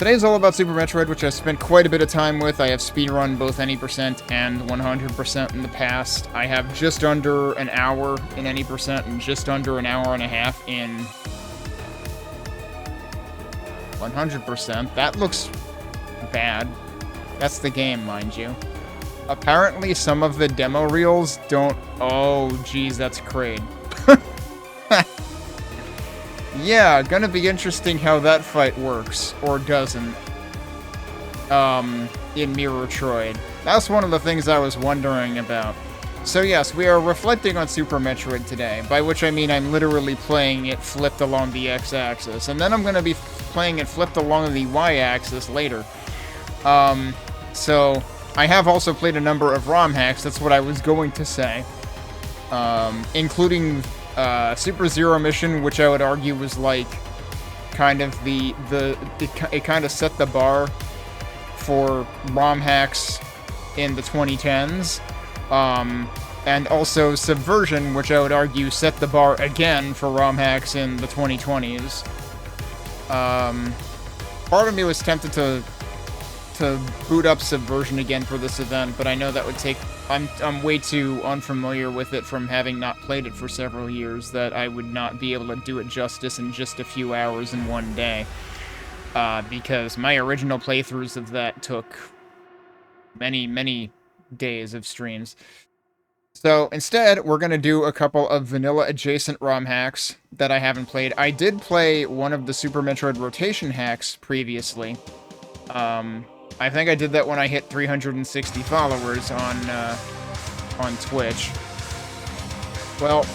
Today's all about Super Metroid, which I spent quite a bit of time with. I have speedrun both any percent and 100% in the past. I have just under an hour in any percent and just under an hour and a half in 100%. That looks bad. That's the game, mind you. Apparently, some of the demo reels don't... Oh, geez, that's Kraid. Yeah, gonna be interesting how that fight works, or doesn't, in Mirrortroid. That's one of the things I was wondering about. So yes, we are reflecting on Super Metroid today, by which I mean I'm literally playing it flipped along the x-axis, and then I'm gonna be playing it flipped along the y-axis later. So, I have also played a number of ROM hacks, that's what I was going to say, including Super Zero Mission, which I would argue was like kind of it kind of set the bar for ROM hacks in the 2010s. And also Subversion, which I would argue set the bar again for ROM hacks in the 2020s. Part of me was tempted to boot up Subversion again for this event, but I know that would take... I'm way too unfamiliar with it from having not played it for several years that I would not be able to do it justice in just a few hours in one day. Because my original playthroughs of that took many, many days of streams. So instead, we're going to do a couple of vanilla-adjacent ROM hacks that I haven't played. I did play one of the Super Metroid rotation hacks previously. I think I did that when I hit 360 followers on Twitch. Well,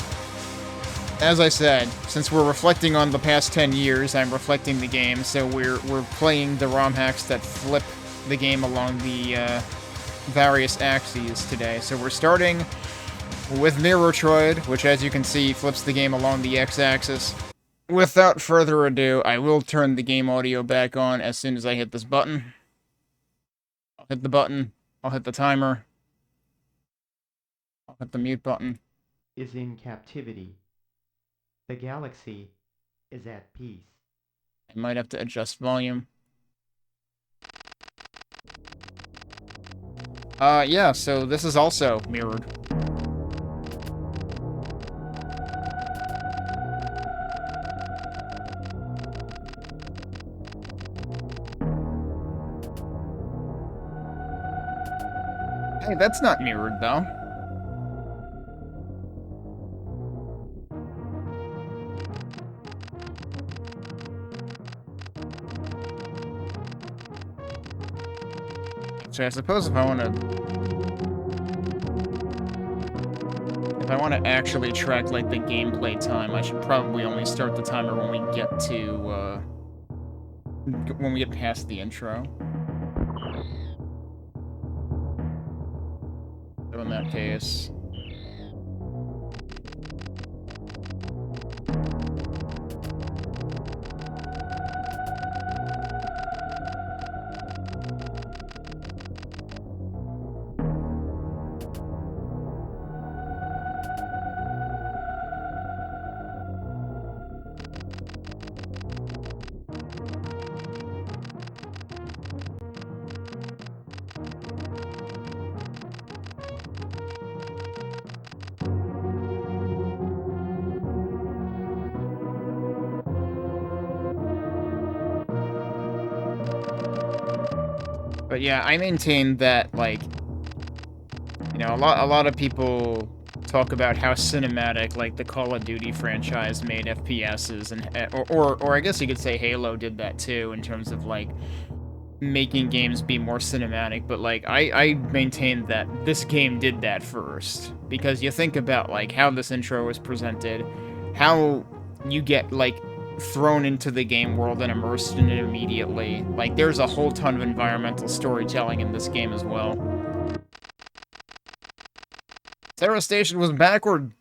as I said, since we're reflecting on the past 10 years, I'm reflecting the game, so we're playing the ROM hacks that flip the game along the various axes today. So we're starting with Mirrortroid, which, as you can see, flips the game along the x-axis. Without further ado, I will turn the game audio back on as soon as I hit this button. I'll hit the button, I'll hit the timer, I'll hit the mute button. Is in captivity. The galaxy is at peace. I might have to adjust volume. Yeah, so this is also mirrored. Hey, that's not mirrored, though. So I suppose if I want to actually track, like, the gameplay time, I should probably only start the timer when we get to, when we get past the intro. So in that case... But yeah, I maintain that, like, you know, a lot of people talk about how cinematic, like, the Call of Duty franchise made FPSs, and or I guess you could say Halo did that too, in terms of, like, making games be more cinematic, but, like, I maintain that this game did that first, because you think about, like, how this intro was presented, how you get, like, thrown into the game world and immersed in it immediately. Like, there's a whole ton of environmental storytelling in this game as well. Terra Station was backward.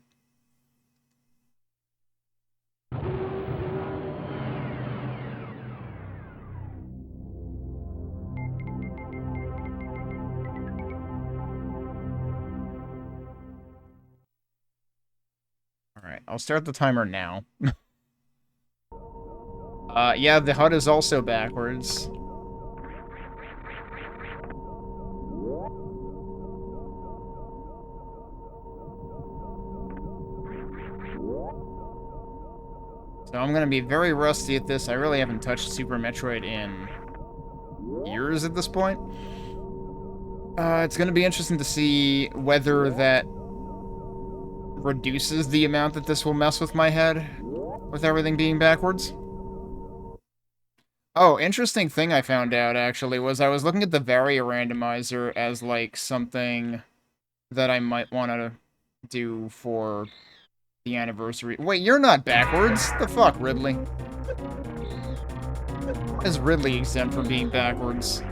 Alright, I'll start the timer now. Yeah, the HUD is also backwards. So I'm gonna be very rusty at this. I really haven't touched Super Metroid in years at this point. It's gonna be interesting to see whether that reduces the amount that this will mess with my head, with everything being backwards. Oh, interesting thing I found out, actually, was I was looking at the Varia randomizer as, like, something that I might want to do for the anniversary. Wait, you're not backwards? The fuck, Ridley? Why is Ridley exempt from being backwards?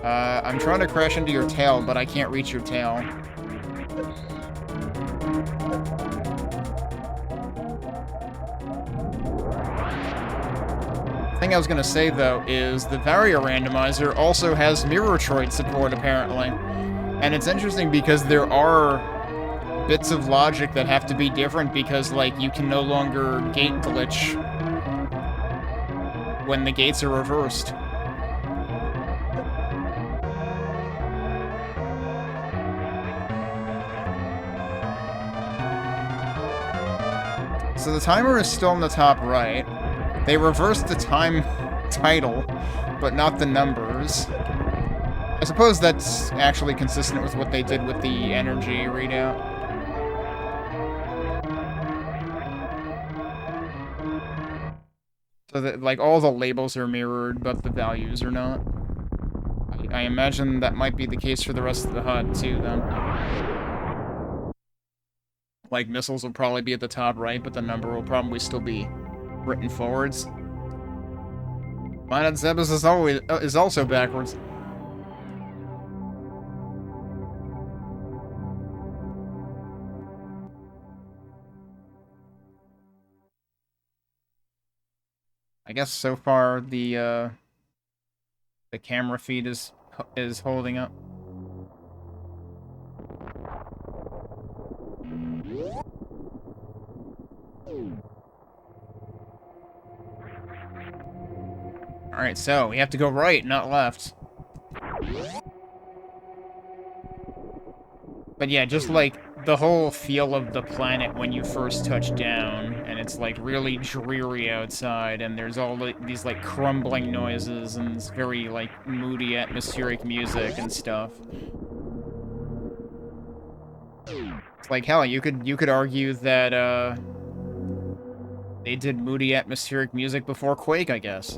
I'm trying to crash into your tail, but I can't reach your tail. The thing I was gonna say, though, is the Varia randomizer also has Mirrortroid support, apparently. And it's interesting because there are bits of logic that have to be different because, like, you can no longer gate glitch when the gates are reversed. So the timer is still in the top right. They reversed the time title, but not the numbers. I suppose that's actually consistent with what they did with the energy readout. So that, like, all the labels are mirrored, but the values are not. I imagine that might be the case for the rest of the HUD, too, then. Like, missiles will probably be at the top right, but the number will probably still be written forwards. Planet Zebus is also backwards. I guess so far the camera feed is holding up. Alright, so we have to go right, not left. But yeah, just like the whole feel of the planet when you first touch down, and it's like really dreary outside, and there's all these like crumbling noises, and it's very like moody atmospheric music and stuff. It's like, hell, you could argue that they did moody atmospheric music before Quake, I guess.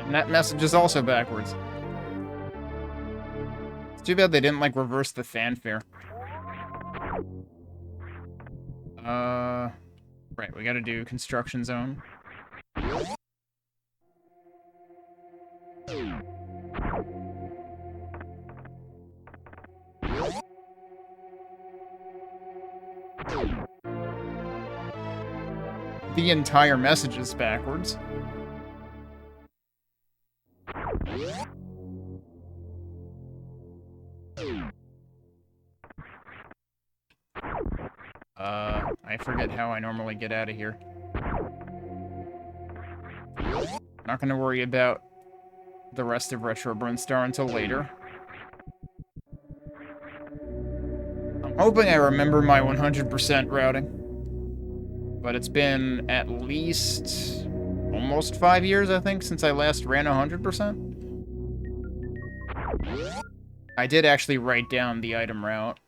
And that message is also backwards. It's too bad they didn't, like, reverse the fanfare. Right, we gotta do construction zone. The entire message is backwards. I forget how I normally get out of here. Not gonna worry about the rest of Retro Brinstar until later. I'm hoping I remember my 100% routing. But it's been at least almost 5 years, I think, since I last ran 100%. I did actually write down the item route.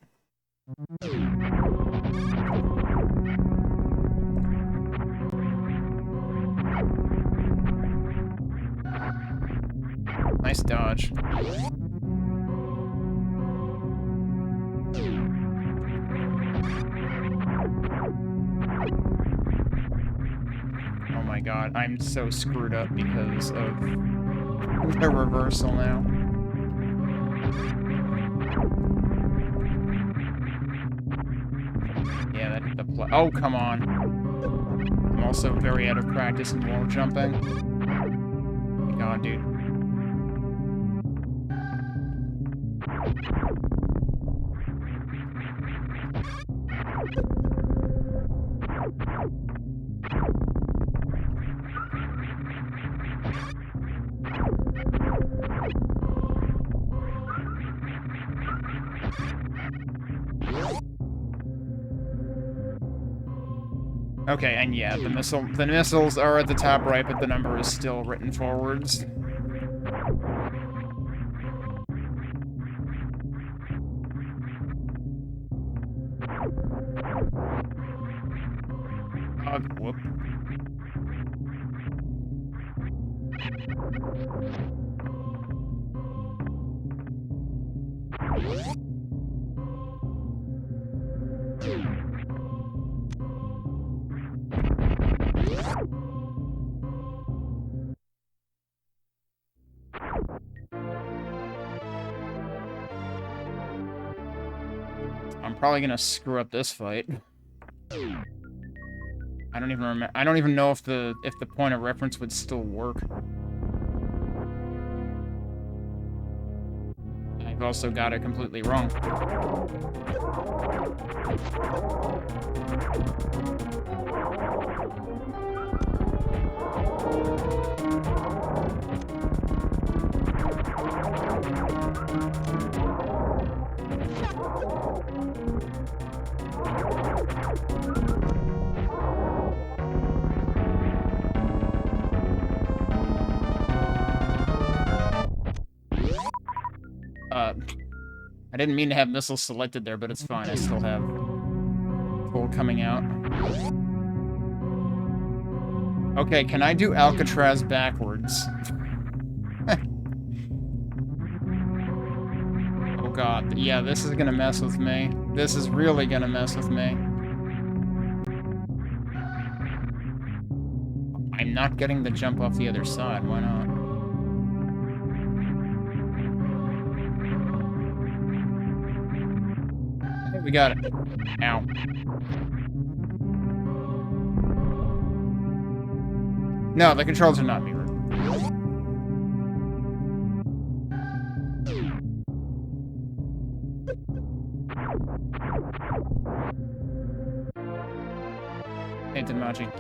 Nice dodge. Oh my god, I'm so screwed up because of the reversal now. Yeah, the play. Oh, come on. I'm also very out of practice in wall jumping. God, dude. Okay, and yeah, the missiles are at the top right, but the number is still written forwards. Whoop. I'm probably gonna screw up this fight. I don't even remember. I don't even know if the point of reference would still work. I've also got it completely wrong. I didn't mean to have missiles selected there, but it's fine. I still have full coming out. Okay, can I do Alcatraz backwards? Oh god, yeah, this is gonna mess with me. This is really gonna mess with me. I'm not getting the jump off the other side, why not? We got it. Ow. No, the controls are not mirrored. Hey, Tenmachi.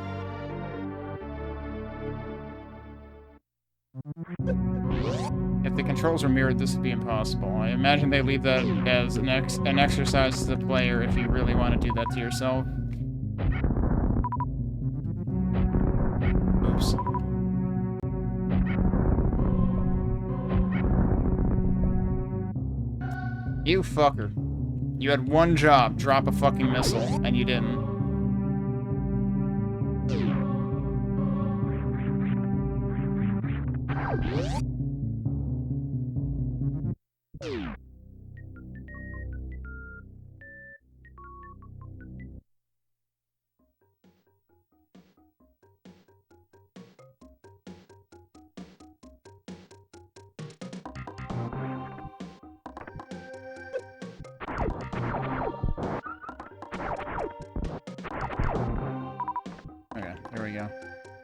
If the controls are mirrored, this would be impossible. I imagine they leave that as an exercise to the player if you really want to do that to yourself. Oops. You fucker. You had one job, drop a fucking missile, and you didn't. Okay, there we go.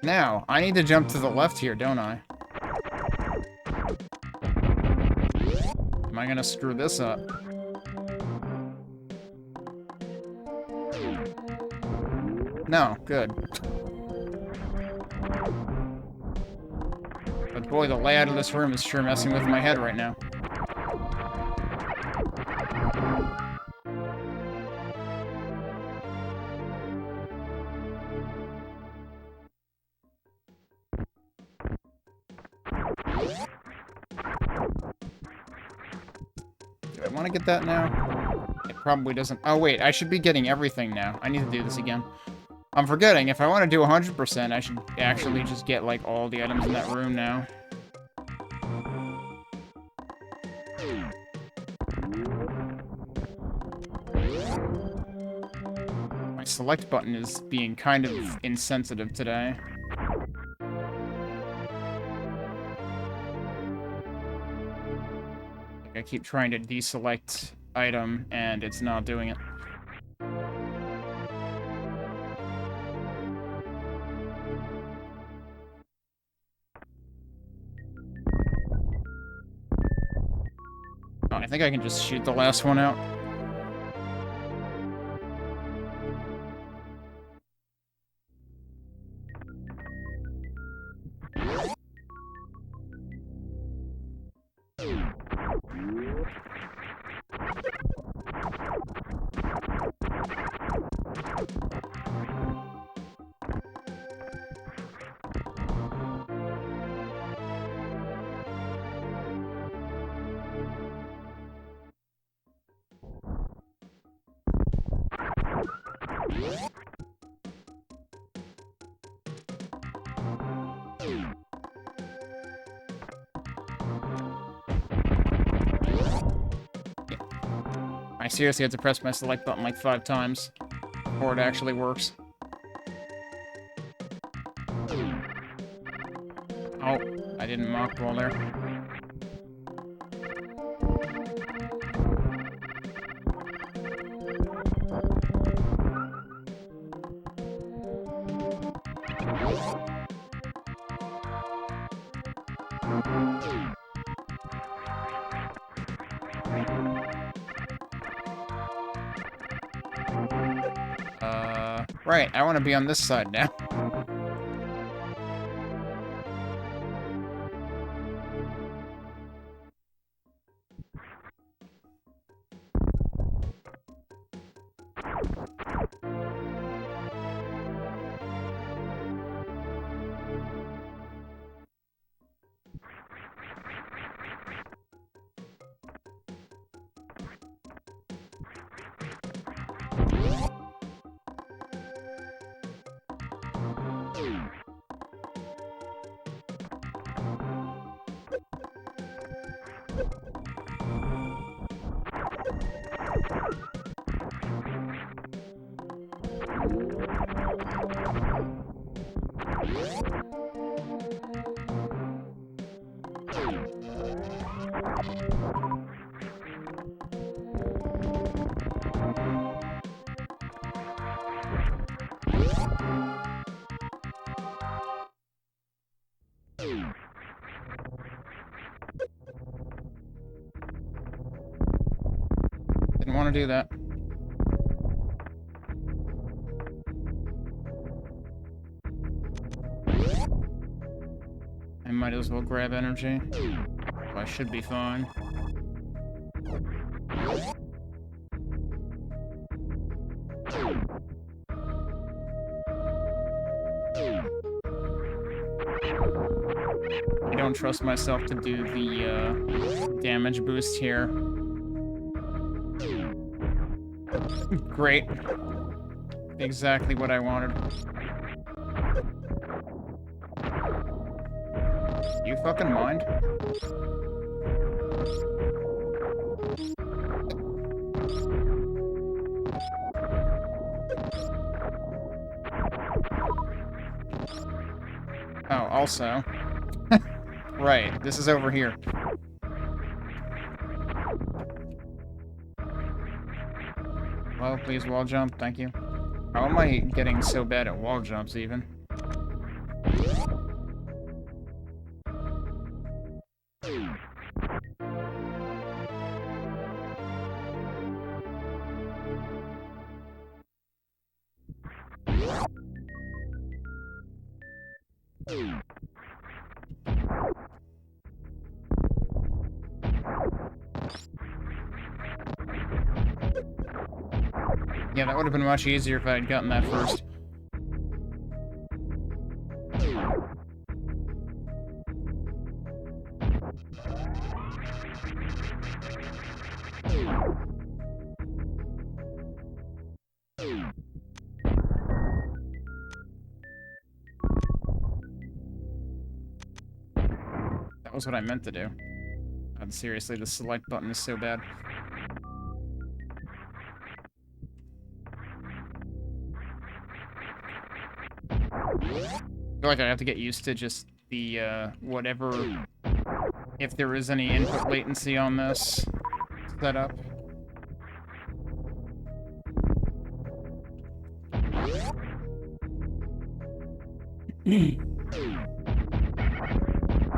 Now, I need to jump to the left here, don't I? Am I gonna screw this up? No, good. But boy, the layout of this room is sure messing with my head right now. Do I want to get that now? It probably doesn't. Oh, wait, I should be getting everything now. I need to do this again. I'm forgetting, if I want to do 100%, I should actually just get, like, all the items in that room now. My select button is being kind of insensitive today. I keep trying to deselect item, and it's not doing it. I think I can just shoot the last one out. I seriously had to press my select button like 5 times before it actually works. Oh, I didn't mock ball there. Right, I want to be on this side now. Didn't want to do that. I might as well grab energy. So I should be fine. I don't trust myself to do the damage boost here. Great. Exactly what I wanted. You fucking mind? Oh, also. Right, this is over here. Well, please wall jump, thank you. How am I getting so bad at wall jumps, even? Yeah, that would have been much easier if I had gotten that first. That was what I meant to do. God, seriously, the select button is so bad. I feel like I have to get used to just the, whatever... If there is any input latency on this setup.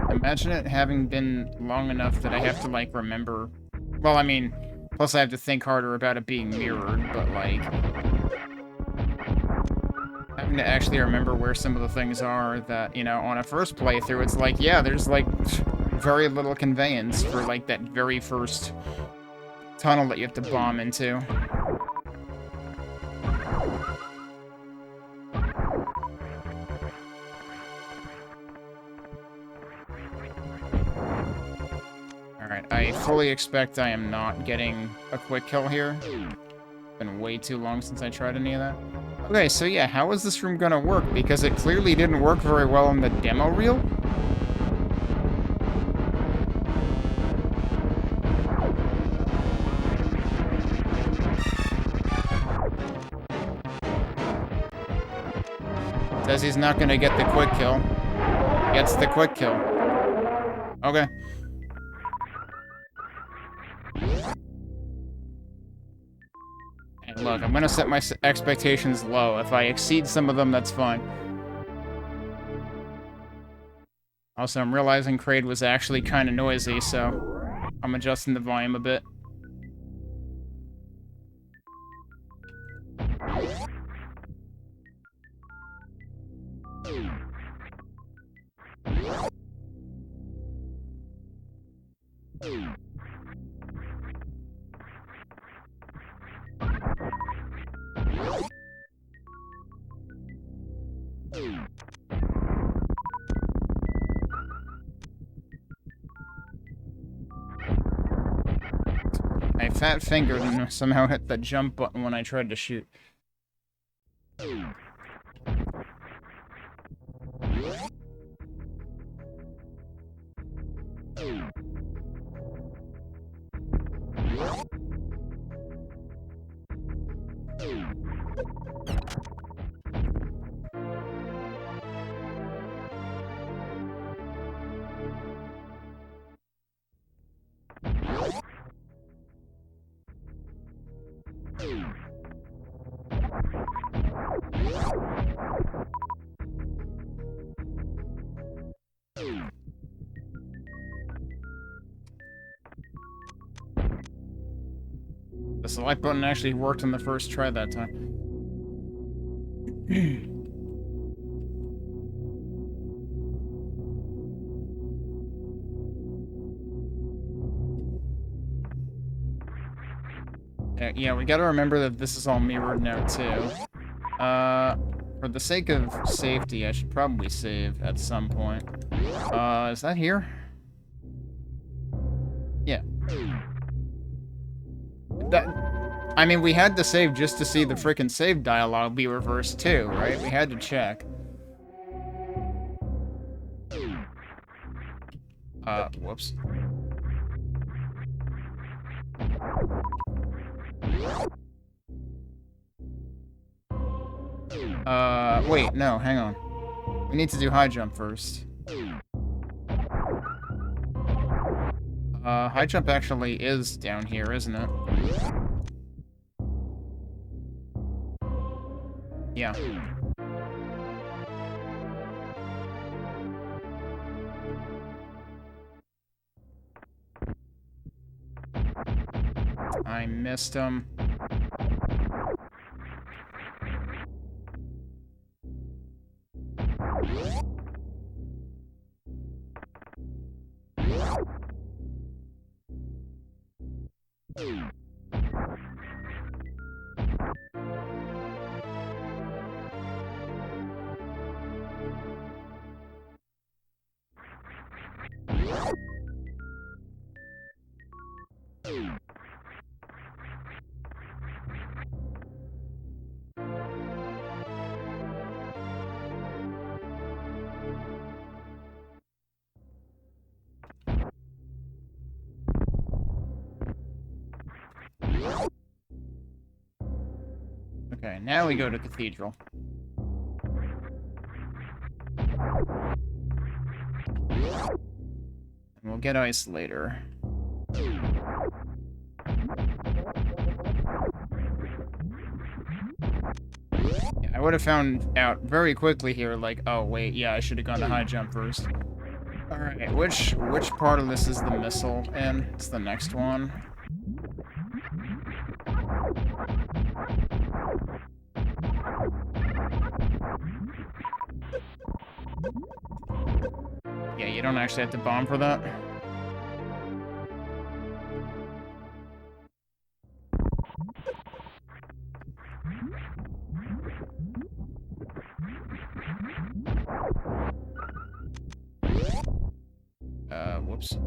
Imagine it having been long enough that I have to, like, remember Well, I mean, plus I have to think harder about it being mirrored, but, like, having to actually remember where some of the things are that, you know, on a first playthrough, it's like, yeah, there's, like, very little conveyance for, like, that very first tunnel that you have to bomb into. Alright, I fully expect I am not getting a quick kill here. It's been way too long since I tried any of that. Okay, so yeah, how is this room gonna work? Because it clearly didn't work very well in the demo reel. Says he's not gonna get the quick kill. Gets the quick kill. Okay. And look, I'm gonna set my expectations low. If I exceed some of them, that's fine. Also, I'm realizing Kraid was actually kind of noisy, so I'm adjusting the volume a bit. I fat fingered and somehow hit the jump button when I tried to shoot. The select button actually worked on the first try that time. Yeah, we gotta remember that this is all mirrored now, too. For the sake of safety, I should probably save at some point. Is that here? Yeah. I mean, we had to save just to see the frickin' save dialogue be reversed, too, right? We had to check. Whoops. Wait, no, hang on. We need to do high jump first. High jump actually is down here, isn't it? Yeah. I missed him. Okay, now we go to Cathedral. And we'll get ice later. Yeah, I would have found out very quickly here, like, oh wait, yeah, I should have gone to high jump first. Alright, which part of this is the missile in? It's the next one. Yeah, you don't actually have to bomb for that. Whoops.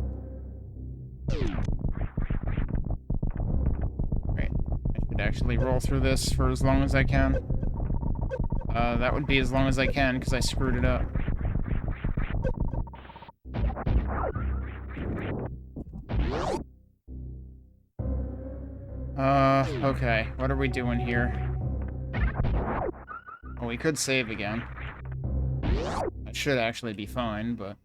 Right. I should actually roll through this for as long as I can. That would be as long as I can, because I screwed it up. Okay. What are we doing here? Well, we could save again. That should actually be fine, but...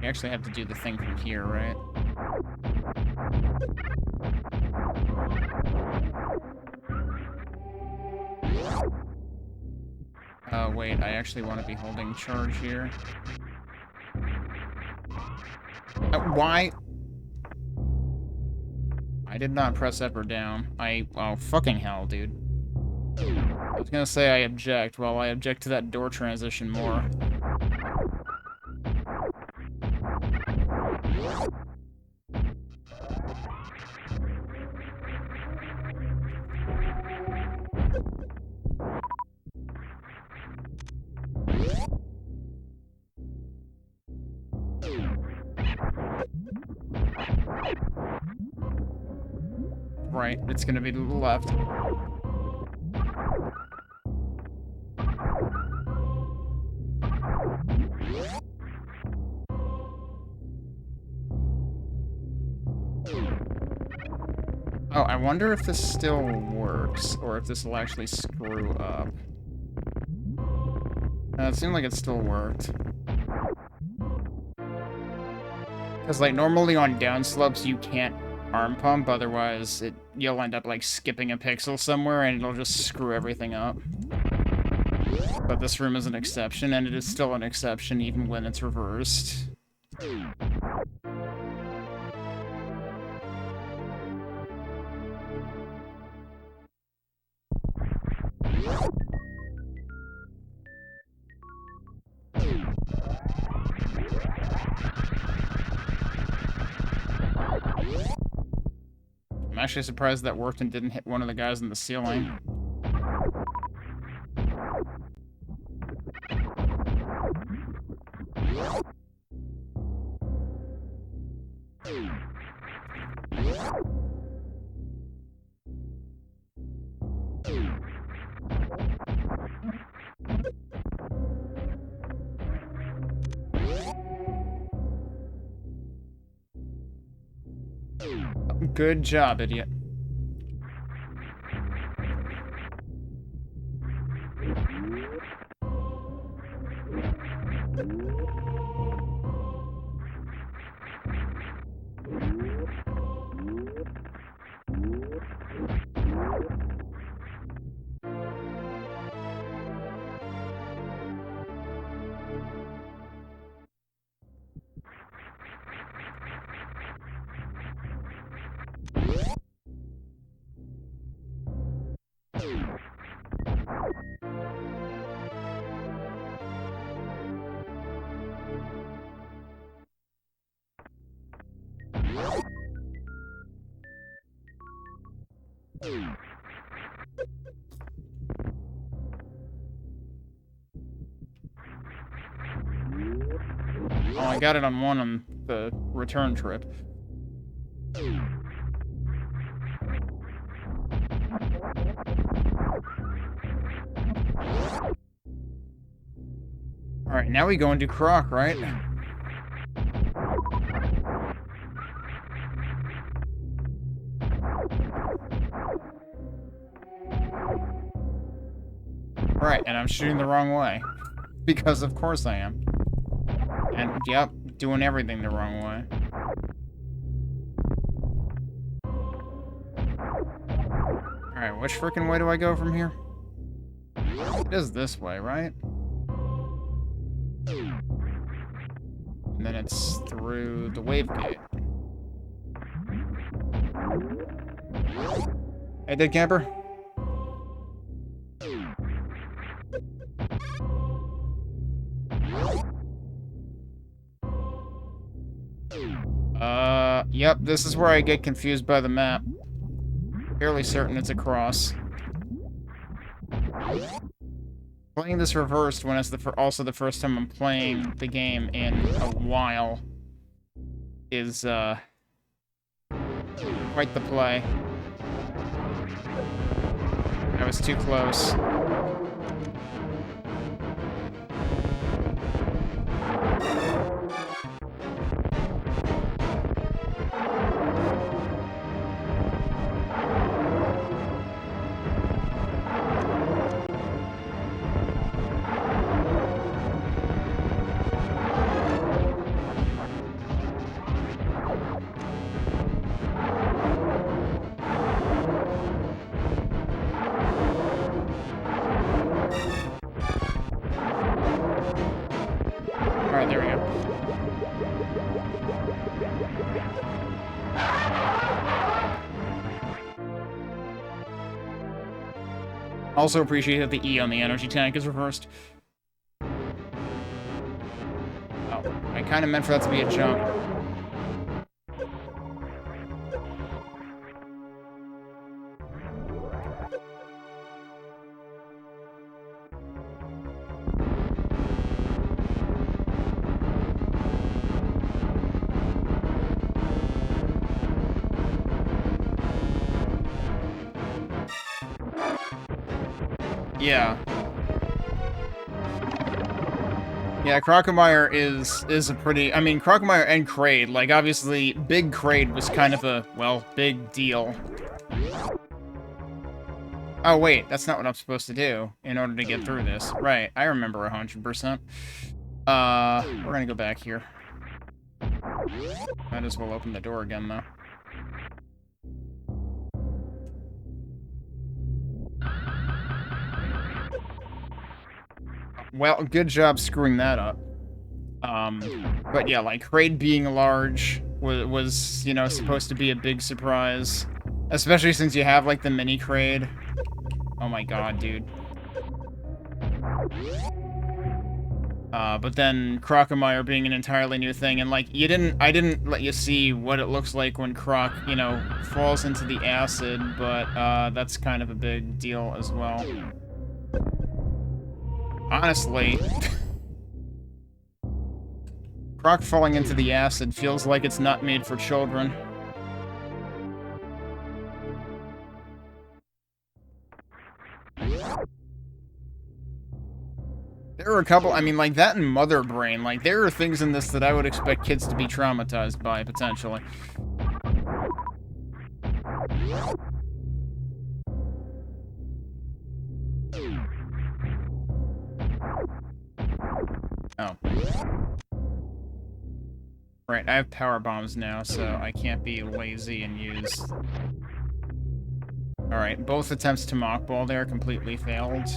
we actually have to do the thing from here, right? Wait, I actually want to be holding charge here. Why? I did not press up or down. Oh, fucking hell, dude. I was gonna say I object. Well, I object to that door transition more. Right, it's gonna be to the left. Oh, I wonder if this still works, or if this will actually screw up. It seemed like it still worked. Because, like, normally on downslopes you can't arm pump, otherwise you'll end up, like, skipping a pixel somewhere and it'll just screw everything up. But this room is an exception, and it is still an exception even when it's reversed. I'm actually surprised that worked and didn't hit one of the guys in the ceiling. Good job, idiot. Oh, I got it on one on the return trip. Alright, now we go and do Croc, right? Right, and I'm shooting the wrong way. Because of course I am. And, yep, doing everything the wrong way. Alright, which frickin' way do I go from here? It is this way, right? And then it's through the wave gate. Hey, dead camper. Yep, this is where I get confused by the map. Fairly certain it's across. Playing this reversed when it's also the first time I'm playing the game in a while is, quite the play. I was too close. Alright, there we go. Also appreciate that the E on the energy tank is reversed. Oh, I kind of meant for that to be a jump. Yeah. Yeah, Crocomire is a pretty... I mean, Crocomire and Kraid, like, obviously, Big Kraid was kind of a, well, big deal. Oh, wait, that's not what I'm supposed to do in order to get through this. Right, I remember 100%. We're gonna go back here. Might as well open the door again, though. Well, good job screwing that up. But yeah, like, Kraid being large was, you know, supposed to be a big surprise. Especially since you have, like, the mini Kraid. Oh my god, dude. But then Crocomire being an entirely new thing, and, like, I didn't let you see what it looks like when Croc, you know, falls into the acid, but, that's kind of a big deal as well. Honestly, Croc falling into the acid feels like it's not made for children. There are a couple, I mean, like, that and Mother Brain, like, there are things in this that I would expect kids to be traumatized by, potentially. Oh. Right, I have power bombs now, so I can't be lazy and use... Alright, both attempts to mockball there completely failed.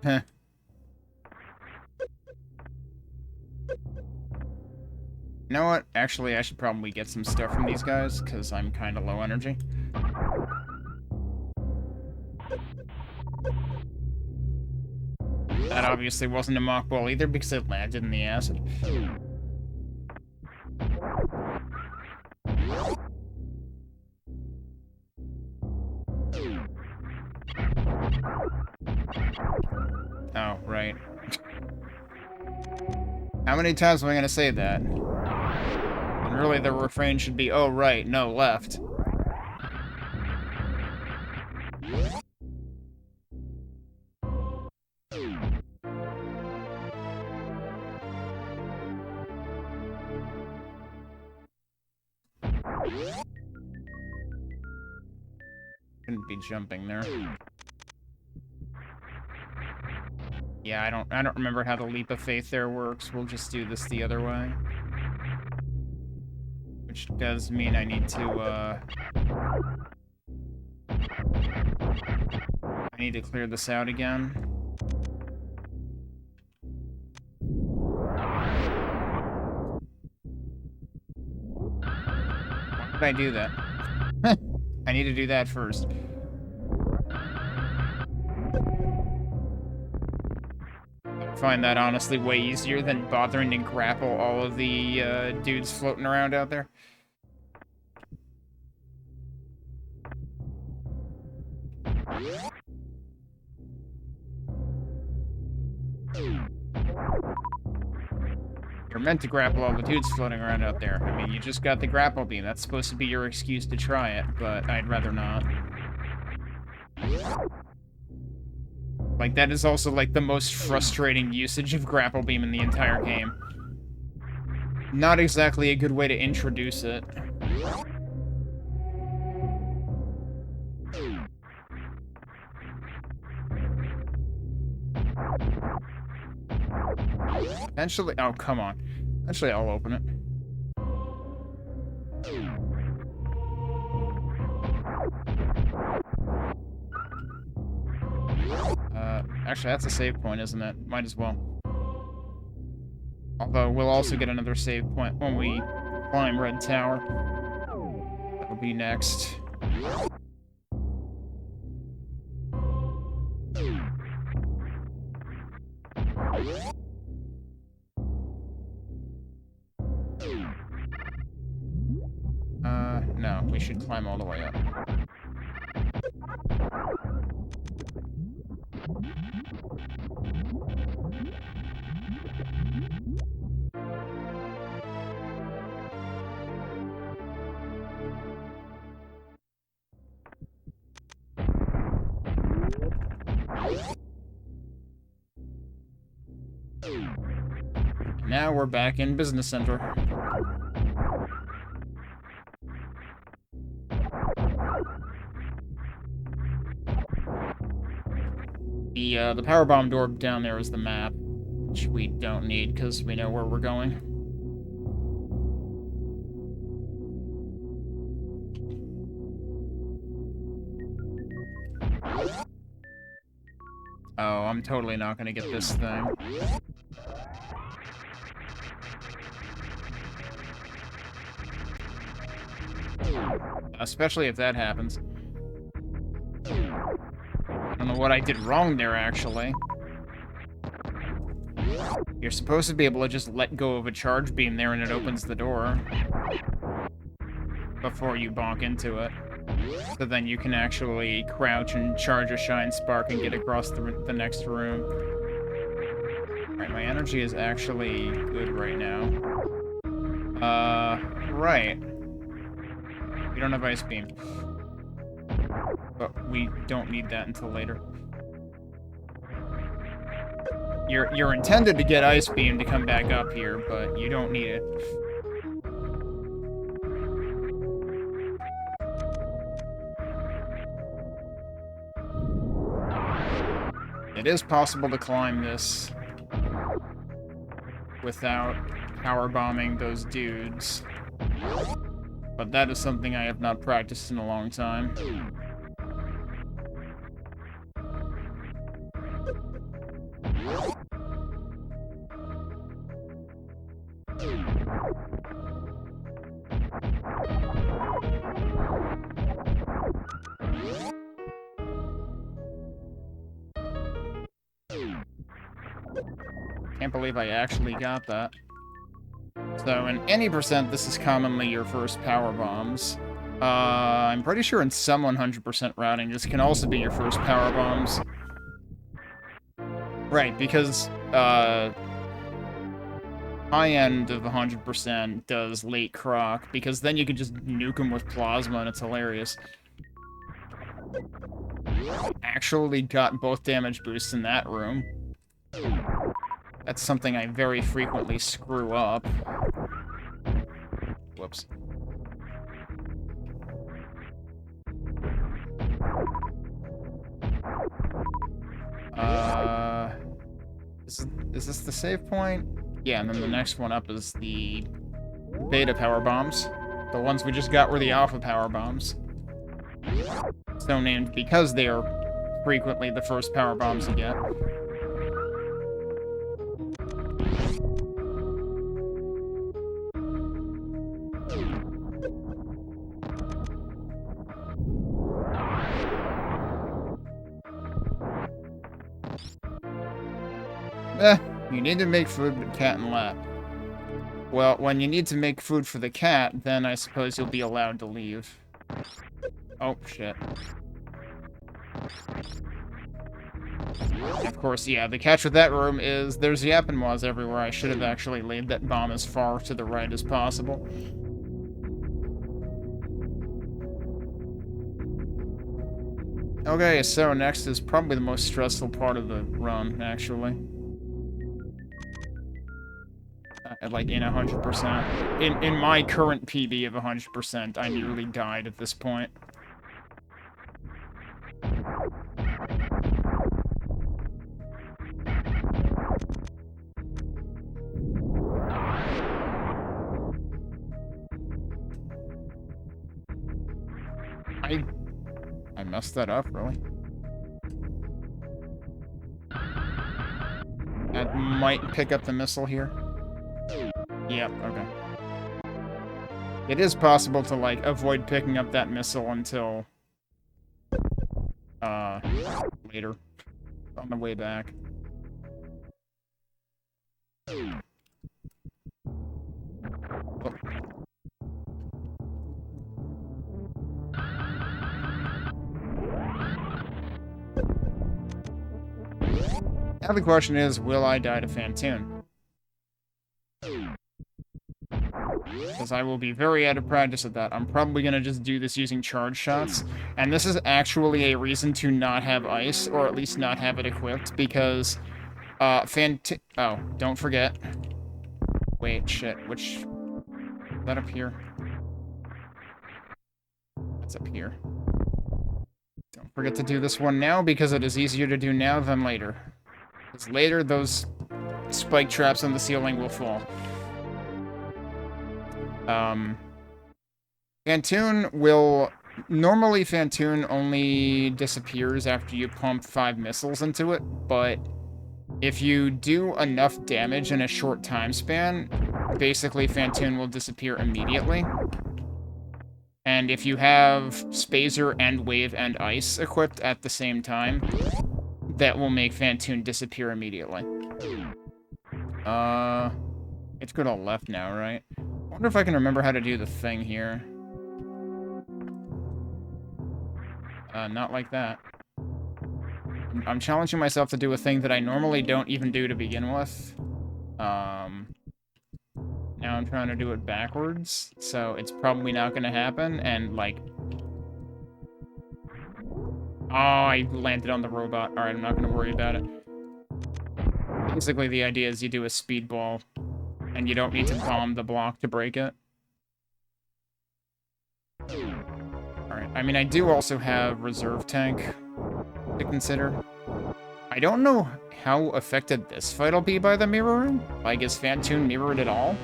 Heh. You know what? Actually, I should probably get some stuff from these guys, because I'm kind of low energy. That obviously wasn't a mockball either, because it landed in the acid. Oh, right. How many times am I gonna say that? And really, the refrain should be, oh, right, no, left. Shouldn't be jumping there. Yeah, I don't remember how the leap of faith there works. We'll just do this the other way. Which does mean I need to, I need to clear this out again. Why did I do that? I need to do that first. I find that honestly way easier than bothering to grapple all of the dudes floating around out there. You're meant to grapple all the dudes floating around out there. I mean, you just got the grapple beam. That's supposed to be your excuse to try it, but I'd rather not. Like, that is also, like, the most frustrating usage of grapple beam in the entire game. Not exactly a good way to introduce it. Eventually, oh, come on. Eventually I'll open it. Actually, that's a save point, isn't it? Might as well. Although, we'll also get another save point when we climb Red Tower. That'll be next. No, we should climb all the way up. Now we're back in Business Center. The power bomb door down there is the map, which we don't need because we know where we're going. Oh, I'm totally not gonna get this thing. Especially if that happens. I don't know what I did wrong there, actually. You're supposed to be able to just let go of a charge beam there and it opens the door. Before you bonk into it. So then you can actually crouch and charge a Shine Spark and get across the next room. Alright, my energy is actually good right now. Right. We don't have Ice Beam. But we don't need that until later. You're intended to get Ice Beam to come back up here, but you don't need it. It is possible to climb this without power bombing those dudes. But that is something I have not practiced in a long time. Can't believe I actually got that. So in any percent, this is commonly your first power bombs. I'm pretty sure in some 100% routing, this can also be your first power bombs. Right, because high end of 100% does late croc, because then you can just nuke them with plasma and it's hilarious. Actually got both damage boosts in that room. That's something I very frequently screw up. Whoops. Is this the save point? Yeah, and then the next one up is the beta power bombs. The ones we just got were the alpha power bombs. So named because they are frequently the first power bombs you get. You need to make food with cat and lap. Well, when you need to make food for the cat, then I suppose you'll be allowed to leave. Oh, shit. Of course, yeah, the catch with that room is there's Yappenwas everywhere. I should have actually laid that bomb as far to the right as possible. Okay, so next is probably the most stressful part of the run, actually. Like, in 100%. In my current PB of 100%, I nearly died at this point. I messed that up, really? That might pick up the missile here. Yep, okay. It is possible to, like, avoid picking up that missile until, later. On the way back. Oh. Now the question is, will I die to Phantoon? Because I will be very out of practice at that. I'm probably going to just do this using charge shots. And this is actually a reason to not have ice, or at least not have it equipped, because, oh, don't forget. Wait, shit, which... Is that up here? That's up here. Don't forget to do this one now, because it is easier to do now than later. Because later, those spike traps on the ceiling will fall. Phantoon will... Normally, Phantoon only disappears after you pump 5 missiles into it, but if you do enough damage in a short time span, basically Phantoon will disappear immediately. And if you have Spazer and Wave and Ice equipped at the same time, that will make Phantoon disappear immediately. It's good all left now, right? I wonder if I can remember how to do the thing here. Not like that. I'm challenging myself to do a thing that I normally don't even do to begin with. Now I'm trying to do it backwards, so it's probably not gonna happen, and, like... Oh, I landed on the robot. Alright, I'm not gonna worry about it. Basically, the idea is you do a speedball, and you don't need to bomb the block to break it. Alright, I mean, I do also have reserve tank to consider. I don't know how affected this fight will be by the mirroring. Like, is Phantoon mirrored at all?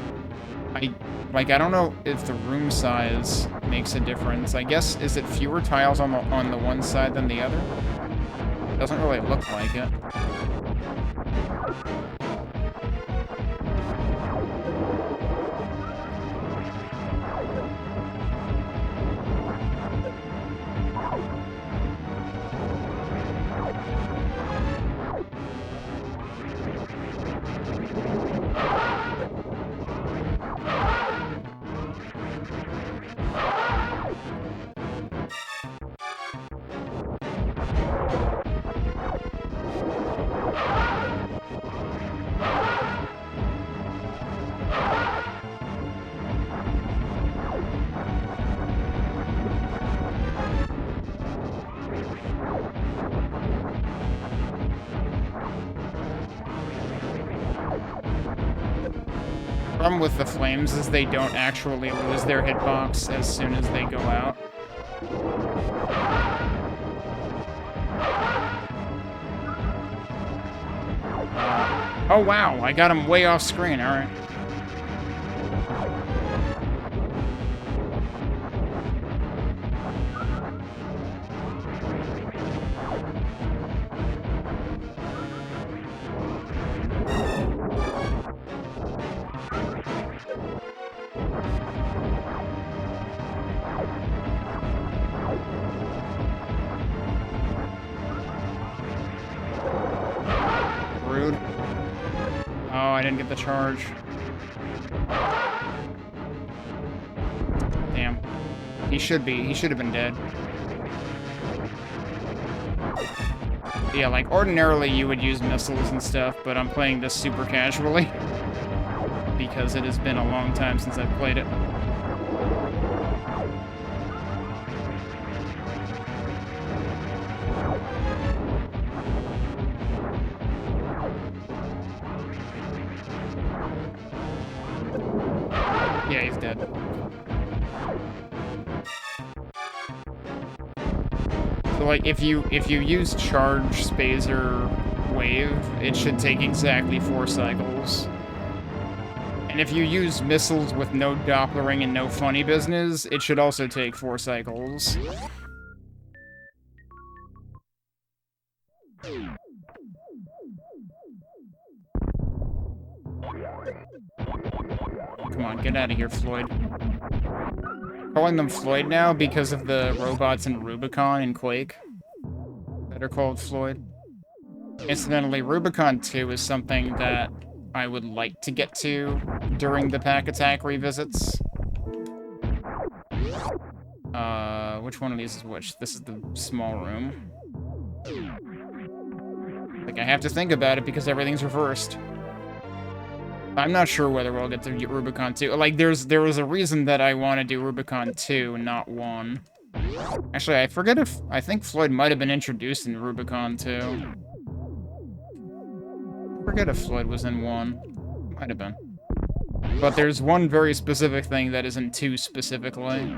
I don't know if the room size makes a difference. I guess, is it fewer tiles on the one side than the other? Doesn't really look like it. Problem with the flames is they don't actually lose their hitbox as soon as they go out. Oh wow, I got him way off screen, alright. rude. Oh, I didn't get the charge. Damn. He should have been dead. Yeah, like, ordinarily you would use missiles and stuff, but I'm playing this super casually. Because it has been a long time since I've played it. Yeah, he's dead. So, like, if you use charge, spazer, wave, it should take exactly 4 cycles. And if you use missiles with no Dopplering and no funny business, it should also take 4 cycles. Come on, get out of here, Floyd. Calling them Floyd now because of the robots in Rubicon and Quake that are called Floyd. Incidentally, Rubicon 2 is something that I would like to get to during the Pack Attack revisits. Which one of these is which? This is the small room. Like, I have to think about it because everything's reversed. I'm not sure whether we'll get to Rubicon 2. Like, there was a reason that I want to do Rubicon 2, not 1. Actually, I think Floyd might have been introduced in Rubicon 2. I forget if Floyd was in 1. Might have been. But there's one very specific thing that is in 2 specifically.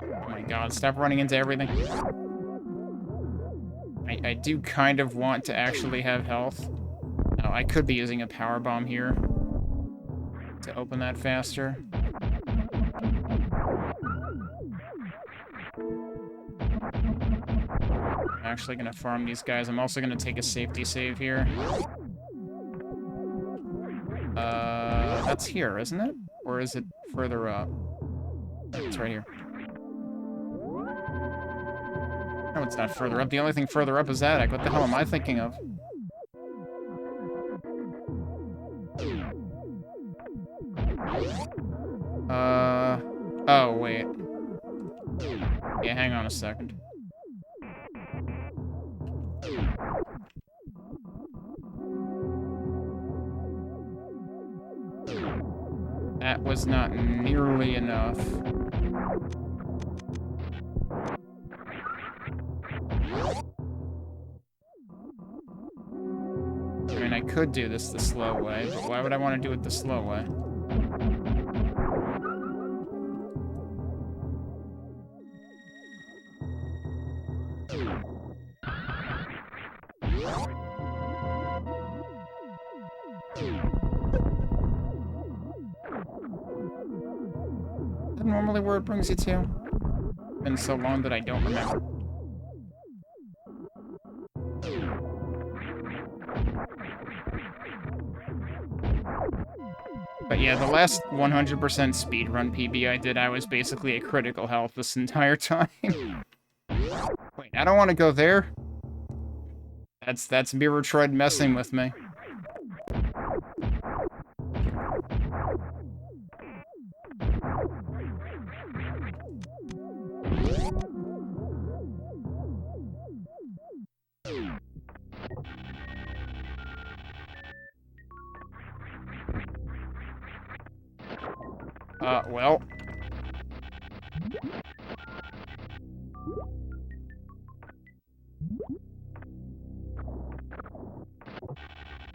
Oh my god, stop running into everything. I do kind of want to actually have health. Oh, I could be using a power bomb here to open that faster. I'm actually gonna farm these guys. I'm also gonna take a safety save here. That's here, isn't it? Or is it further up? It's right here. No, it's not further up. The only thing further up is Attic. What the hell am I thinking of? Oh, wait. Yeah, hang on a second. That was not nearly enough. I mean, I could do this the slow way, but why would I want to do it the slow way? Is that normally where it brings you to? It's been so long that I don't remember. But yeah, the last 100% speedrun PB I did, I was basically at critical health this entire time. Wait, I don't want to go there. That's Mirrortroid messing with me. Well.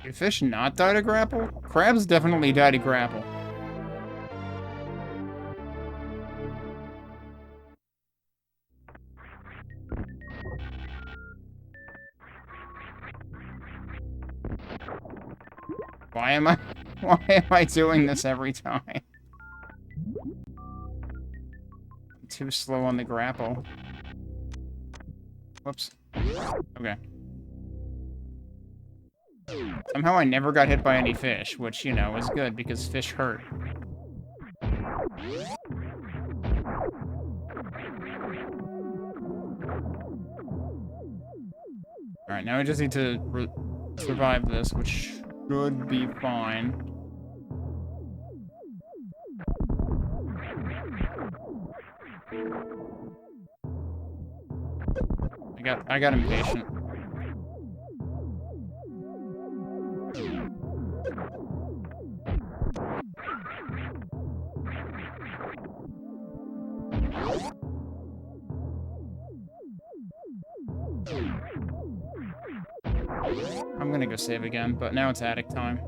Do fish not die to grapple? Crabs definitely die to grapple. Why am I... Why am I doing this every time? I'm too slow on the grapple. Whoops. Okay. Somehow I never got hit by any fish, which, you know, is good, because fish hurt. Alright, now I just need to survive this, which should be fine. I got impatient. I'm gonna go save again, but now it's attic time.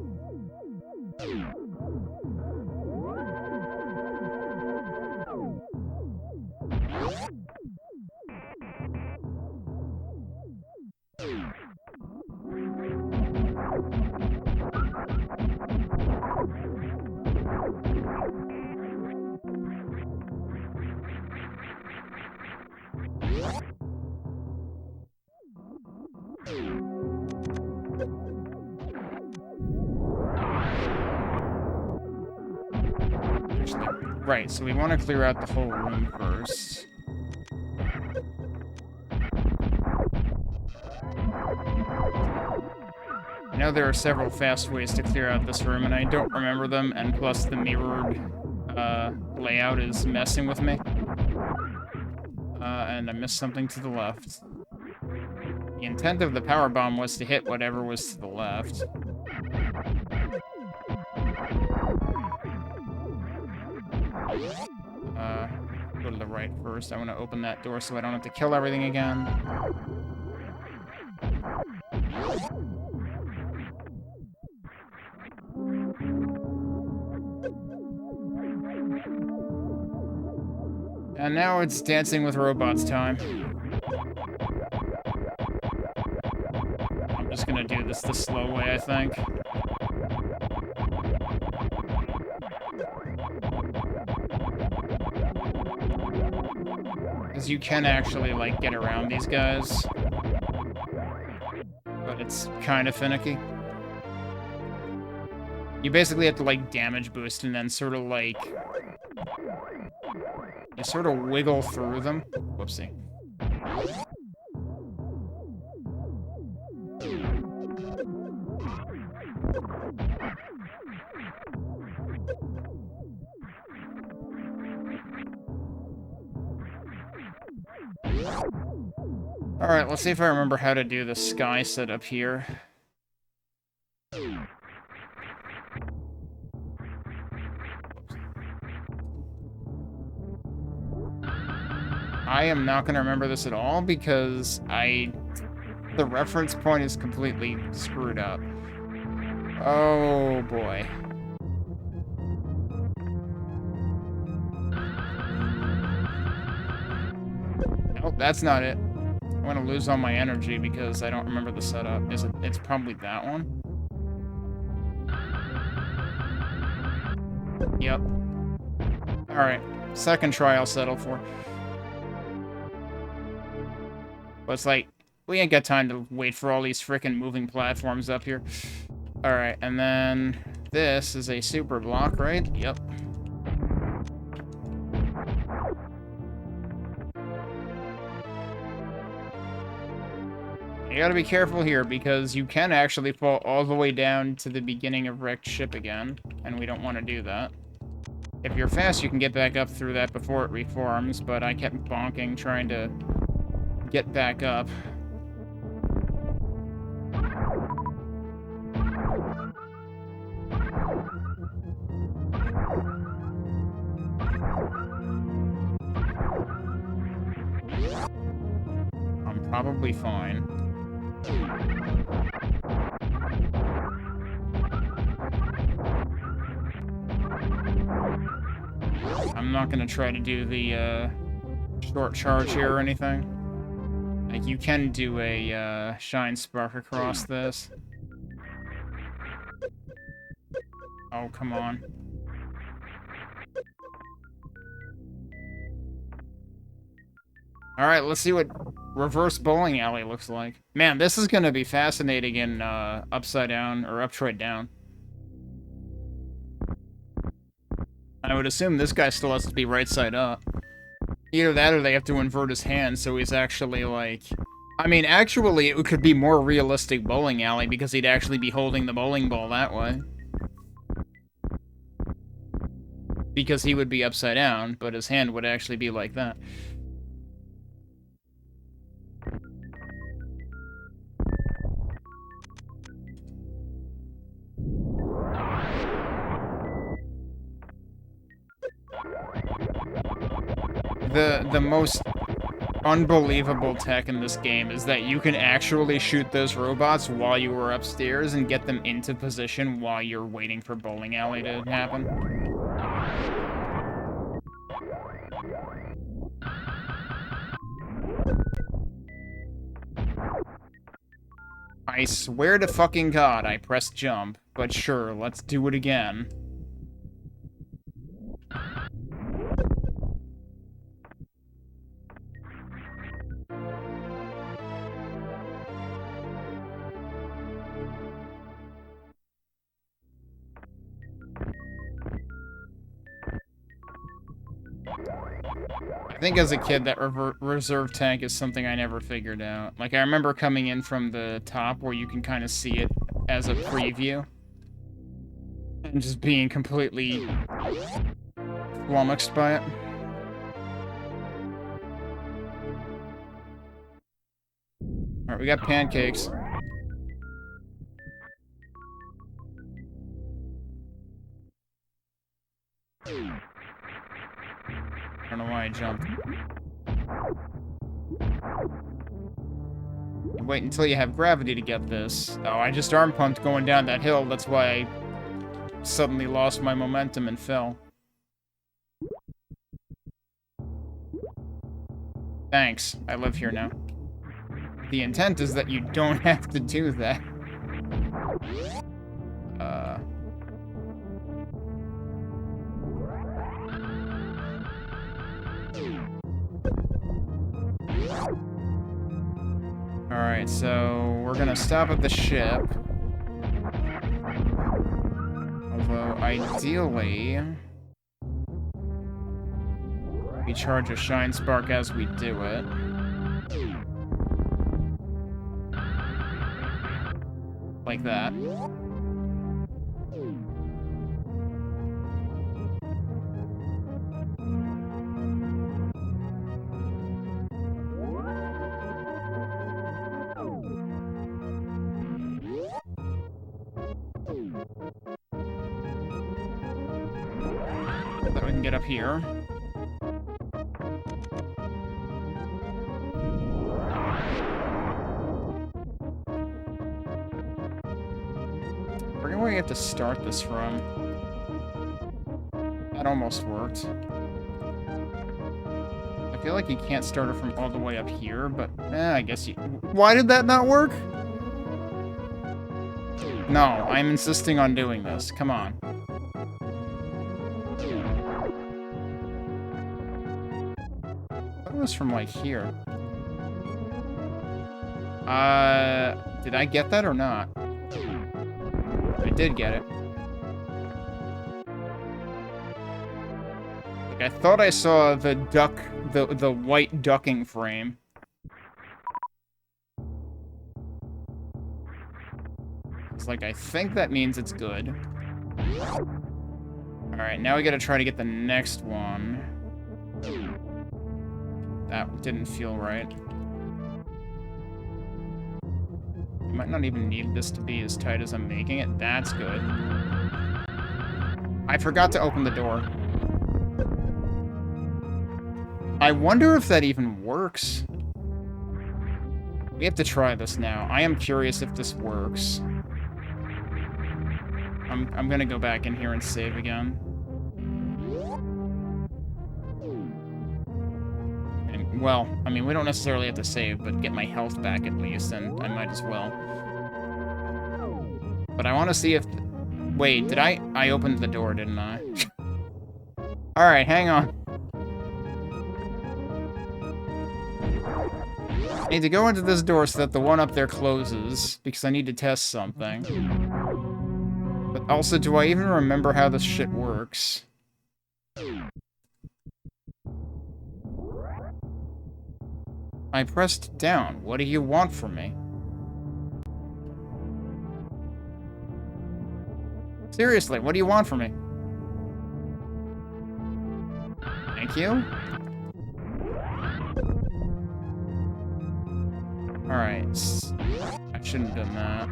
Right, so we want to clear out the whole room first. I know there are several fast ways to clear out this room, and I don't remember them, and plus the mirrored layout is messing with me. And I missed something to the left. The intent of the power bomb was to hit whatever was to the left. Go to the right first. I want to open that door so I don't have to kill everything again. And now it's Dancing with Robots time. I'm just gonna do this the slow way, I think. Because you can actually, like, get around these guys. But it's kind of finicky. You basically have to, like, damage boost and then sort of, like... You sort of wiggle through them. Whoopsie. Alright, let's see if I remember how to do the sky setup here. I am not going to remember this at all because the reference point is completely screwed up. Oh boy. Nope, that's not it. I'm going to lose all my energy because I don't remember the setup. It's probably that one. Yep. Alright. Second try I'll settle for. But it's like, we ain't got time to wait for all these frickin' moving platforms up here. Alright, and then this is a super block, right? Yep. You gotta be careful here, because you can actually fall all the way down to the beginning of wrecked ship again, and we don't want to do that. If you're fast, you can get back up through that before it reforms, but I kept bonking trying to get back up. I'm probably fine. I'm not gonna try to do the short charge here or anything. Like, you can do a shine spark across this. Oh, come on. Alright, let's see what reverse bowling alley looks like. Man, this is gonna be fascinating in Upside Down, or Uptroid Down. I would assume this guy still has to be right side up. Either that or they have to invert his hand so he's actually, like... I mean, actually, it could be more realistic bowling alley because he'd actually be holding the bowling ball that way. Because he would be upside down, but his hand would actually be like that. The most unbelievable tech in this game is that you can actually shoot those robots while you were upstairs and get them into position while you're waiting for bowling alley to happen. I swear to fucking God I pressed jump, but sure, let's do it again. I think as a kid, that reserve tank is something I never figured out. Like, I remember coming in from the top where you can kind of see it as a preview. And just being completely flummoxed by it. Alright, we got pancakes. I don't know why I jumped. You wait until you have gravity to get this. Oh, I just arm pumped going down that hill. That's why I suddenly lost my momentum and fell. Thanks. I live here now. The intent is that you don't have to do that. Alright, so we're gonna stop at the ship. Although, ideally... we charge a Shine Spark as we do it. Like that. That we can get up here. I forget where you have to start this from. That almost worked. I feel like you can't start it from all the way up here, but I guess you... Why did that not work? No, I'm insisting on doing this. Come on. That was from, like, here. Did I get that or not? I did get it. Like, I thought I saw the duck, the white ducking frame. It's like, I think that means it's good. Alright, now we gotta try to get the next one. That didn't feel right. You might not even need this to be as tight as I'm making it. That's good. I forgot to open the door. I wonder if that even works. We have to try this now. I am curious if this works. I'm gonna go back in here and save again. And, well, I mean, we don't necessarily have to save, but get my health back at least, and I might as well. But I want to see if Wait, did I opened the door, didn't I? Alright, hang on. I need to go into this door so that the one up there closes, because I need to test something. But also, do I even remember how this shit works? I pressed down. What do you want from me? Seriously, what do you want from me? Thank you? Alright. I shouldn't have done that.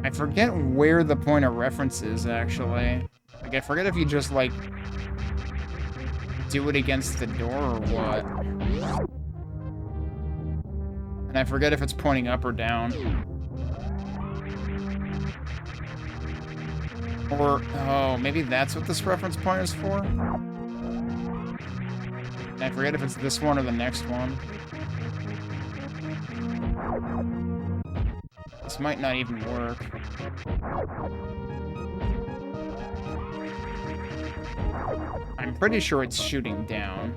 I forget where the point of reference is, actually. Like, I forget if you just, like, do it against the door or what. And I forget if it's pointing up or down. Or, oh, maybe that's what this reference point is for? And I forget if it's this one or the next one. This might not even work. I'm pretty sure it's shooting down.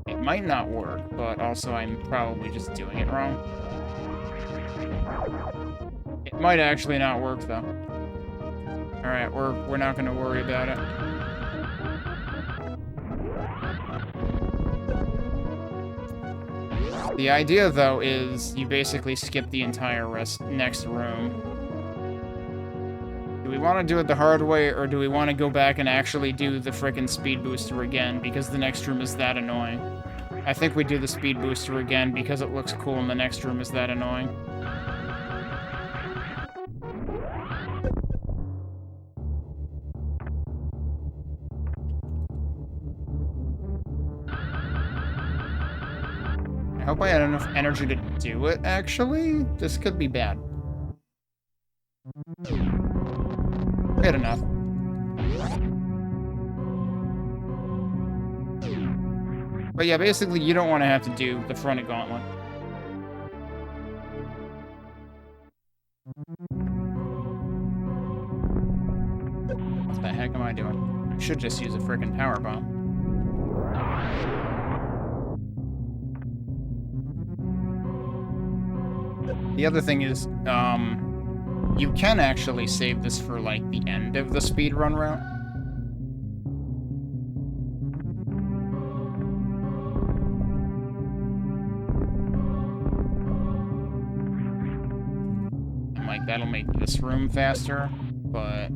It might not work, but also I'm probably just doing it wrong. It might actually not work, though. Alright, we're not gonna worry about it. The idea, though, is you basically skip the entire next room. Do we want to do it the hard way, or do we want to go back and actually do the frickin' speed booster again, because the next room is that annoying? I think we do the speed booster again, because it looks cool and the next room is that annoying. I hope I had enough energy to do it, actually. This could be bad. We had enough. But yeah, basically, you don't want to have to do the fronted gauntlet. What the heck am I doing? I should just use a frickin' power bomb. The other thing is, you can actually save this for, like, the end of the speedrun route. And, like, that'll make this room faster, but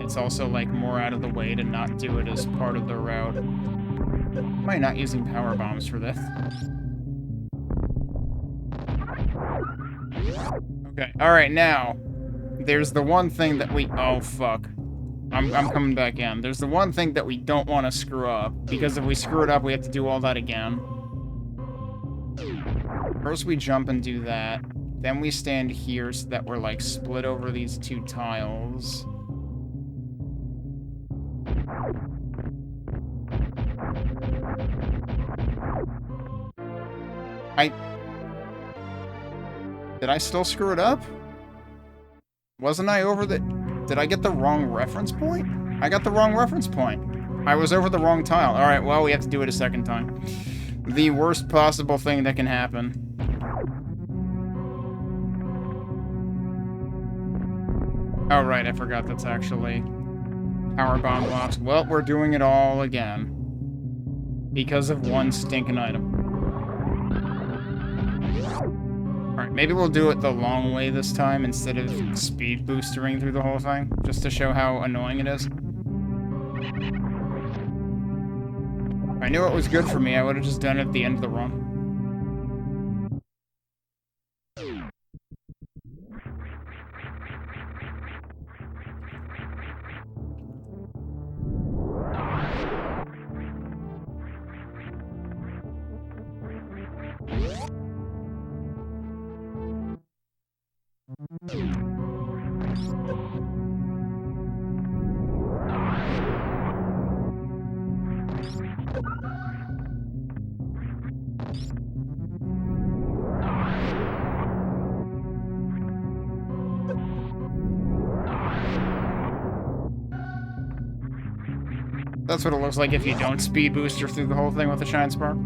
it's also, like, more out of the way to not do it as part of the route. Am I not using power bombs for this? Okay, alright, now, there's the one thing that we... Oh, fuck. I'm coming back in. There's the one thing that we don't want to screw up, because if we screw it up, we have to do all that again. First we jump and do that. Then we stand here so that we're, like, split over these two tiles. Did I still screw it up? Wasn't I over the... Did I get the wrong reference point? I got the wrong reference point. I was over the wrong tile. Alright, well, we have to do it a second time. The worst possible thing that can happen. Oh, right, I forgot that's actually power bomb blocks. Well, we're doing it all again. Because of one stinking item. Alright, maybe we'll do it the long way this time instead of speed boostering through the whole thing, just to show how annoying it is. If I knew it was good for me, I would have just done it at the end of the run. That's what it looks like if you don't speed booster through the whole thing with a Shine Spark.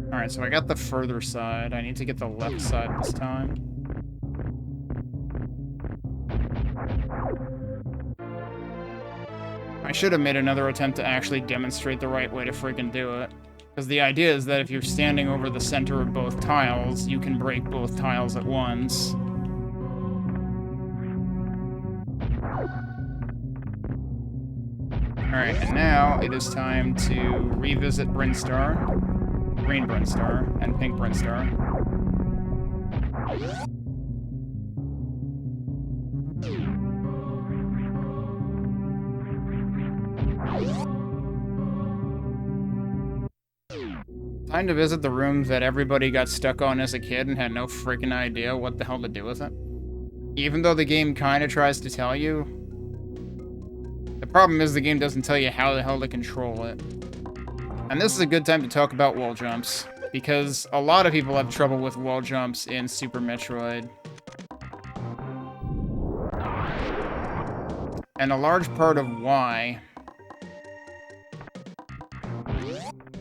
Alright, so I got the further side. I need to get the left side this time. I should have made another attempt to actually demonstrate the right way to freaking do it. Because the idea is that if you're standing over the center of both tiles, you can break both tiles at once. Alright, and now it is time to revisit Brinstar. Green Brinstar and Pink Brinstar. Time to visit the room that everybody got stuck on as a kid and had no freaking idea what the hell to do with it. Even though the game kind of tries to tell you, the problem is the game doesn't tell you how the hell to control it. And this is a good time to talk about wall jumps, because a lot of people have trouble with wall jumps in Super Metroid. And a large part of why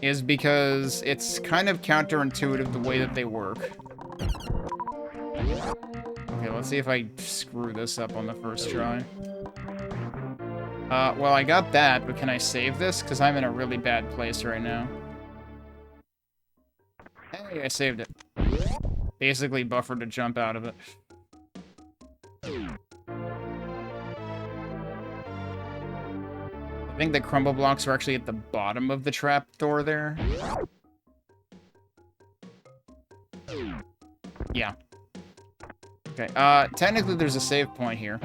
is because it's kind of counterintuitive the way that they work. Okay, let's see if I screw this up on the first try. Well, I got that, but can I save this? Because I'm in a really bad place right now. Hey, I saved it. Basically buffered to jump out of it. I think the crumble blocks are actually at the bottom of the trap door there. Yeah. Okay, technically there's a save point here.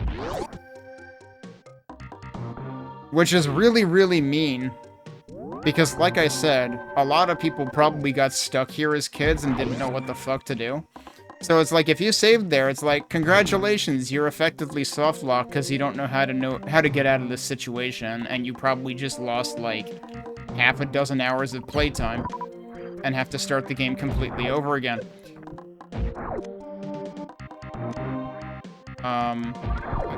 Which is really, really mean. Because, like I said, a lot of people probably got stuck here as kids and didn't know what the fuck to do. So it's like, if you saved there, it's like, congratulations, you're effectively soft locked because you don't know how to get out of this situation, and you probably just lost, like, half a dozen hours of playtime and have to start the game completely over again.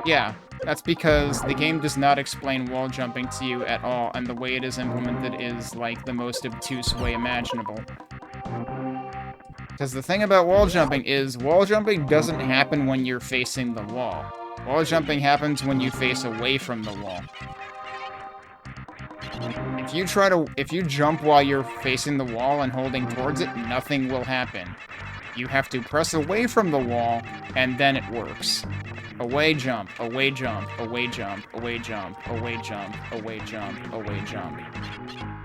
Yeah, that's because the game does not explain wall jumping to you at all, and the way it is implemented is, like, the most obtuse way imaginable. Because the thing about wall jumping is, wall jumping doesn't happen when you're facing the wall. Wall jumping happens when you face away from the wall. If you jump while you're facing the wall and holding towards it, nothing will happen. You have to press away from the wall, and then it works. Away jump, away jump, away jump, away jump, away jump, away jump, away jump.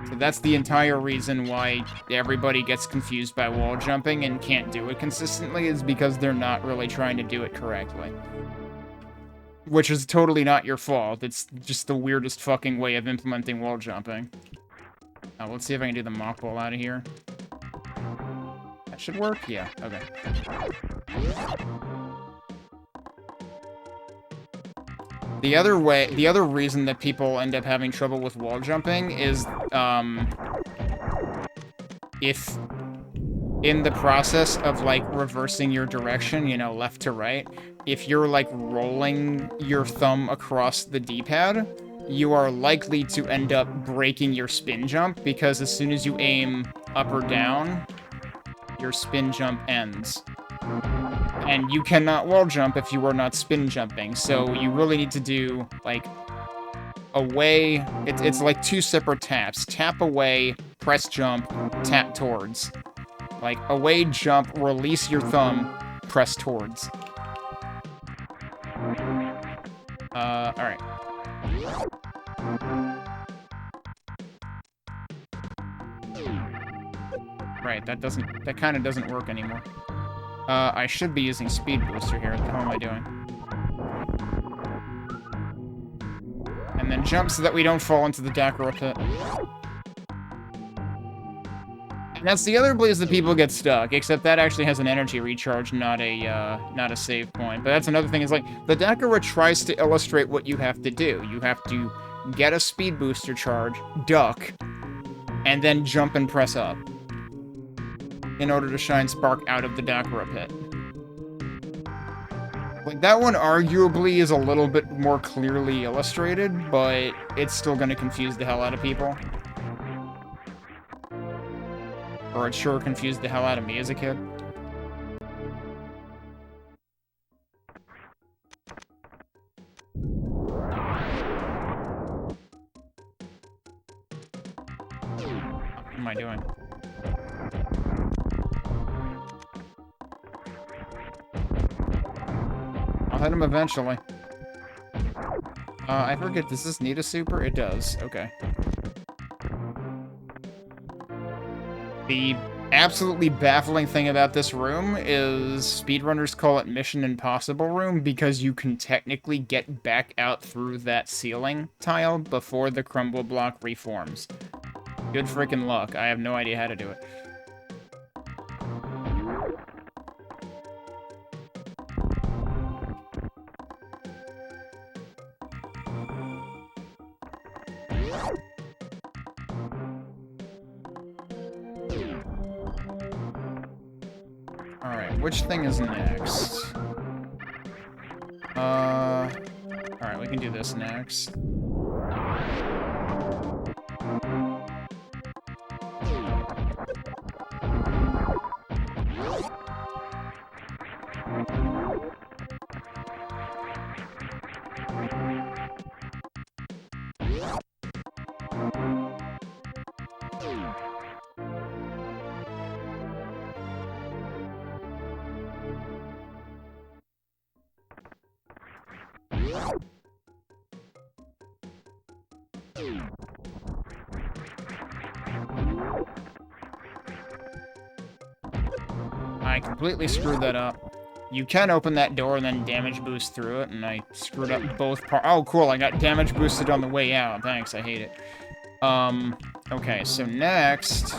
So that's the entire reason why everybody gets confused by wall jumping and can't do it consistently, is because they're not really trying to do it correctly. Which is totally not your fault, it's just the weirdest fucking way of implementing wall jumping. Now, let's see if I can do the mock ball out of here. That should work? Yeah, okay. The other reason that people end up having trouble with wall jumping is, if in the process of, like, reversing your direction, you know, left to right, if you're, like, rolling your thumb across the D-pad, you are likely to end up breaking your spin jump, because as soon as you aim up or down, your spin jump ends. And you cannot wall jump if you are not spin jumping, so you really need to do, like, away. It's like two separate taps. Tap away, press jump, tap towards. Like, away, jump, release your thumb, press towards. Alright. Right, that kind of doesn't work anymore. I should be using Speed Booster here. What the hell am I doing? And then jump so that we don't fall into the Dakara pit. That's the other place that people get stuck, except that actually has an energy recharge, not a save point. But that's another thing, is like, the Dakara tries to illustrate what you have to do. You have to get a speed booster charge, duck, and then jump and press up in order to shine spark out of the Dakara pit. Like, that one arguably is a little bit more clearly illustrated, but it's still gonna confuse the hell out of people. Or it sure confused the hell out of me as a kid. What am I doing? I'll hit him eventually. I forget, does this need a super? It does. Okay. The absolutely baffling thing about this room is speedrunners call it Mission Impossible Room because you can technically get back out through that ceiling tile before the crumble block reforms. Good freaking luck. I have no idea how to do it. Alright, which thing is next? Alright, we can do this next. I completely screwed that up. You can open that door and then damage boost through it, and I screwed up both parts. Oh, cool, I got damage boosted on the way out. Thanks, I hate it. Okay, so next...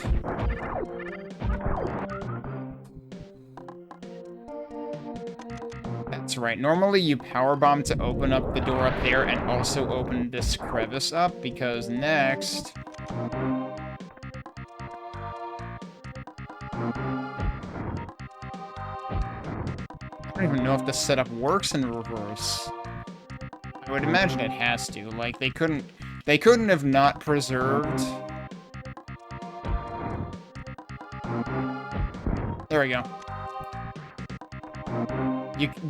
That's right. Normally you powerbomb to open up the door up there and also open this crevice up, because next... I don't even know if the setup works in reverse. I would imagine it has to. Like, they couldn't have not preserved... There we go.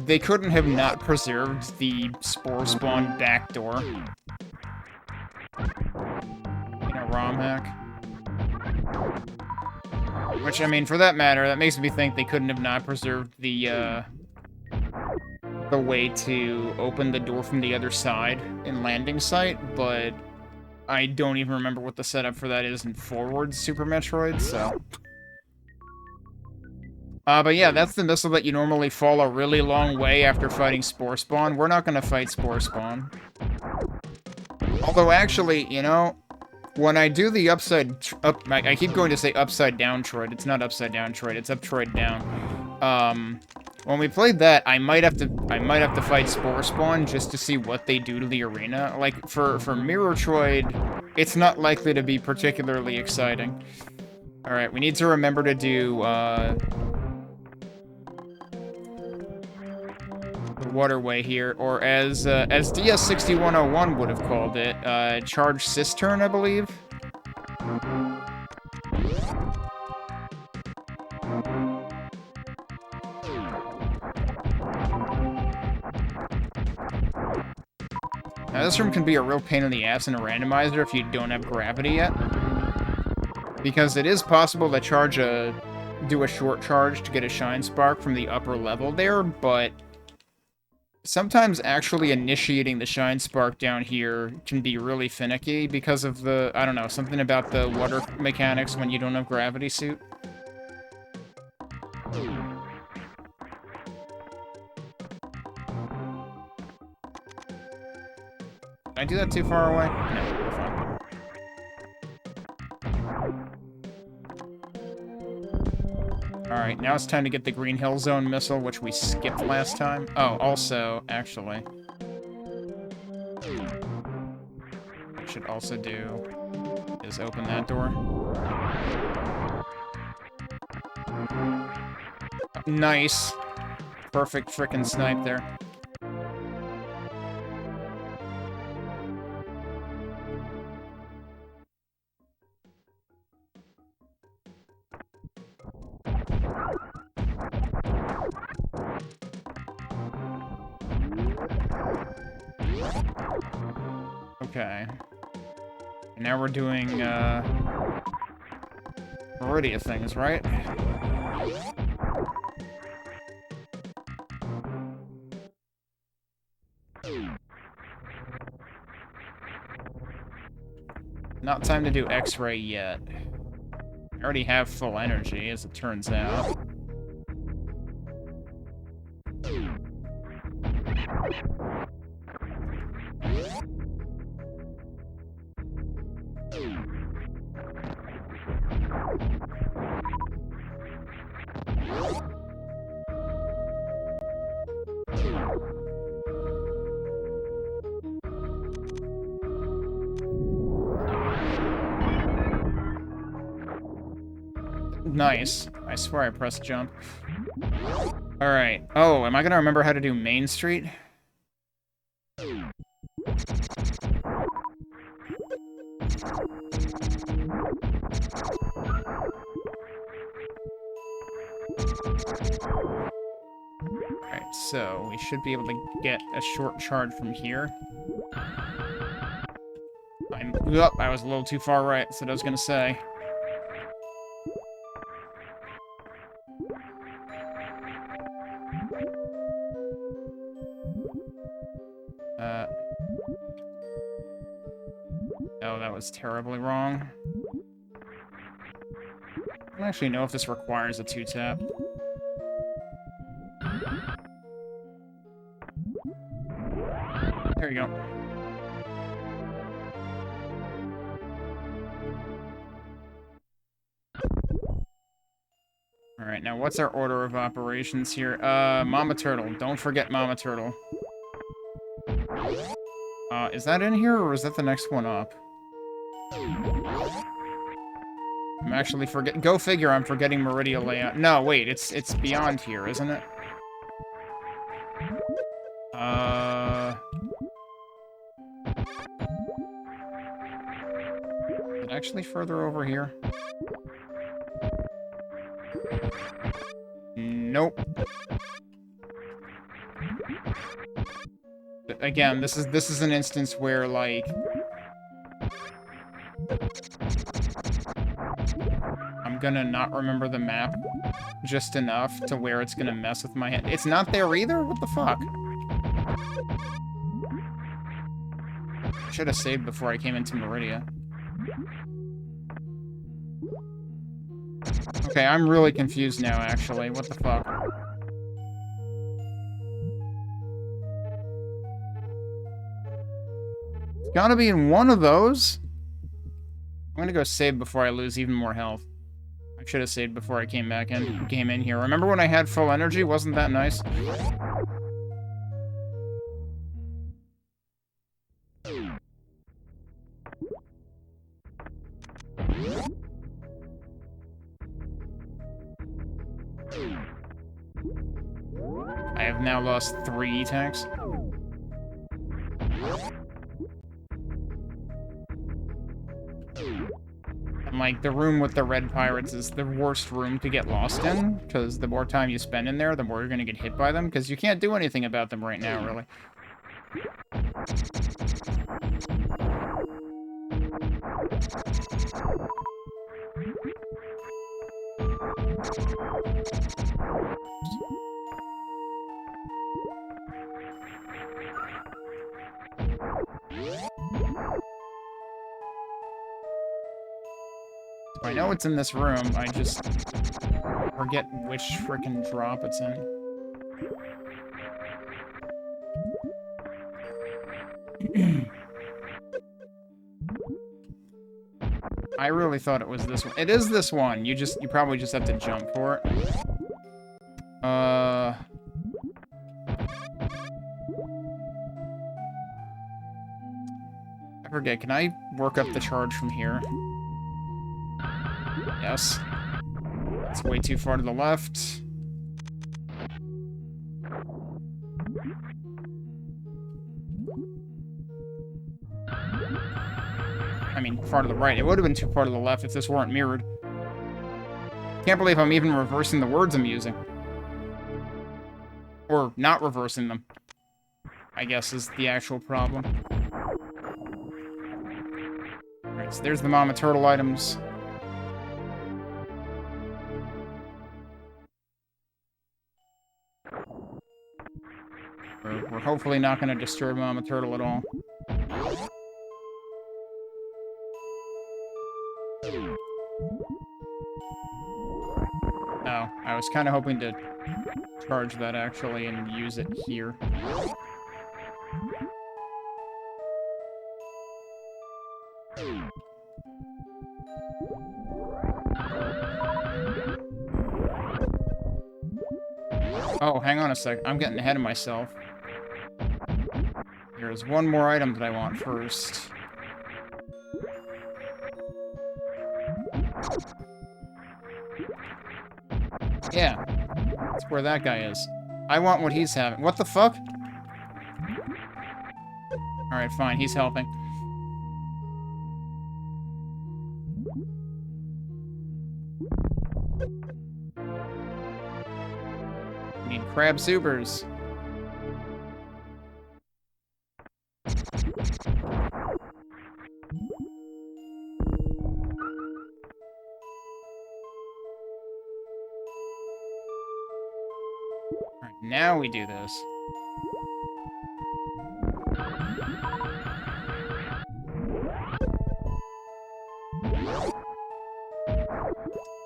They couldn't have not preserved the spore spawn back door. In a ROM hack. Which, I mean, for that matter, that makes me think they couldn't have not preserved the way to open the door from the other side in landing site, but I don't even remember what the setup for that is in forward Super Metroid, so... but yeah, that's the missile that you normally fall a really long way after fighting Spore Spawn. We're not gonna fight Spore Spawn. Although, actually, you know, when I do the I keep going to say upside down Troid. It's not upside down Troid, it's up Troid down. When we played that, I might have to fight Spore Spawn just to see what they do to the arena. Like, for Mirrortroid, it's not likely to be particularly exciting. Alright, we need to remember to do, the waterway here, or as DS6101 would have called it, Charge Cistern, I believe? Now, this room can be a real pain in the ass in a randomizer if you don't have gravity yet. Because it is possible to do a short charge to get a Shine Spark from the upper level there, but sometimes actually initiating the Shine Spark down here can be really finicky because of the, I don't know, something about the water mechanics when you don't have gravity suit. Did I do that too far away? No, we're fine. Alright, now it's time to get the Green Hill Zone missile, which we skipped last time. Oh, also, actually... what I should also do is open that door. Nice. Perfect frickin' snipe there. Okay. And now we're doing, Meridia things, right? Not time to do X-ray yet. I already have full energy, as it turns out. Nice. I swear I pressed jump. Alright. Oh, am I gonna remember how to do Main Street? Alright, so we should be able to get a short charge from here. I was a little too far right, that's what I was gonna say. Oh, that was terribly wrong. I don't actually know if this requires a 2-tap. There you go. Alright, now what's our order of operations here? Mama Turtle. Don't forget Mama Turtle. Is that in here, or is that the next one up? I'm actually forgetting. Go figure, I'm forgetting Meridia layout. No, wait, it's beyond here, isn't it? Is it actually further over here? Nope. Again, this is an instance where, like, I'm gonna not remember the map just enough to where it's gonna mess with my head. It's not there either? What the fuck? I should have saved before I came into Meridia. Okay, I'm really confused now, actually. What the fuck? It's gotta be in one of those. I'm gonna go save before I lose even more health. I should have saved before I came in here. Remember when I had full energy? Wasn't that nice? I have now lost 3 attacks. And, like, the room with the red pirates is the worst room to get lost in, because the more time you spend in there, the more you're gonna get hit by them, because you can't do anything about them right now, really. I know it's in this room, I just forget which frickin' drop it's in. I really thought it was this one. It is this one. You probably just have to jump for it. I forget. Can I work up the charge from here? Yes. It's way too far to the left. I mean, far to the right. It would have been too far to the left if this weren't mirrored. Can't believe I'm even reversing the words I'm using. Or not reversing them, I guess, is the actual problem. Alright, so there's the Mama Turtle items. We're hopefully not going to disturb Mama Turtle at all. Oh, I was kind of hoping to charge that, actually, and use it here. Oh, hang on a sec. I'm getting ahead of myself. There's one more item that I want first. Yeah. That's where that guy is. I want what he's having. What the fuck? Alright, fine. He's helping. We need crab supers. Alright, now we do this.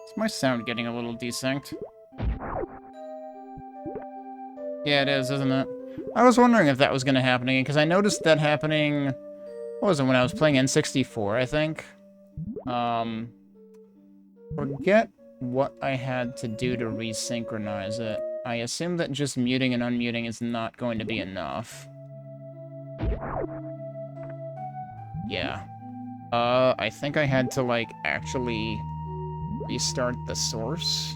Is my sound getting a little desynced? Yeah, it is, isn't it? I was wondering if that was going to happen again, because I noticed that happening... What was it, when I was playing N64, I think? Forget what I had to do to resynchronize it. I assume that just muting and unmuting is not going to be enough. Yeah. I think I had to, like, actually restart the source.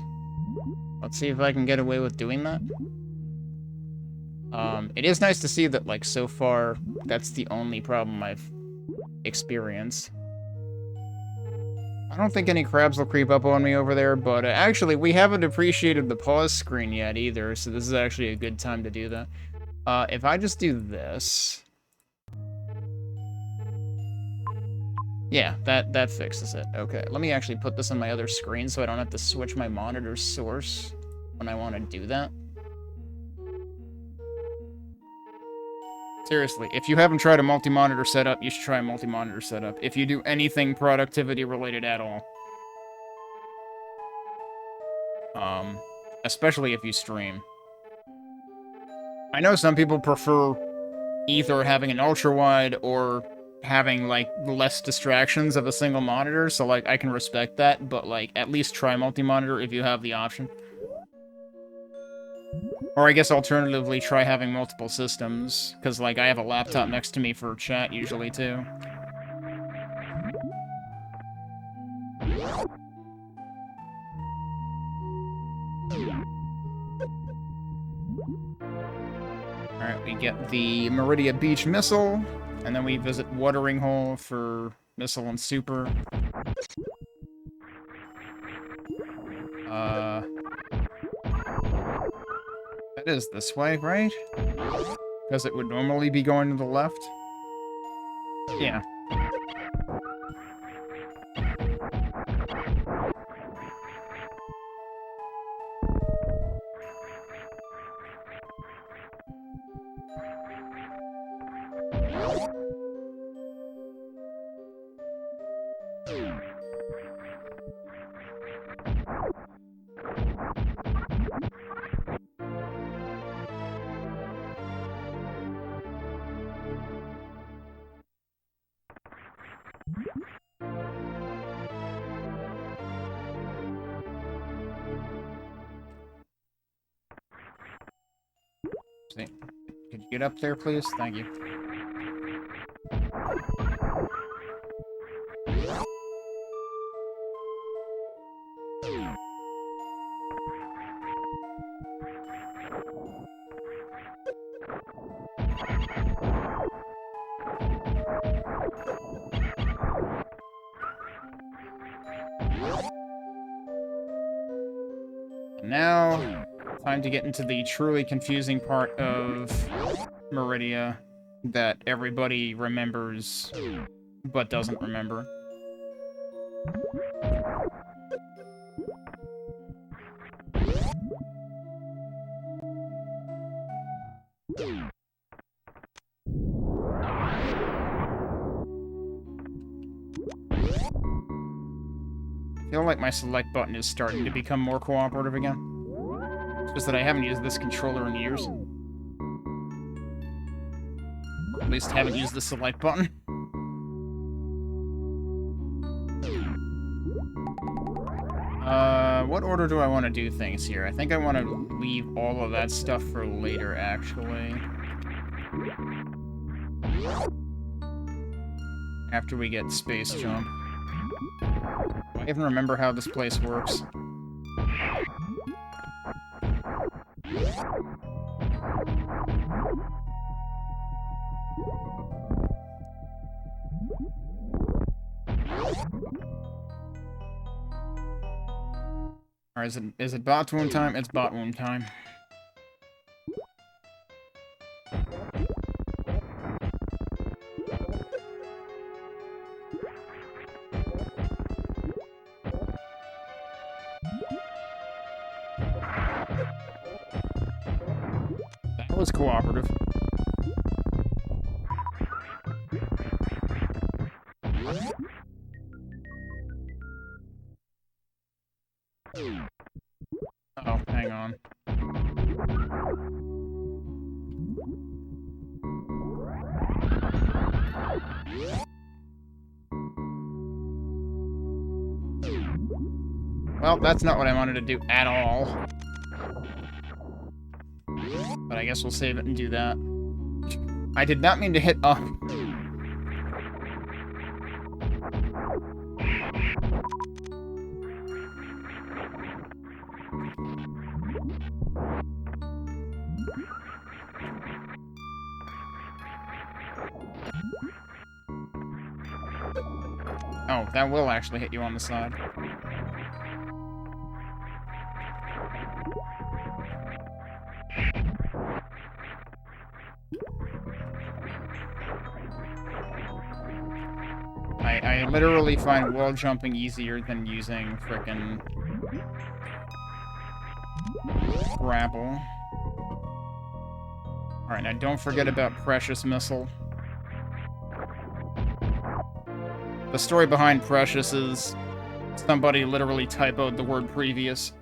Let's see if I can get away with doing that. It is nice to see that, like, so far, that's the only problem I've experienced. I don't think any crabs will creep up on me over there, but actually, we haven't appreciated the pause screen yet either, so this is actually a good time to do that. If I just do this... Yeah, that fixes it. Okay, let me actually put this on my other screen so I don't have to switch my monitor source when I want to do that. Seriously, if you haven't tried a multi-monitor setup, you should try a multi-monitor setup. If you do anything productivity-related at all. Especially if you stream. I know some people prefer either having an ultra-wide or having, like, less distractions of a single monitor, so, like, I can respect that, but, like, at least try multi-monitor if you have the option. Or I guess alternatively try having multiple systems, because, like, I have a laptop next to me for chat usually, too. Alright, we get the Meridia Beach Missile, and then we visit Watering Hole for Missile and Super. That is this way, right? Because it would normally be going to the left? Yeah. See, could you get up there, please? Thank you. Now, time to get into the truly confusing part of Meridia that everybody remembers but doesn't remember. I feel like my select button is starting to become more cooperative again. It's just that I haven't used this controller in years. Or at least haven't used the select button. What order do I want to do things here? I think I want to leave all of that stuff for later, actually. After we get Space Jump. Do I even remember how this place works? Alright, is it bot wound time? It's bot wound time. That was cooperative. Uh-oh, hang on. Well, that's not what I wanted to do at all. But I guess we'll save it and do that. I did not mean to hit up. Oh, that will actually hit you on the side. I literally find wall jumping easier than using frickin' grapple. Alright, now don't forget about Precious Missile. The story behind Precious is somebody literally typoed the word previous.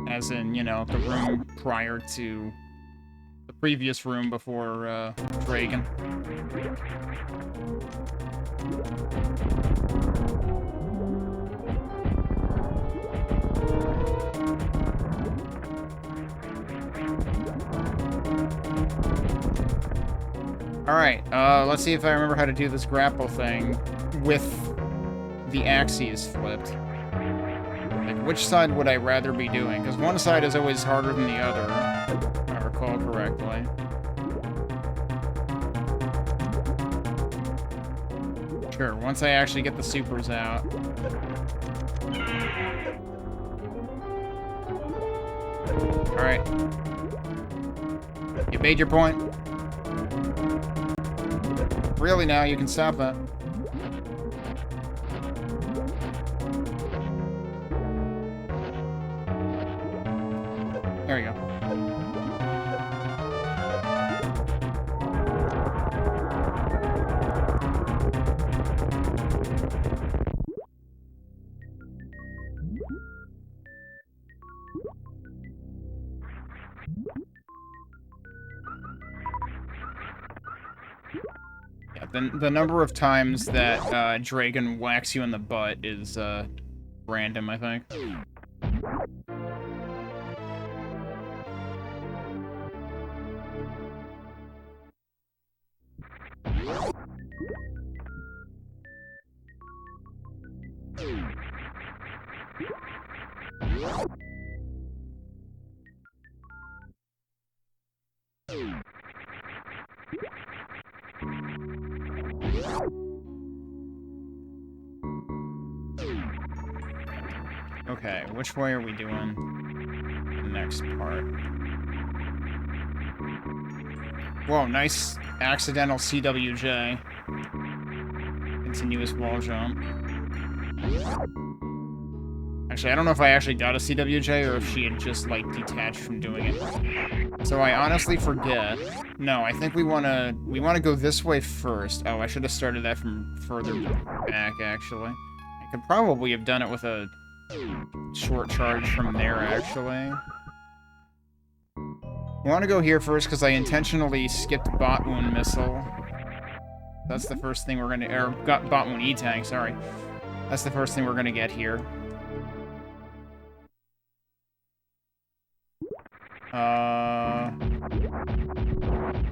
As in, you know, the room prior to the previous room before Dragon. Alright, let's see if I remember how to do this grapple thing with the axes flipped. Like, which side would I rather be doing? Because one side is always harder than the other, if I recall correctly. Sure, once I actually get the supers out. Alright. You made your point. Really now, you can stop that. There we go. Yeah, the number of times that Dragon whacks you in the butt is random, I think. Okay, which way are we doing the next part? Whoa, nice accidental CWJ. Continuous wall jump. Actually, I don't know if I actually got a CWJ or if she had just, like, detached from doing it. So I honestly forget. No, I think we wanna go this way first. Oh, I should have started that from further back, actually. I could probably have done it with a short charge from there, actually. I want to go here first because I intentionally skipped Bot Wound Missile. That's the first thing we're gonna... Or, got Bot Wound E-Tank, sorry. That's the first thing we're gonna get here. Do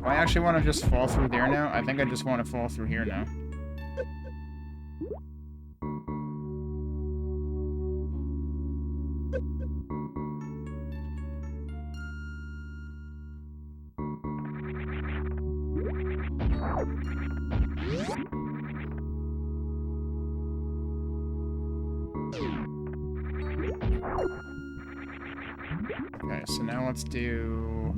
I actually want to just fall through there now? I think I just want to fall through here now. Okay, so now let's do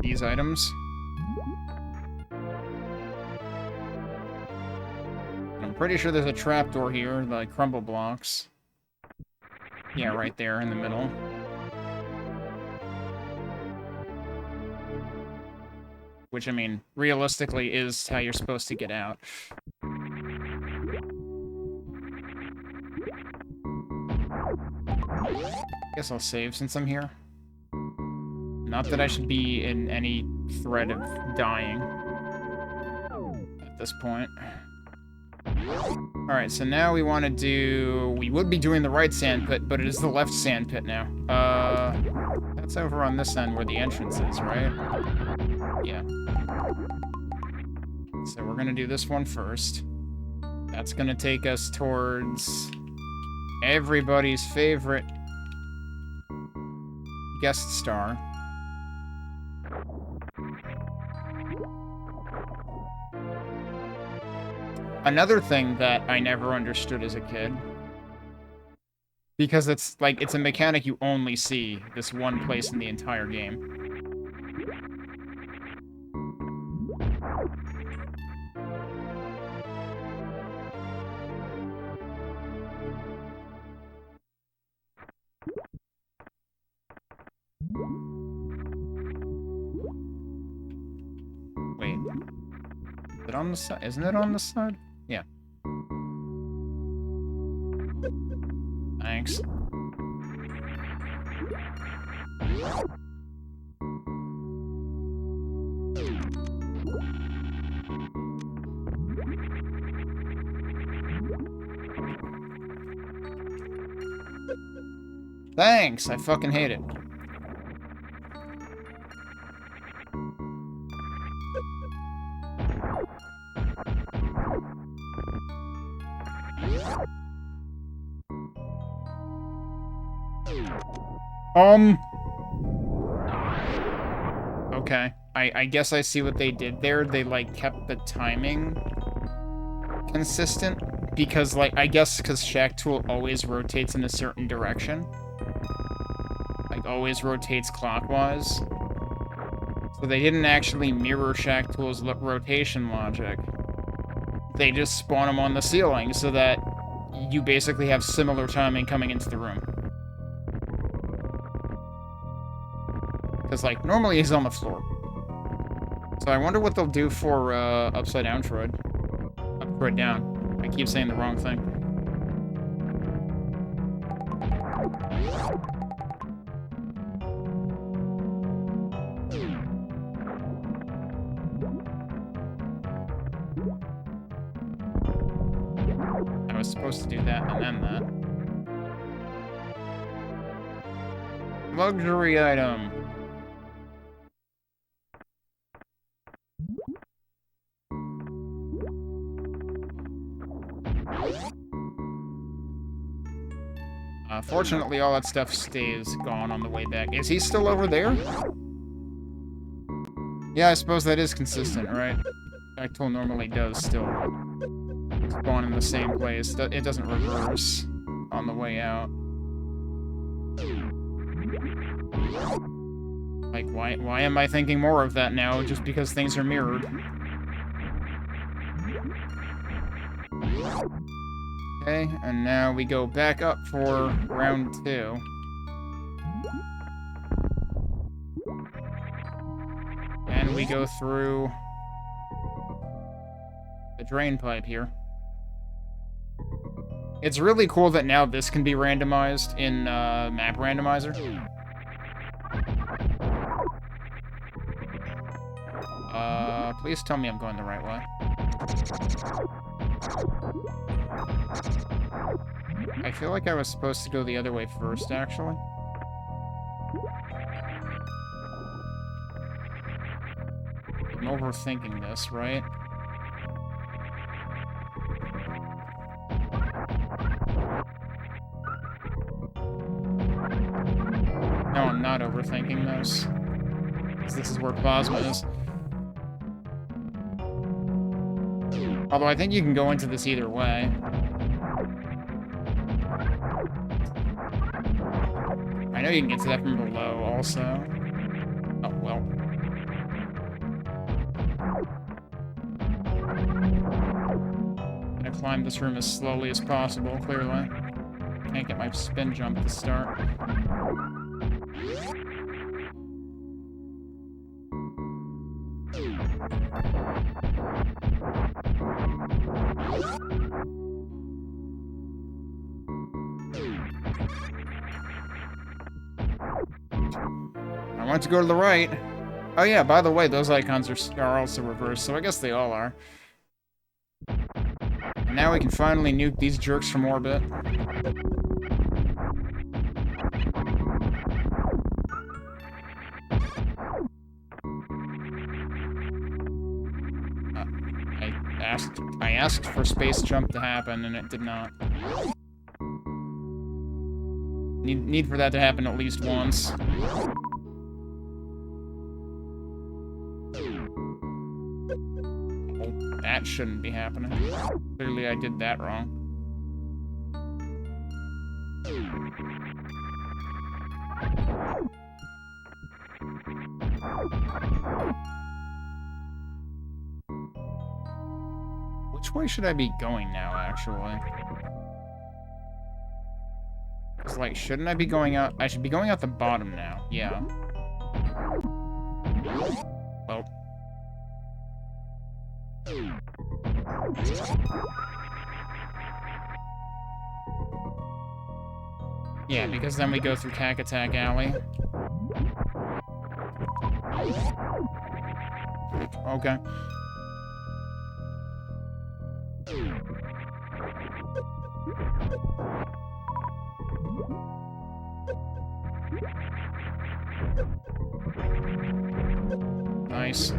these items. I'm pretty sure there's a trapdoor here, the crumble blocks. Yeah, right there in the middle. Which, I mean, realistically is how you're supposed to get out. Guess I'll save since I'm here. Not that I should be in any threat of dying at this point. Alright, so now we want to do... We would be doing the right sand pit, but it is the left sand pit now. That's over on this end where the entrance is, right? Yeah. So we're gonna do this one first. That's gonna take us towards everybody's favorite guest star. Another thing that I never understood as a kid, because it's like, it's a mechanic you only see this one place in the entire game. Wait. Is it on the side? Isn't it on the side? Yeah. Thanks. Thanks! I fucking hate it. Okay. I guess I see what they did there. They, like, kept the timing consistent. Because, like, I guess because Shack Tool always rotates in a certain direction. Like, always rotates clockwise. So they didn't actually mirror Shack Tool's rotation logic. They just spawn him on the ceiling so that you basically have similar timing coming into the room. Because, like, normally he's on the floor. So I wonder what they'll do for, Upside Down Troid. Upside Down. I keep saying the wrong thing. I was supposed to do that and then that. Luxury item. Fortunately, all that stuff stays gone on the way back. Is he still over there? Yeah, I suppose that is consistent, right? Bactool normally does still spawn in the same place. It doesn't reverse on the way out. Like, why am I thinking more of that now just because things are mirrored? Okay, and now we go back up for round 2. And we go through the drain pipe here. It's really cool that now this can be randomized in Map Randomizer. Please tell me I'm going the right way. I feel like I was supposed to go the other way first, actually. I'm overthinking this, right? No, I'm not overthinking this. Because this is where plasma is. Although I think you can go into this either way. I know you can get to that from below, also. Oh, well. I'm gonna climb this room as slowly as possible, clearly. Can't get my spin jump to start. I want to go to the right. Oh yeah, by the way, those icons are also reversed, so I guess they all are. And now we can finally nuke these jerks from orbit. I asked for space jump to happen, and it did not. Need for that to happen at least once. Oh, that shouldn't be happening. Clearly I did that wrong. Which way should I be going now, actually? It's like, shouldn't I be going out? I should be going out the bottom now. Yeah. Well. Yeah, because then we go through Tac Attack Alley. Okay. Nice.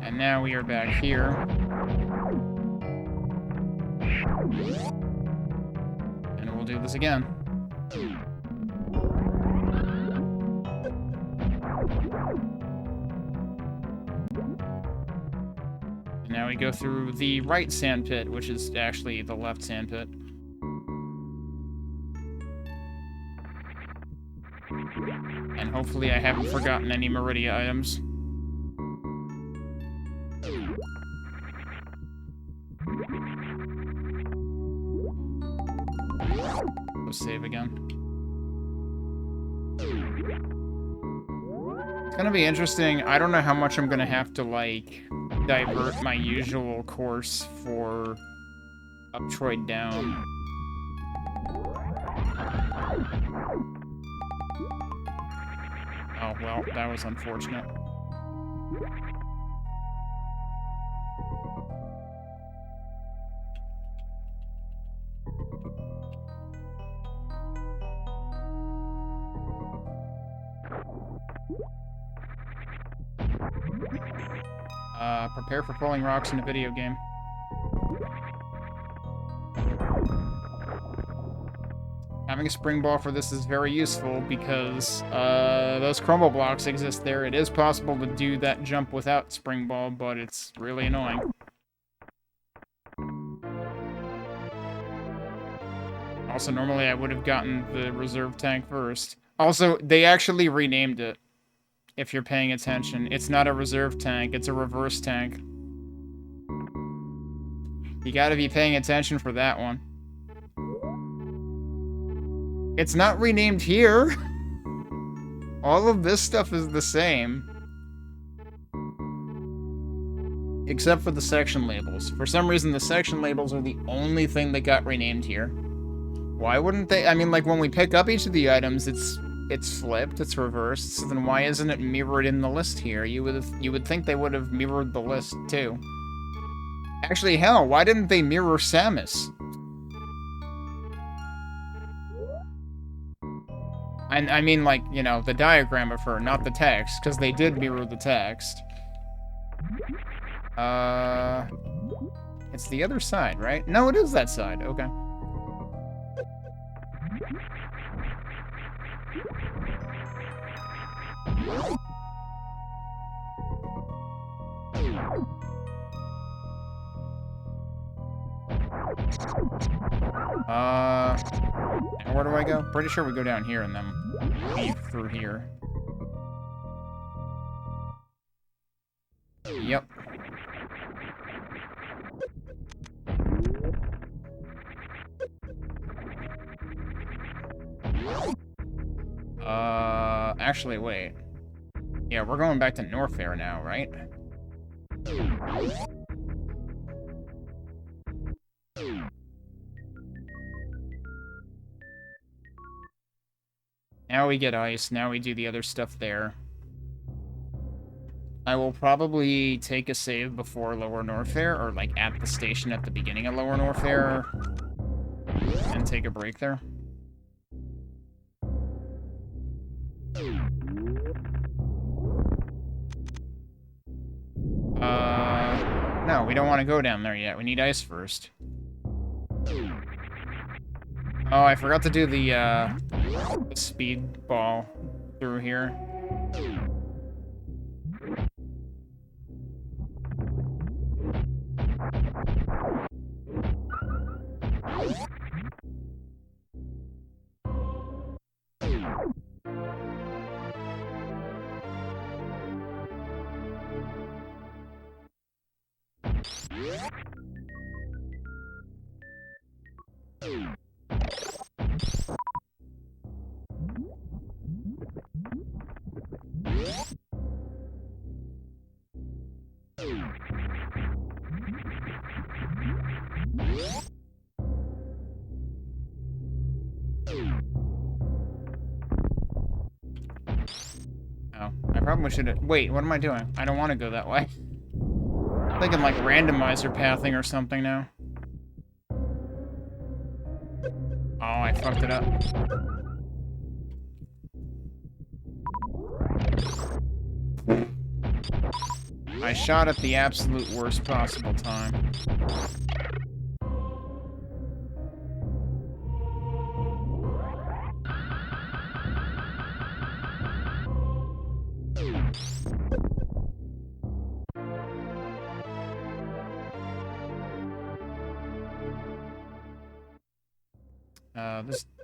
And now we are back here. And we'll do this again. And now we go through the right sand pit, which is actually the left sand pit. And hopefully I haven't forgotten any Meridia items. Go save again. It's gonna be interesting. I don't know how much I'm gonna have to, like, divert my usual course for Uptroid down. Well, that was unfortunate. Prepare for falling rocks in a video game. Having a spring ball for this is very useful because those crumble blocks exist there. It is possible to do that jump without spring ball, but it's really annoying. Also, normally I would have gotten the reserve tank first. Also, they actually renamed it, if you're paying attention. It's not a reserve tank, it's a reverse tank. You gotta be paying attention for that one. It's not renamed here. All of this stuff is the same. Except for the section labels. For some reason, the section labels are the only thing that got renamed here. Why wouldn't they? I mean, like, when we pick up each of the items, it's flipped, it's reversed, so then why isn't it mirrored in the list here? You would think they would have mirrored the list, too. Actually, hell, why didn't they mirror Samus? And I mean, like, you know, the diagram of her, not the text, because they did mirror the text. It's the other side, right? No, it is that side. Okay. Now where do I go? Pretty sure we go down here and then leave through here. Yep. Actually, wait. Yeah, we're going back to Norfair now, right? Now we get ice, now we do the other stuff there. I will probably take a save before Lower Norfair, or like at the station at the beginning of Lower Norfair, and take a break there. No, we don't want to go down there yet. We need ice first. Oh, I forgot to do the speed ball through here. I probably should have... Wait, what am I doing? I don't want to go that way. I'm thinking like randomizer pathing or something now. Oh, I fucked it up. I shot at the absolute worst possible time.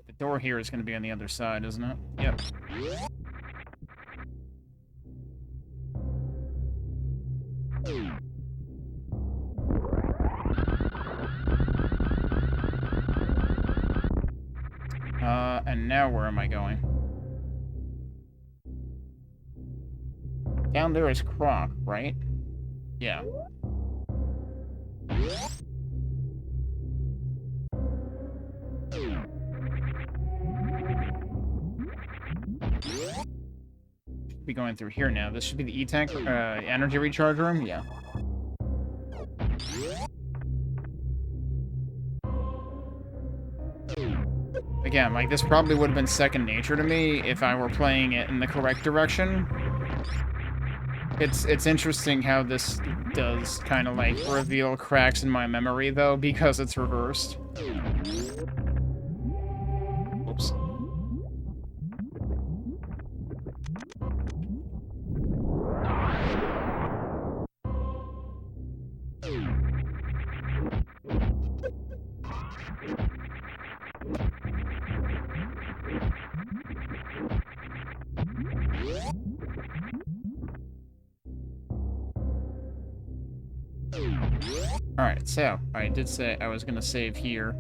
The door here is going to be on the other side, isn't it? Yep. And now where am I going? Down there is Croc, right? Yeah. be going through here now. This should be the E-Tank, energy recharge room? Yeah. Again, like, this probably would have been second nature to me if I were playing it in the correct direction. It's interesting how this does kind of, like, reveal cracks in my memory, though, because it's reversed. Oops. Alright, so, I did say I was gonna save here.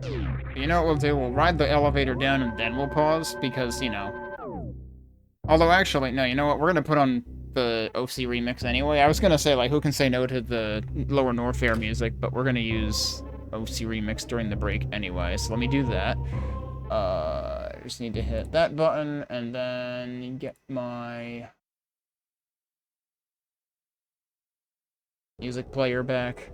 You know what we'll do? We'll ride the elevator down and then we'll pause, because, you know... Although, actually, no, you know what? We're gonna put on the OC remix anyway. I was gonna say, like, who can say no to the Lower Norfair music, but we're gonna use OC remix during the break anyway, so let me do that. I just need to hit that button, and then get my... music player back.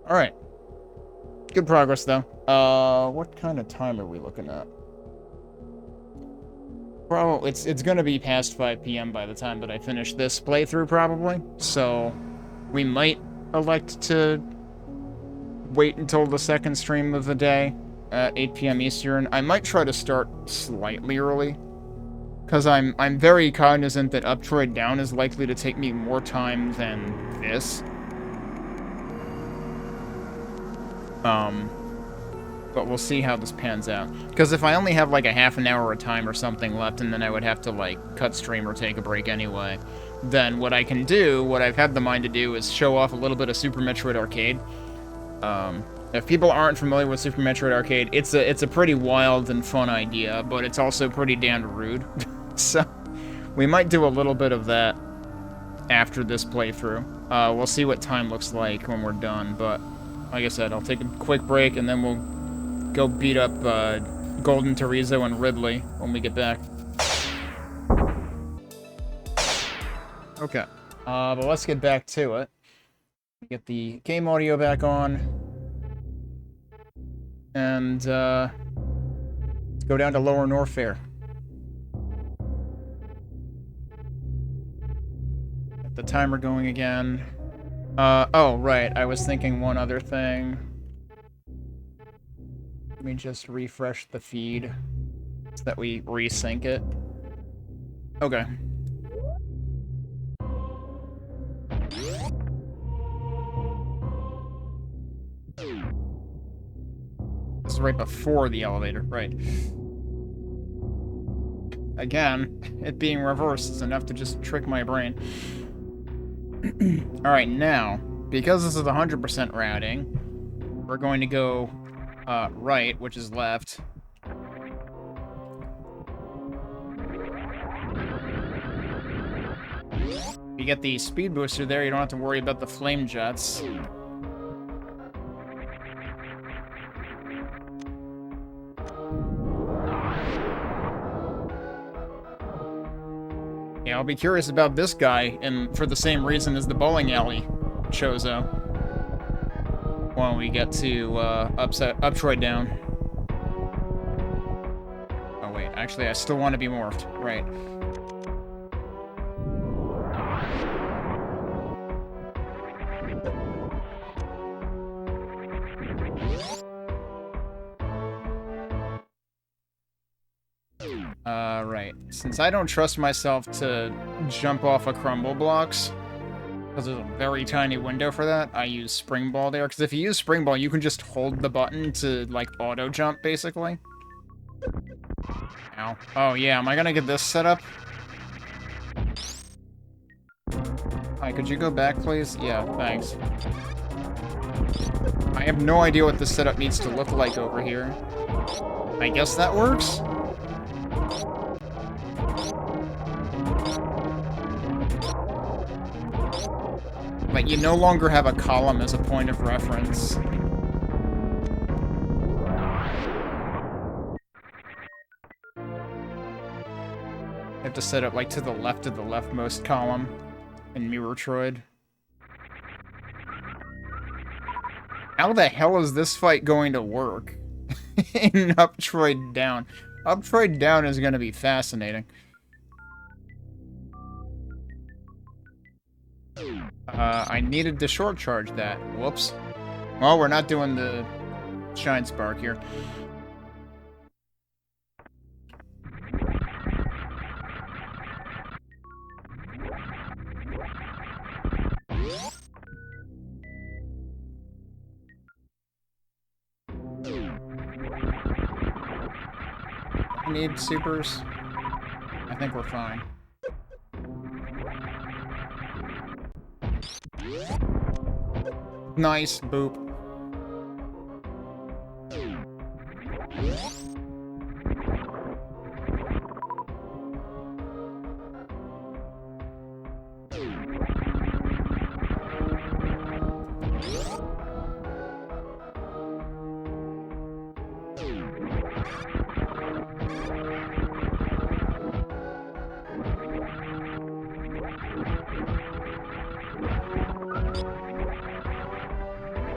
Alright. Good progress, though. What kind of time are we looking at? Probably, it's gonna be past 5 p.m. by the time that I finish this playthrough, probably. So, we might elect to wait until the second stream of the day at 8 p.m. Eastern. I might try to start slightly early, because I'm very cognizant that Uptroid Down is likely to take me more time than this. But we'll see how this pans out. Because if I only have like a half an hour of time or something left, and then I would have to like cut stream or take a break anyway, then what I can do, what I've had the mind to do, is show off a little bit of Super Metroid Arcade. If people aren't familiar with Super Metroid Arcade, it's a pretty wild and fun idea, but it's also pretty damn rude. So, we might do a little bit of that after this playthrough. We'll see what time looks like when we're done, but like I said, I'll take a quick break, and then we'll go beat up Golden Teresa and Ridley when we get back. Okay, but let's get back to it. Get the game audio back on. And, let's go down to Lower Norfair. Get the timer going again. Oh, right, I was thinking one other thing. Let me just refresh the feed so that we resync it. Okay. This is right before the elevator, right. Again, it being reversed is enough to just trick my brain. Alright, now, because this is 100% routing, we're going to go right, which is left. You get the speed booster there, you don't have to worry about the flame jets. Yeah, I'll be curious about this guy, and for the same reason as the bowling alley Chozo. When we get to Uptroid Down. Oh wait, actually I still want to be morphed. Right. Right. Since I don't trust myself to jump off of crumble blocks, because there's a very tiny window for that, I use Spring Ball there. Because if you use Spring Ball, you can just hold the button to, like, auto-jump, basically. Ow. Oh, yeah, am I gonna get this set up? Hi, could you go back, please? Yeah, thanks. I have no idea what this setup needs to look like over here. I guess that works? Like, you no longer have a column as a point of reference. have to set it like to the left of the leftmost column in Mirrortroid. How the hell is this fight going to work in Uptroid Down? Uptroid Down is going to be fascinating. I needed to short charge that. Whoops. Well, we're not doing the Shine Spark here. Need supers? I think we're fine. Nice, boop.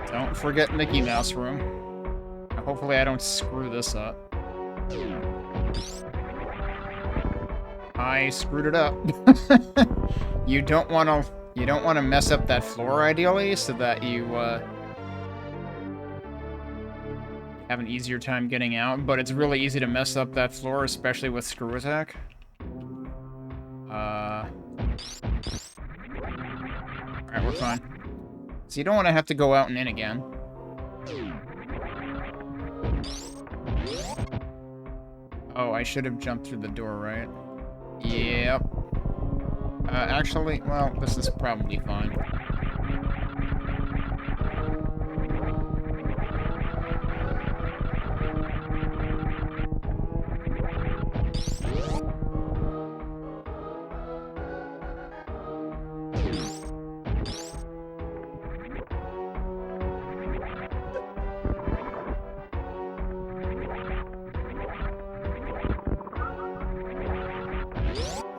Don't forget Mickey Mouse Room. Hopefully I don't screw this up. I screwed it up. You don't want to mess up that floor ideally, so that you have an easier time getting out, but it's really easy to mess up that floor, especially with screw attack. Alright, we're fine. So you don't want to have to go out and in again. Oh, I should have jumped through the door, right? Yep. Actually, well, this is probably fine.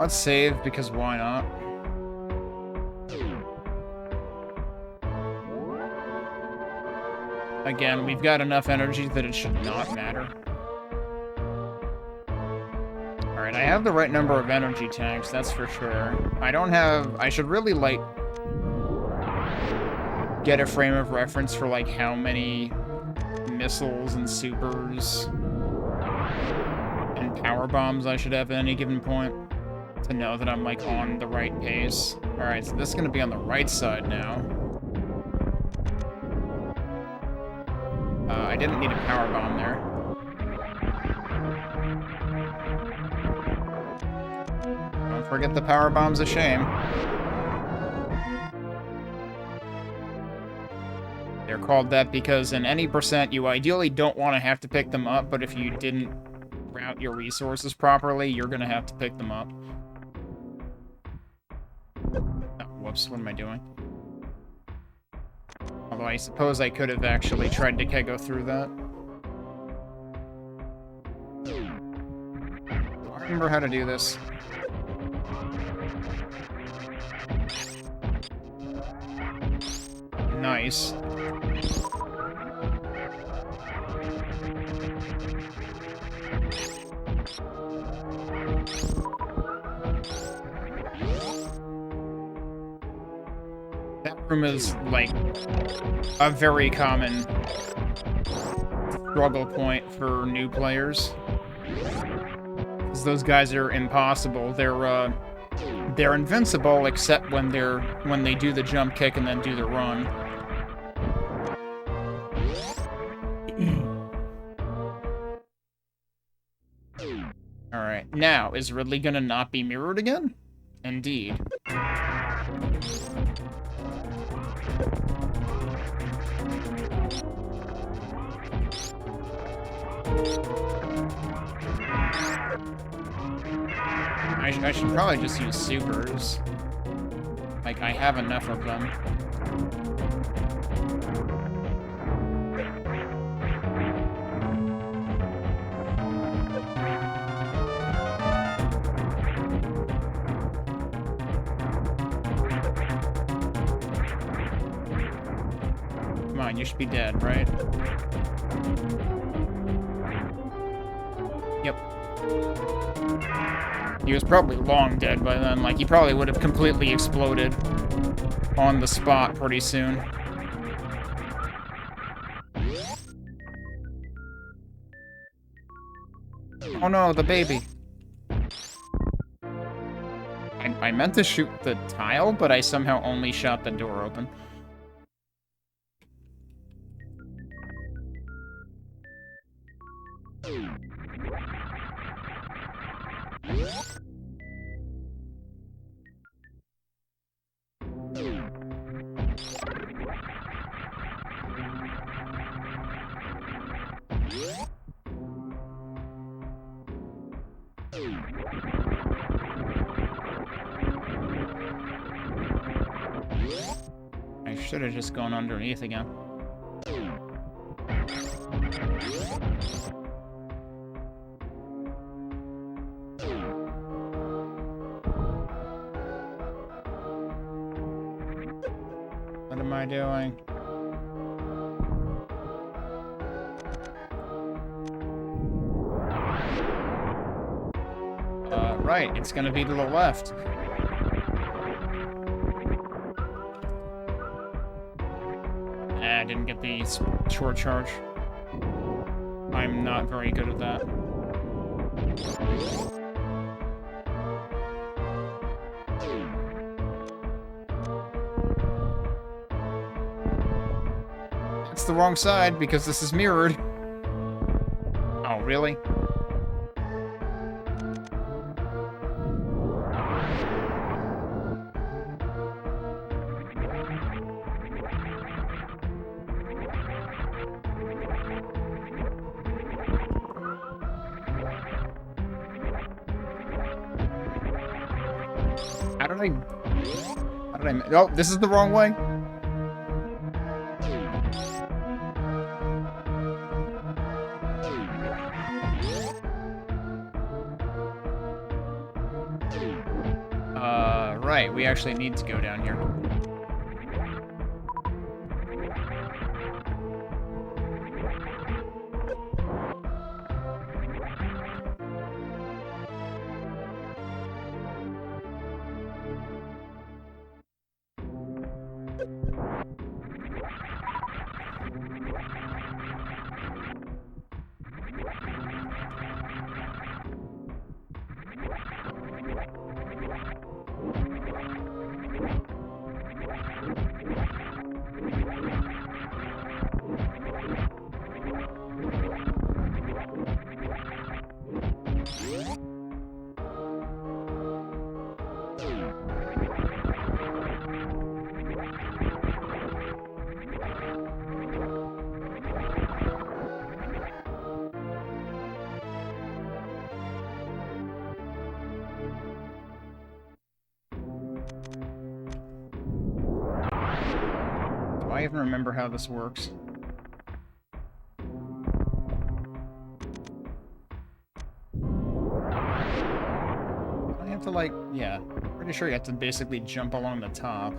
Let's save, because why not? Again, we've got enough energy that it should not matter. Alright, I have the right number of energy tanks, that's for sure. I should really, like, get a frame of reference for, like, how many missiles and supers and power bombs I should have at any given point, to know that I'm, like, on the right pace. Alright, so this is gonna be on the right side now. I didn't need a power bomb there. Don't forget the power bomb's a shame. They're called that because in any percent, you ideally don't want to have to pick them up, but if you didn't route your resources properly, you're gonna have to pick them up. Oh, whoops, what am I doing? Although I suppose I could have actually tried to go through that. I remember how to do this. Nice. Room is, like, a very common struggle point for new players. Because those guys are impossible. They're invincible except when they do the jump kick and then do the run. Alright, now, is Ridley gonna not be mirrored again? Indeed. I should probably just use supers. Like, I have enough of them. Come on, you should be dead, right? Yep. He was probably long dead by then. Like, he probably would have completely exploded on the spot pretty soon. Oh no, the baby. I meant to shoot the tile, but I somehow only shot the door open. I should have just gone underneath again. What am I doing? Right, it's gonna be to the left. I didn't get the short charge. I'm not very good at that. It's the wrong side because this is mirrored. Oh, really? How did I... Oh, this is the wrong way? Right, we actually need to go down here. Do I even remember how this works? I have to, like, yeah. Pretty sure you have to basically jump along the top.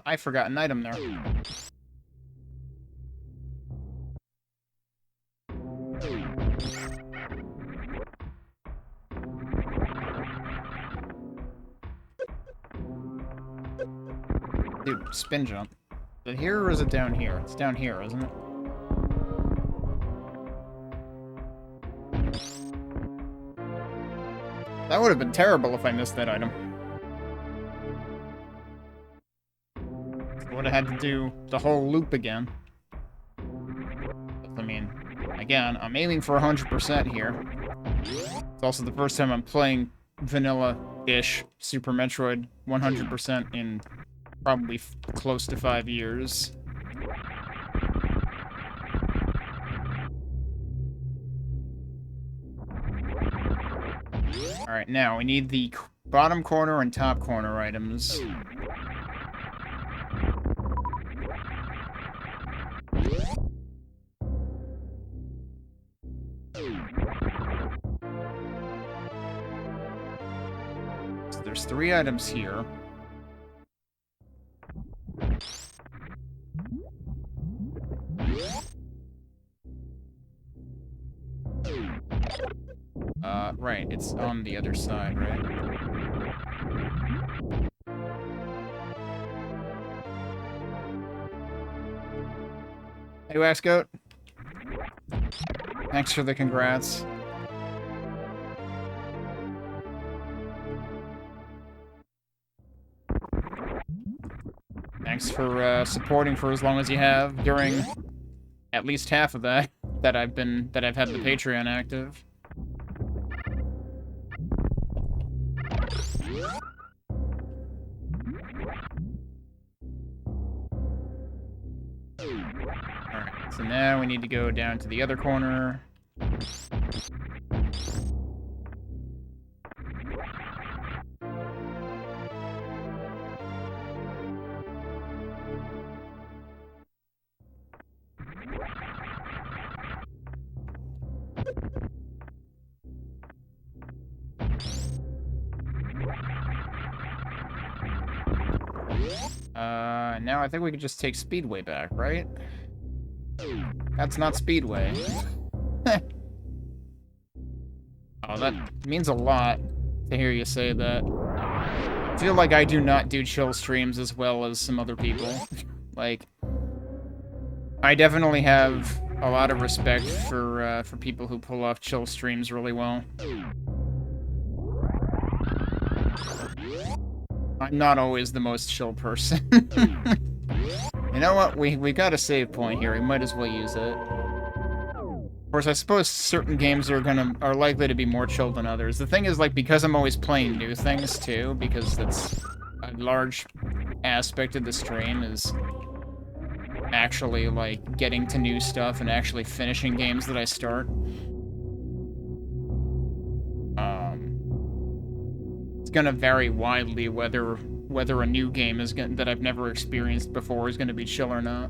I forgot an item there. Dude, spin jump. Is it here or is it down here? It's down here, isn't it? would have been terrible if I missed that item. I would have had to do the whole loop again. I mean, again, I'm aiming for 100% here. It's also the first time I'm playing vanilla-ish Super Metroid 100% in probably close to 5 years. Alright, now we need the bottom corner and top corner items. So there's 3 items here. Right, it's on the other side, right? Hey, Waxgoat. Thanks for the congrats. Thanks for supporting for as long as you have during at least half of that I've had the Patreon active. Alright, so now we need to go down to the other corner. Now I think we could just take Speedway back, right? That's not Speedway. Oh, that means a lot to hear you say that. I feel like I do not do chill streams as well as some other people. Like, I definitely have a lot of respect for people who pull off chill streams really well. I'm not always the most chill person. You know what? We got a save point here. We might as well use it. Of course, I suppose certain games are likely to be more chill than others. The thing is, like, because I'm always playing new things too, because that's a large aspect of the stream is actually like getting to new stuff and actually finishing games that I start. It's gonna vary widely whether a new game that I've never experienced before is gonna be chill or not.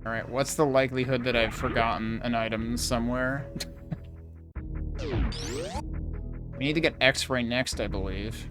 Alright, what's the likelihood that I've forgotten an item somewhere? We need to get X-ray next, I believe.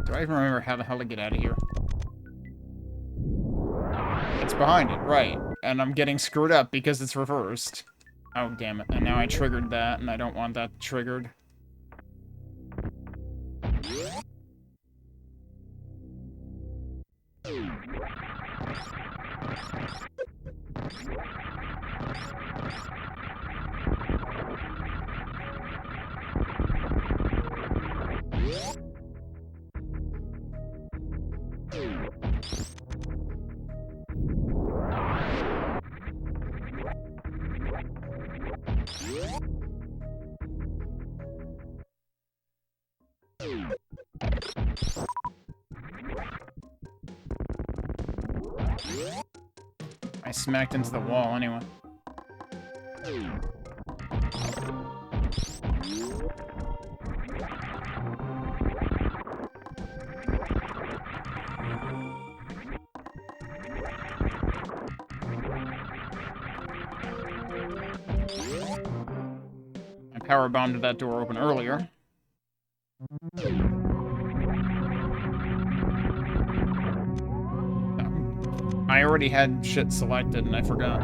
Do I even remember how the hell to get out of here? It's behind it, right. And I'm getting screwed up because it's reversed. Oh, damn it. And now I triggered that, and I don't want that triggered. I smacked into the wall anyway. I power bombed that door open earlier. I already had shit selected and I forgot.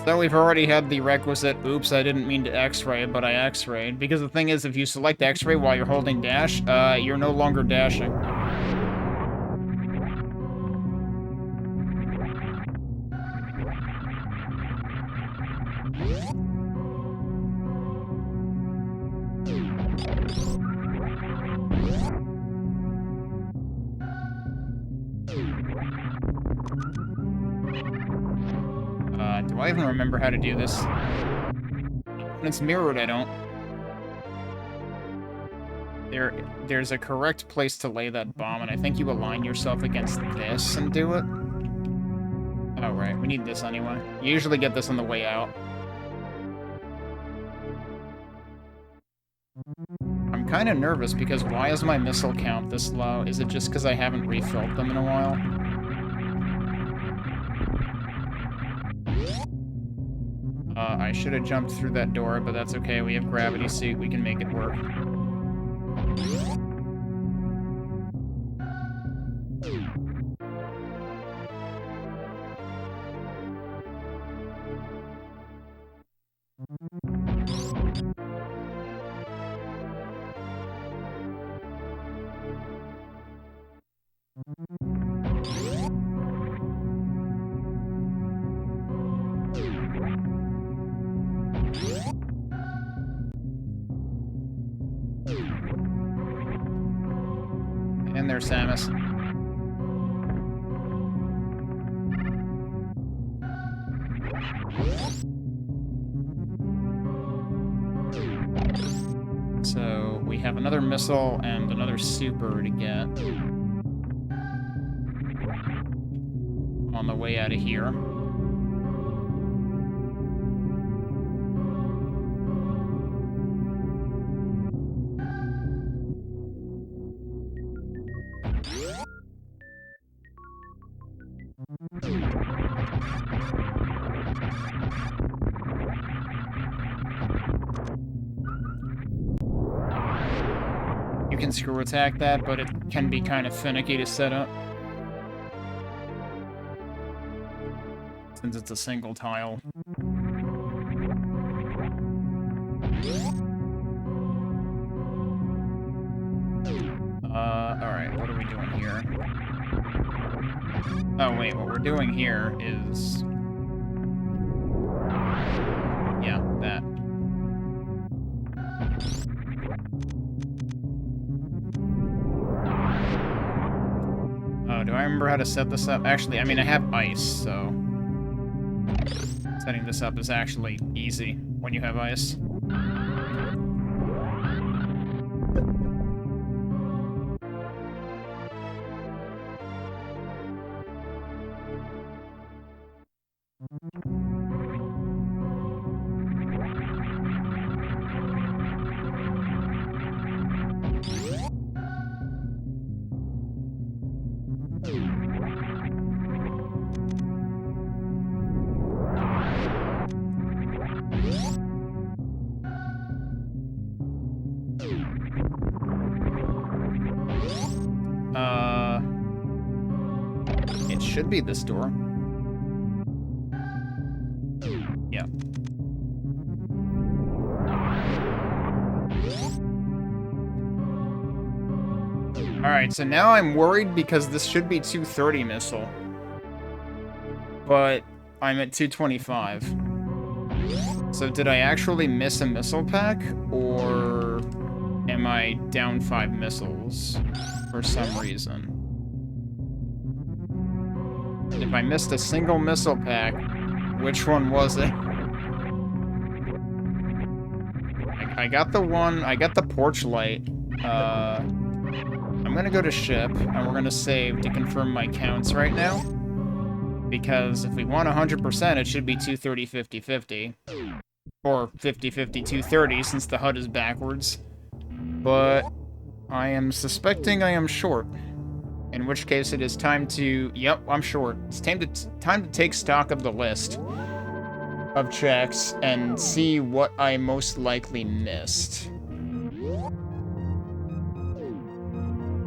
So we've already had the requisite, oops, I didn't mean to X-ray, but I X-rayed. Because the thing is, if you select X-ray while you're holding dash, you're no longer dashing. Do I even remember how to do this? When it's mirrored, I don't. There's a correct place to lay that bomb, and I think you align yourself against this and do it. Oh, right. We need this anyway. You usually get this on the way out. I'm kind of nervous because why is my missile count this low? Is it just because I haven't refilled them in a while? I should have jumped through that door, but that's okay. We have gravity suit. We can make it work. And there's Samus. So we have another missile and another super to get on the way out of here. You can screw attack that, but it can be kind of finicky to set up. Since it's a single tile. Alright, what are we doing here? Oh, wait, what we're doing here is... yeah, that. Oh, do I remember how to set this up? Actually, I mean, I have ice, so... setting this up is actually easy when you have ice. It should be this door. Yeah. Alright, so now I'm worried because this should be 230 missile. But I'm at 225. So did I actually miss a missile pack? Or am I down 5 missiles for some reason? If I missed a single missile pack, which one was it? I got the one, I got the porch light. I'm gonna go to ship, and we're gonna save to confirm my counts right now. Because if we want 100%, it should be 230, 50, 50. Or 50, 50, 230, since the HUD is backwards. But I am suspecting I am short. In which case it is time to... Yep, I'm short. It's time to take stock of the list of checks and see what I most likely missed.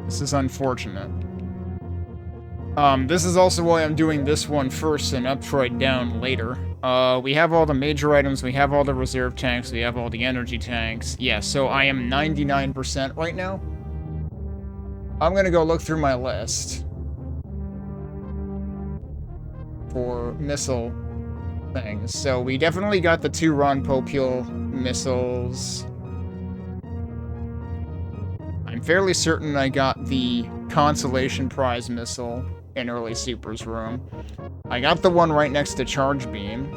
This is unfortunate. This is also why I'm doing this one first and Uptroid down later. We have all the major items, we have all the reserve tanks, we have all the energy tanks. Yeah, so I am 99% right now. I'm gonna go look through my list for missile things. So we definitely got the 2 Ron Popeil missiles. I'm fairly certain I got the Consolation Prize missile in Early Super's room. I got the one right next to Charge Beam.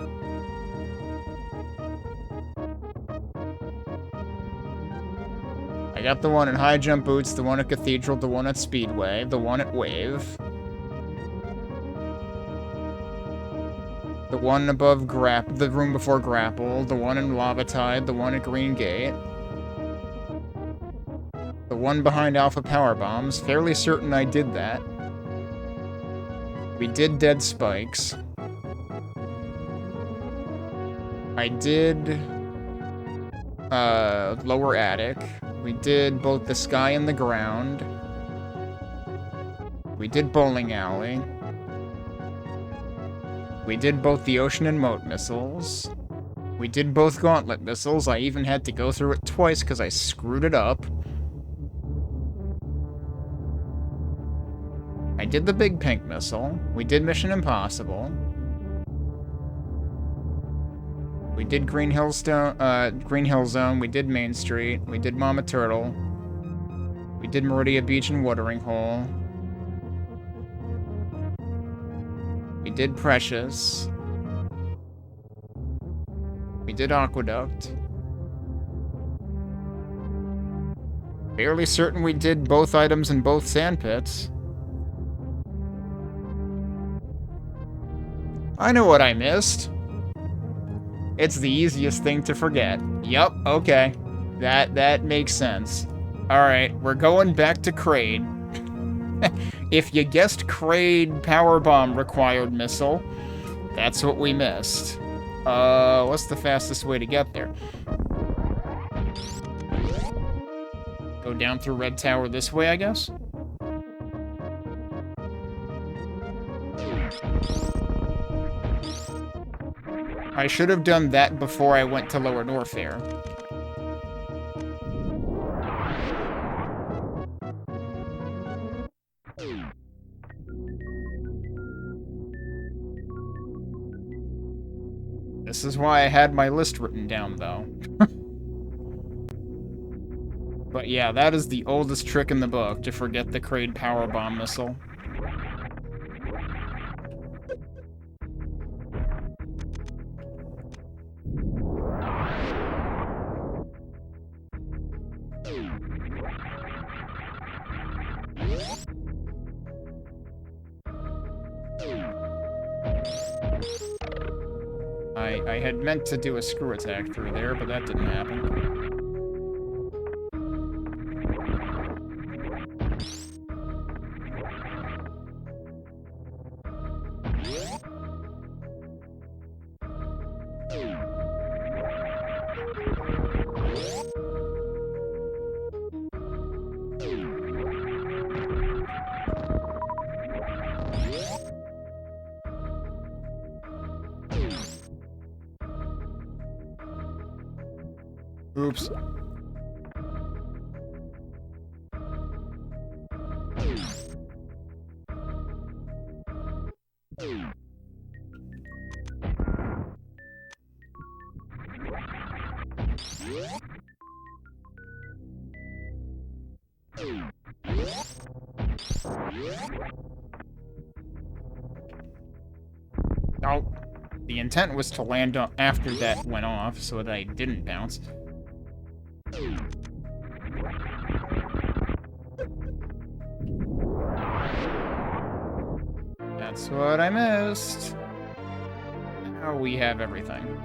I got the one in High Jump Boots, the one at Cathedral, the one at Speedway, the one at Wave. The one above the room before Grapple, the one in Lava Tide, the one at Green Gate. The one behind Alpha Power Bombs. Fairly certain I did that. We did Dead Spikes. I did Lower Attic. We did both the Sky and the Ground. We did Bowling Alley. We did both the Ocean and Moat missiles. We did both Gauntlet missiles. I even had to go through it twice because I screwed it up. I did the Big Pink missile. We did Mission Impossible. We did Green Hill Zone. We did Main Street. We did Mama Turtle. We did Meridia Beach and Watering Hole. We did Precious. We did Aqueduct. Fairly certain we did both items in both sandpits. I know what I missed. It's the easiest thing to forget. Yup, okay. That makes sense. Alright, we're going back to Kraid. If you guessed Kraid Power Bomb required missile, that's what we missed. What's the fastest way to get there? Go down through Red Tower this way, I guess? I should have done that before I went to Lower Norfair. This is why I had my list written down, though. But yeah, that is the oldest trick in the book, to forget the Kraid Power Bomb missile. I had meant to do a screw attack through there, but that didn't happen. Oops. Oh, the intent was to land after that went off, so that I didn't bounce. That's what I missed. Now we have everything.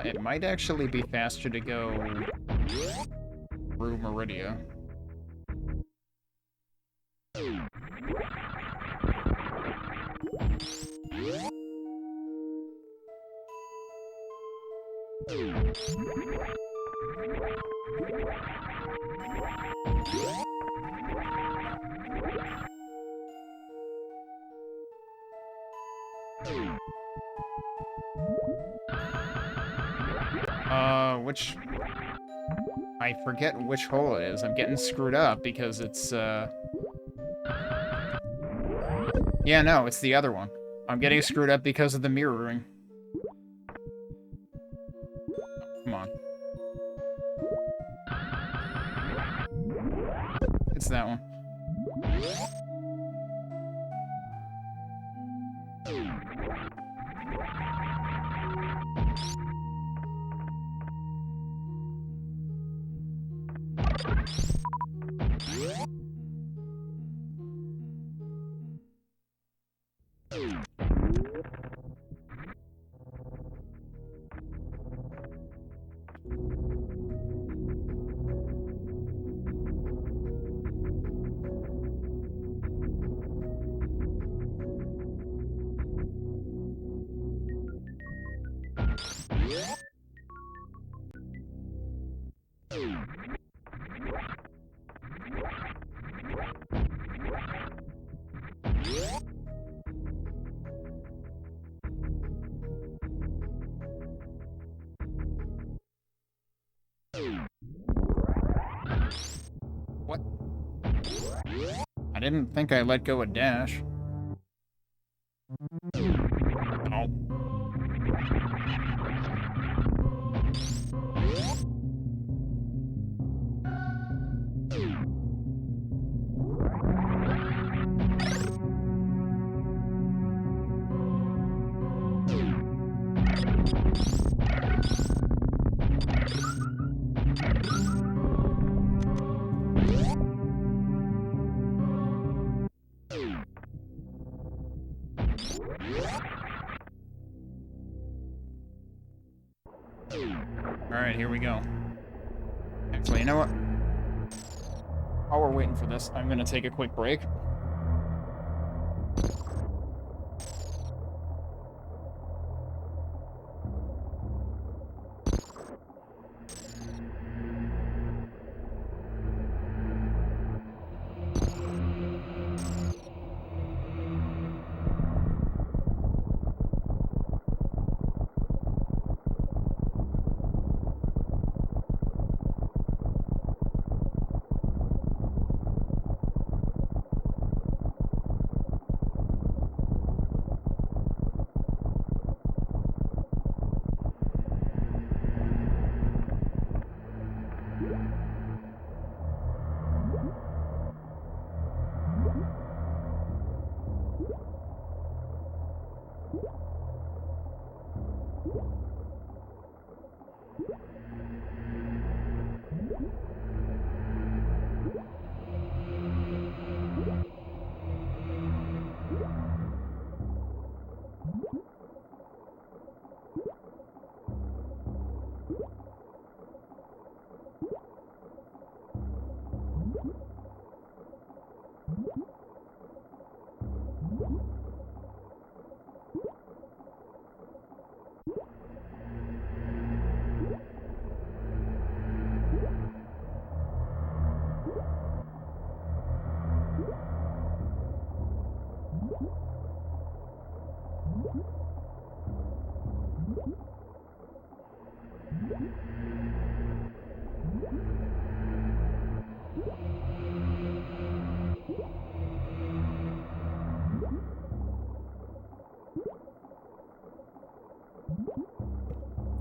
It might actually be faster to go through Meridia. Which... I forget which hole it is. I'm getting screwed up because it's, Yeah, no, it's the other one. I'm getting screwed up because of the mirroring. Come on. It's that one. What? I didn't think I let go of dash. Oh. Alright, here we go. Actually, you know what? While we're waiting for this, I'm gonna take a quick break.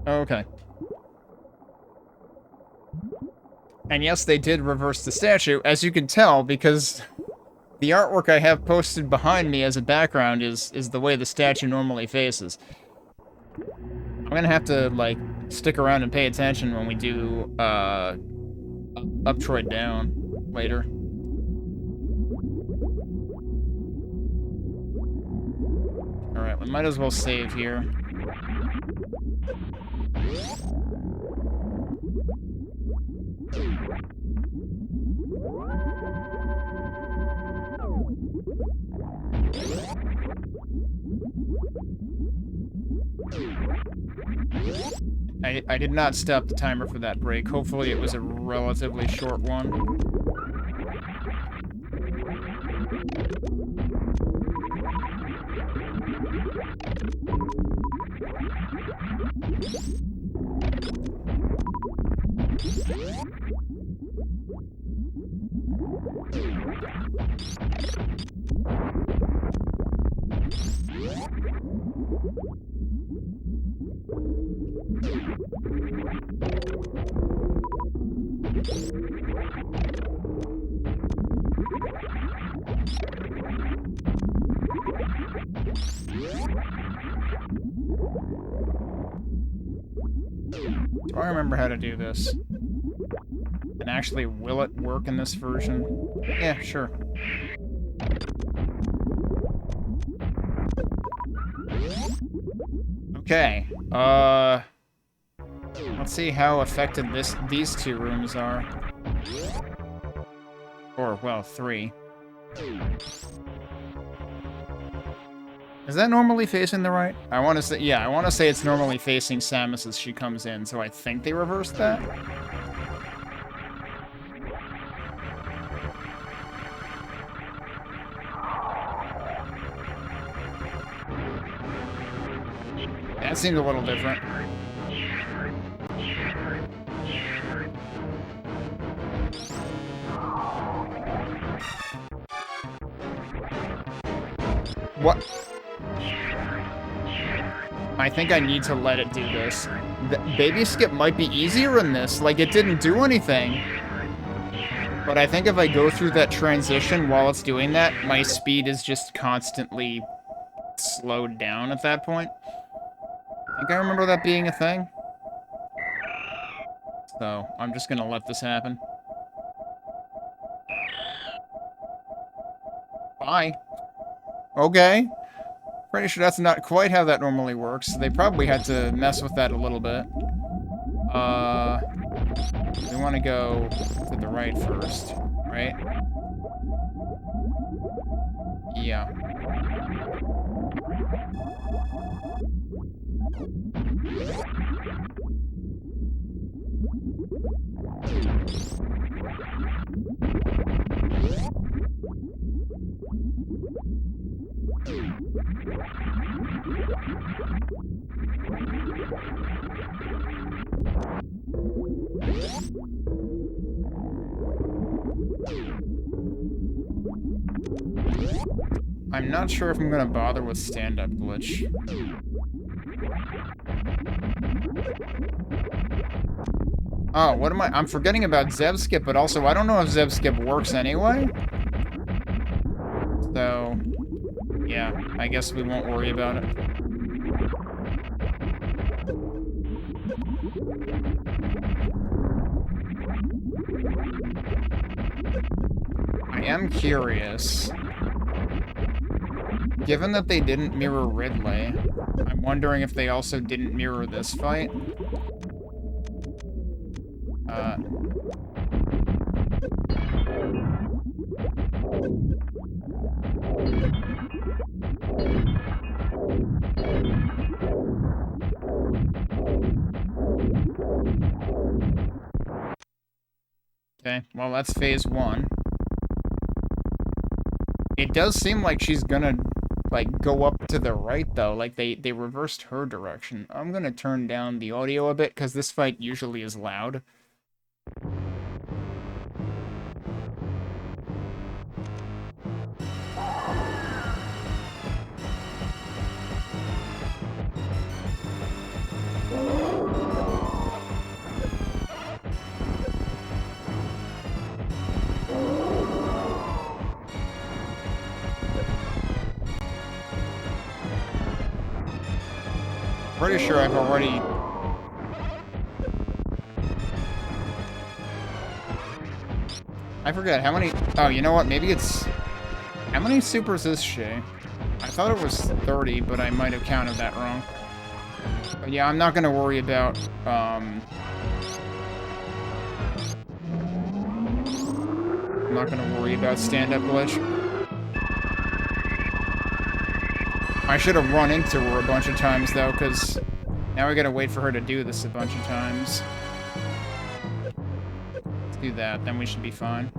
Okay. And yes, they did reverse the statue, as you can tell, because the artwork I have posted behind me as a background is the way the statue normally faces. I'm gonna have to, like, stick around and pay attention when we do, Uptroid Down later. Alright, we might as well save here. I did not stop the timer for that break. Hopefully it was a relatively short one. Do I remember how to do this? And actually, will it work in this version? Yeah, sure. Okay, let's see how affected these two rooms are. Or, well, 3. Is that normally facing the right? I want to say, yeah, I want to say it's normally facing Samus as she comes in, so I think they reversed that. That seemed a little different. What? I think I need to let it do this. The baby skip might be easier in this, like it didn't do anything. But I think if I go through that transition while it's doing that, my speed is just constantly slowed down at that point. I think I remember that being a thing. So, I'm just gonna let this happen. Bye. Okay. Pretty sure that's not quite how that normally works. They probably had to mess with that a little bit. We want to go to the right first, right? Yeah. I'm not sure if I'm gonna bother with stand-up glitch. Oh, what am I? I'm forgetting about Zeb Skip, but also I don't know if Zeb Skip works anyway. So, yeah, I guess we won't worry about it. I am curious. Given that they didn't mirror Ridley, I'm wondering if they also didn't mirror this fight. Okay, well, that's phase 1. It does seem like she's gonna, like, go up to the right, though. Like, they reversed her direction. I'm gonna turn down the audio a bit, because this fight usually is loud. pretty sure I've already... I forget, how many... Oh, you know what? Maybe it's... How many supers is she? I thought it was 30, but I might have counted that wrong. But yeah, I'm not gonna worry about, I'm not gonna worry about stand-up glitch. I should have run into her a bunch of times, though, because now we gotta wait for her to do this a bunch of times. Let's do that, then we should be fine.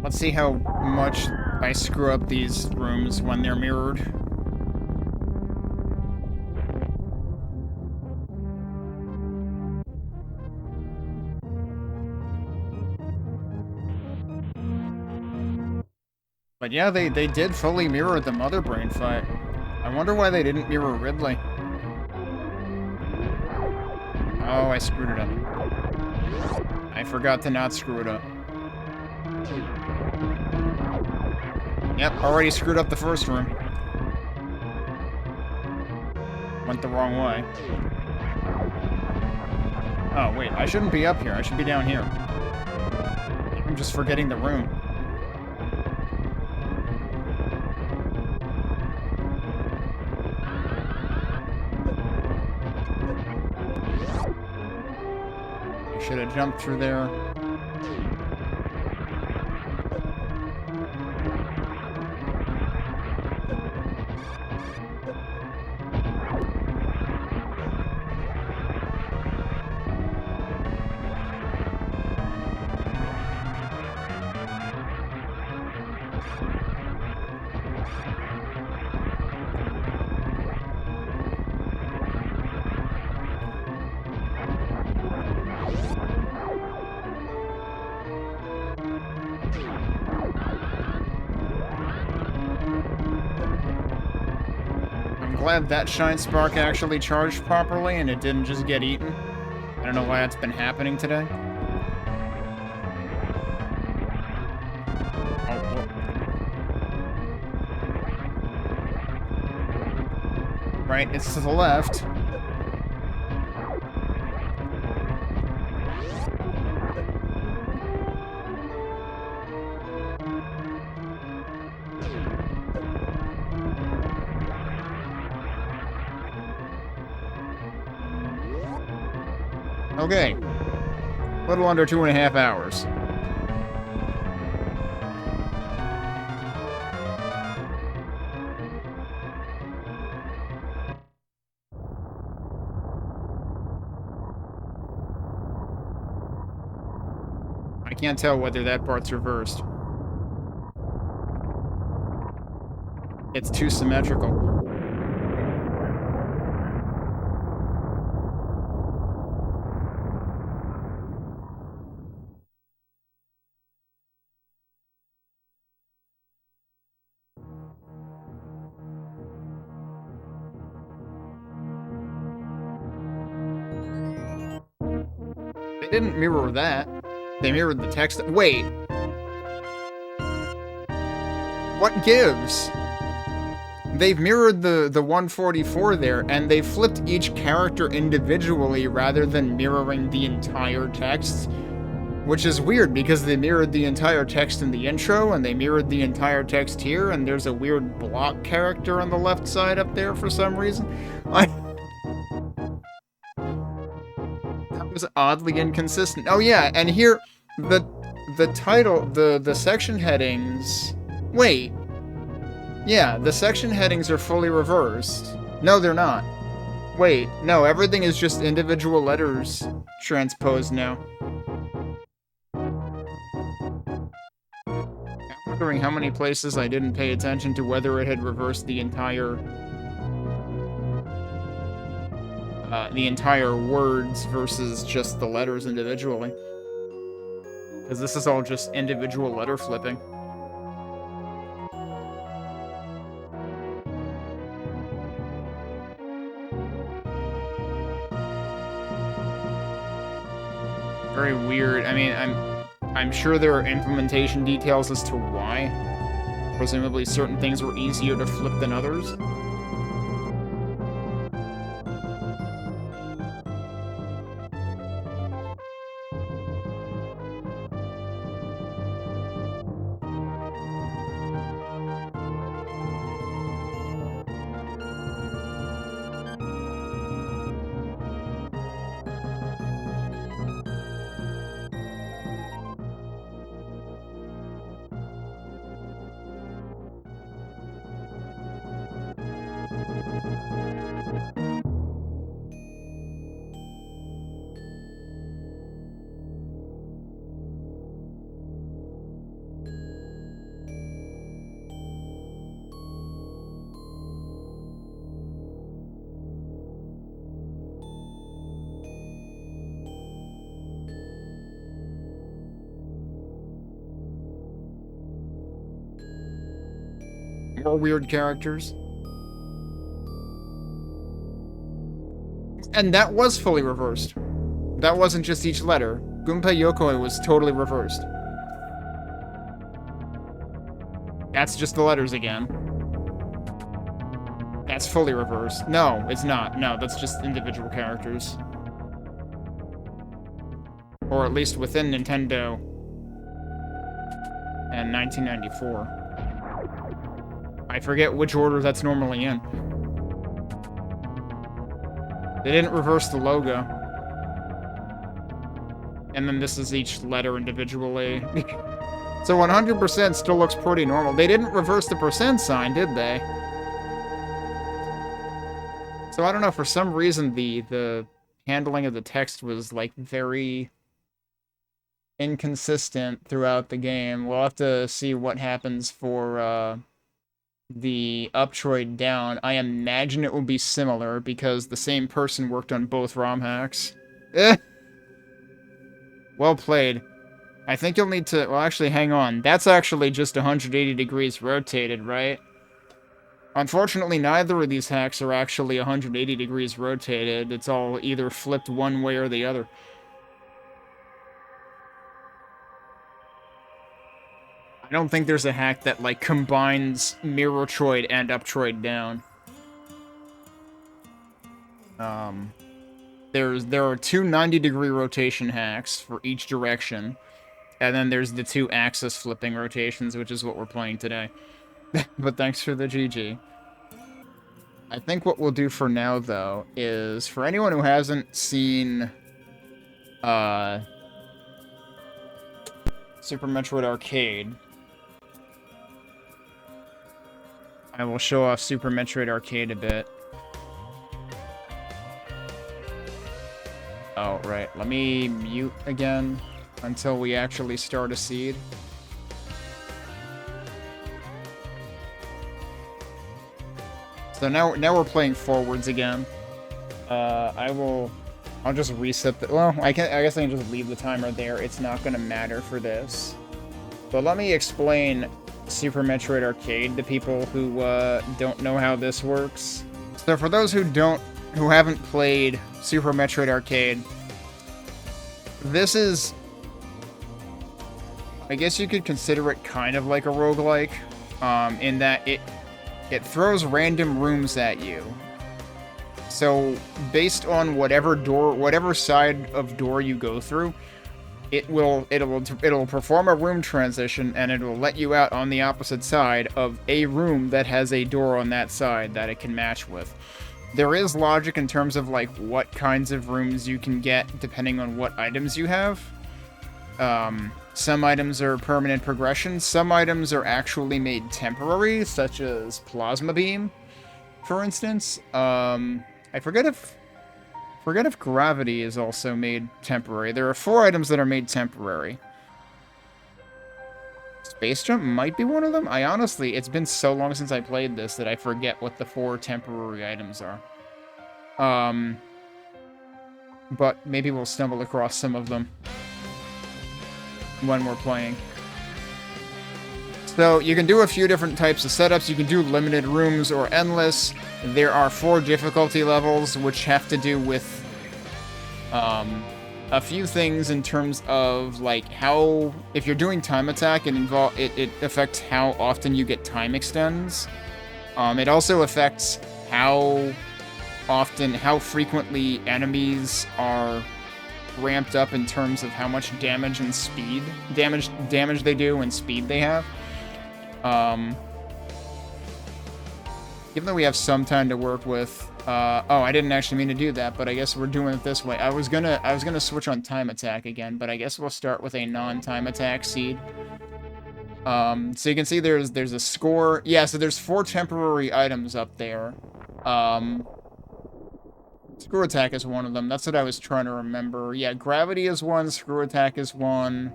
Let's see how much I screw up these rooms when they're mirrored. But yeah, they did fully mirror the Mother Brain fight. I wonder why they didn't mirror Ridley. Oh, I screwed it up. I forgot to not screw it up. Yep, already screwed up the first room. Went the wrong way. Oh, wait, I shouldn't be up here. I should be down here. I'm just forgetting the room. I should have jumped through there. Glad that Shine Spark actually charged properly and it didn't just get eaten. I don't know why that's been happening today. Oh, right, it's to the left. Okay. A little under 2.5 hours. I can't tell whether that part's reversed. It's too symmetrical. They didn't mirror that. They mirrored the text. Wait. What gives? They've mirrored the 144 there, and they flipped each character individually rather than mirroring the entire text. Which is weird, because they mirrored the entire text in the intro, and they mirrored the entire text here, and there's a weird block character on the left side up there for some reason. That was oddly inconsistent. Oh yeah, and here, the title, the section headings... Wait. Yeah, the section headings are fully reversed. No, they're not. Wait, no, everything is just individual letters transposed now. I'm wondering how many places I didn't pay attention to whether it had reversed the entire words versus just the letters individually. Because this is all just individual letter flipping. Very weird. I mean, I'm sure there are implementation details as to why. Presumably certain things were easier to flip than others. More weird characters. And that was fully reversed. That wasn't just each letter. Gunpei Yokoi was totally reversed. That's just the letters again. That's fully reversed. No, it's not. No, that's just individual characters. Or at least within Nintendo and 1994. I forget which order that's normally in. They didn't reverse the logo. And then this is each letter individually. So 100% still looks pretty normal. They didn't reverse the percent sign, did they? So I don't know, for some reason the handling of the text was like very inconsistent throughout the game. We'll have to see what happens for the Uptroid down. I imagine it will be similar because the same person worked on both ROM hacks. Well played. I think you'll need to... Well, actually, hang on. That's actually just 180 degrees rotated, right? Unfortunately, neither of these hacks are actually 180 degrees rotated. It's all either flipped one way or the other. I don't think there's a hack that, like, combines Mirrortroid and Uptroid down. There are two 90-degree rotation hacks for each direction, and then there's the two axis flipping rotations, which is what we're playing today. But thanks for the GG. I think what we'll do for now, though, is for anyone who hasn't seen Super Metroid Arcade, I will show off Super Metroid Arcade a bit. Oh, right. Let me mute again. until we actually start a seed. So now we're playing forwards again. I'll just reset the, well, I guess I can just leave the timer there. It's not gonna matter for this. But let me explain Super Metroid Arcade to people who don't know how this works. So for those who haven't played Super Metroid Arcade, this is, I guess you could consider it kind of like a roguelike, in that it throws random rooms at you. So based on whatever side of door you go through, it'll perform a room transition, and it'll let you out on the opposite side of a room that has a door on that side that it can match with. There is logic in terms of like what kinds of rooms you can get depending on what items you have. Some items are permanent progression. Some items are actually made temporary, such as Plasma Beam, for instance. I forget if Gravity is also made temporary. There are 4 items that are made temporary. Space Jump might be one of them. It's been so long since I played this that I forget what the 4 temporary items are. But maybe we'll stumble across some of them when we're playing. So you can do a few different types of setups. You can do limited rooms or endless. There are 4 difficulty levels, which have to do with a few things in terms of like how, if you're doing time attack, it affects how often you get time extends. It also affects how frequently enemies are ramped up in terms of how much damage and speed damage they do and speed they have. Even though we have some time to work with, oh, I didn't actually mean to do that, but I guess we're doing it this way. I was gonna switch on time attack again, but I guess we'll start with a non-time attack seed. So you can see there's a score. Yeah, so there's 4 temporary items up there. Screw attack is one of them. That's what I was trying to remember. Yeah, gravity is one, screw attack is one.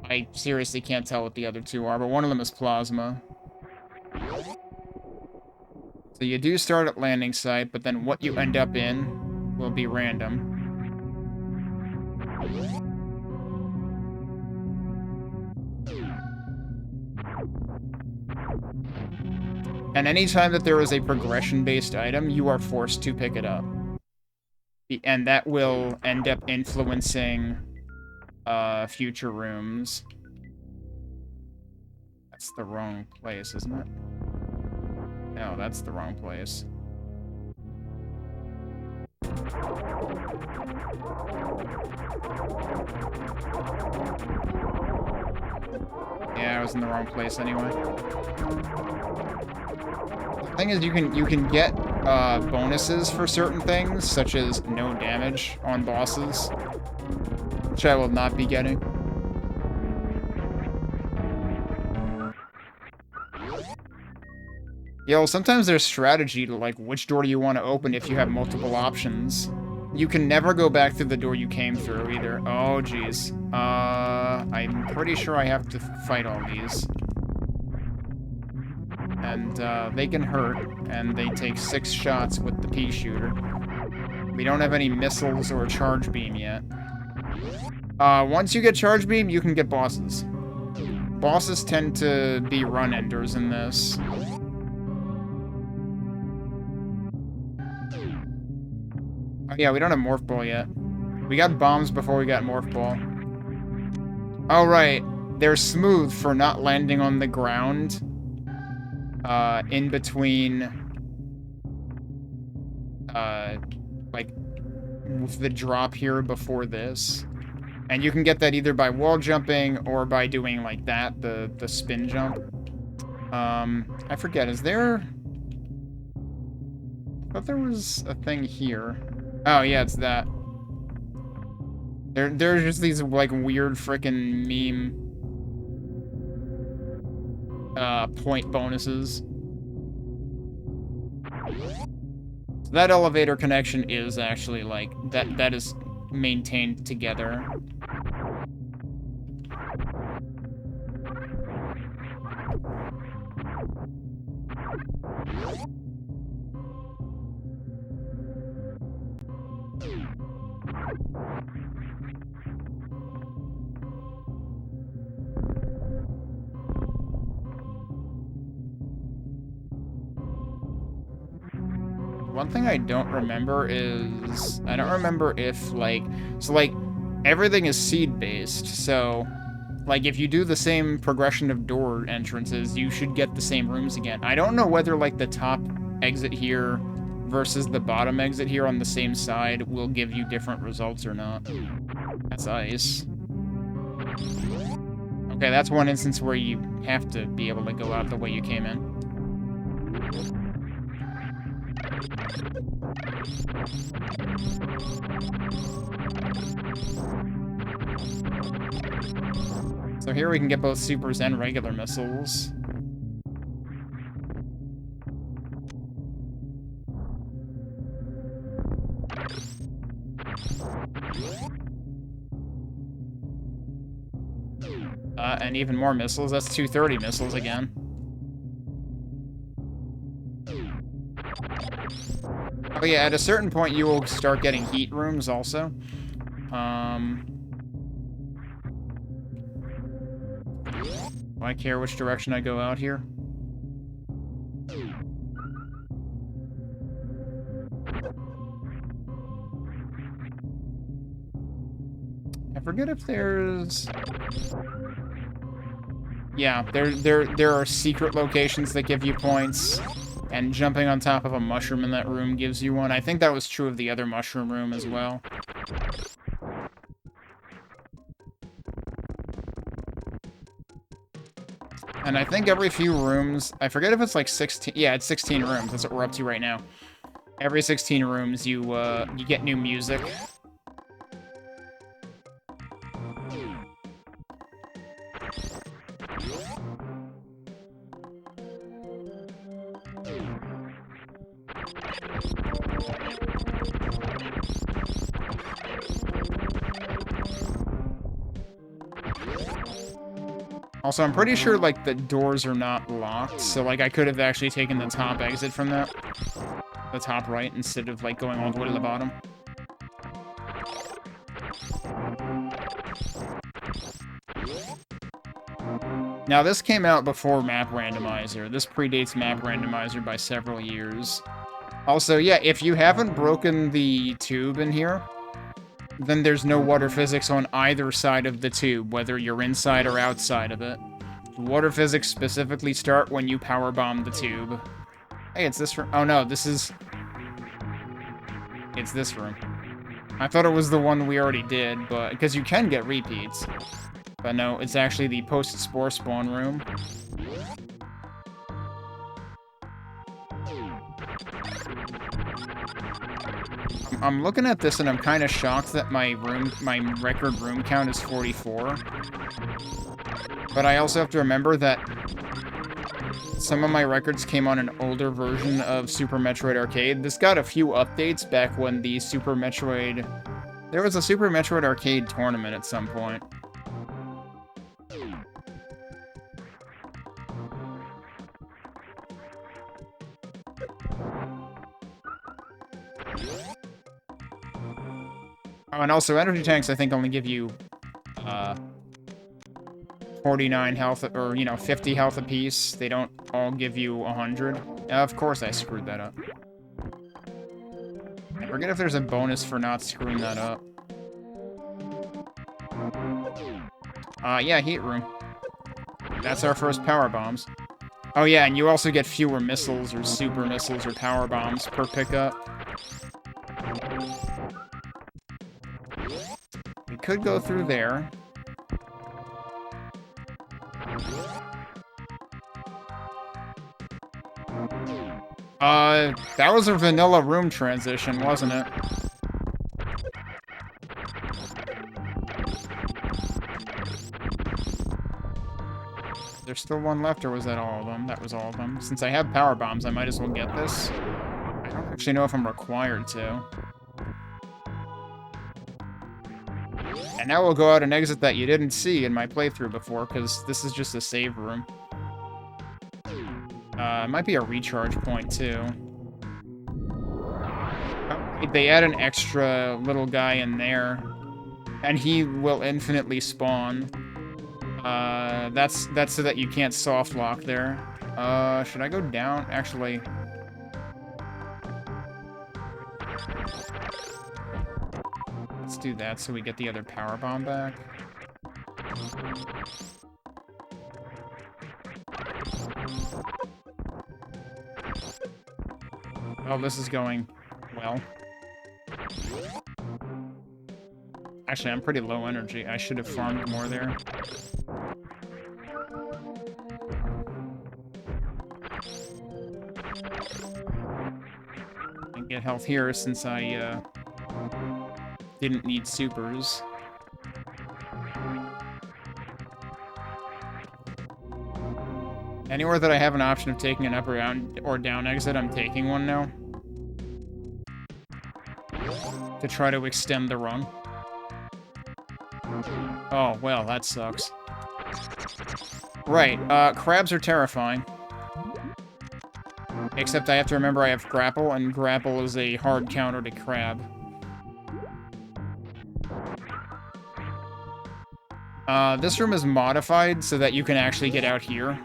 I seriously can't tell what the other 2 are, but one of them is plasma. So you do start at landing site, but then what you end up in will be random. And anytime that there is a progression-based item, you are forced to pick it up. And that will end up influencing future rooms. That's the wrong place, isn't it? No, that's the wrong place. Yeah, I was in the wrong place anyway. The thing is, you can get bonuses for certain things, such as no damage on bosses, which I will not be getting. Yo, sometimes there's strategy to, like, which door do you want to open if you have multiple options. You can never go back through the door you came through, either. Oh, jeez. I'm pretty sure I have to fight all these. And, they can hurt, and they take 6 shots with the pea shooter. We don't have any missiles or charge beam yet. Once you get charge beam, you can get bosses. Bosses tend to be run enders in this. Oh, yeah, we don't have Morph Ball yet. We got bombs before we got Morph Ball. Oh, right. They're smooth for not landing on the ground. In between... like, the drop here before this. And you can get that either by wall jumping or by doing, like, that, the spin jump. I forget, is there... I thought there was a thing here. Oh, yeah, it's that. There's just these, like, weird frickin' meme... point bonuses. So that elevator connection is actually, like, that is maintained together. one thing I don't remember is... I don't remember if, like... So, like, everything is seed-based, so... Like, if you do the same progression of door entrances, you should get the same rooms again. I don't know whether, like, the top exit here versus the bottom exit here on the same side will give you different results or not. That's ice. Okay, that's one instance where you have to be able to go out the way you came in. So here we can get both supers and regular missiles. And even more missiles. That's 230 missiles again. Oh yeah, at a certain point you will start getting heat rooms also. Do I care which direction I go out here? I forget if there's... Yeah, there are secret locations that give you points, and jumping on top of a mushroom in that room gives you one. I think that was true of the other mushroom room as well. And I think every few rooms, I forget if it's like 16, yeah, it's 16 rooms, that's what we're up to right now. Every 16 rooms, you get new music. Also, I'm pretty sure, like, the doors are not locked, so, like, I could have actually taken the top exit from that. The top right, instead of, like, going all the way to the bottom. Now, this came out before Map Randomizer. This predates Map Randomizer by several years. Also, yeah, if you haven't broken the tube in here, then there's no water physics on either side of the tube, whether you're inside or outside of it. Water physics specifically start when you powerbomb the tube. Hey, it's this room. Oh no, this is... It's this room. I thought it was the one we already did, but... Because you can get repeats. But no, it's actually the post-spore spawn room. I'm looking at this and I'm kind of shocked that my record room count is 44. But I also have to remember that some of my records came on an older version of Super Metroid Arcade. This got a few updates back when the Super Metroid... There was a Super Metroid Arcade tournament at some point. Oh, and also energy tanks, I think, only give you, 49 health, or, you know, 50 health apiece. They don't all give you 100. Of course I screwed that up. I forget if there's a bonus for not screwing that up. Yeah, heat room. That's our first power bombs. Oh yeah, and you also get fewer missiles, or super missiles, or power bombs per pickup. We could go through there. That was a vanilla room transition, wasn't it? There's still one left, or was that all of them? That was all of them. Since I have power bombs, I might as well get this. I don't actually know if I'm required to. And now we'll go out and exit that you didn't see in my playthrough before, because this is just a save room. It might be a recharge point, too. They add an extra little guy in there, and he will infinitely spawn. That's so that you can't soft lock there. Should I go down? Actually... do that so we get the other power bomb back. Oh, this is going well. Actually, I'm pretty low energy. I should have farmed more there. And get health here since I didn't need supers. Anywhere that I have an option of taking an up or down exit, I'm taking one now. To try to extend the run. Oh, well, that sucks. Right, crabs are terrifying. Except I have to remember I have grapple, and grapple is a hard counter to crab. This room is modified so that you can actually get out here.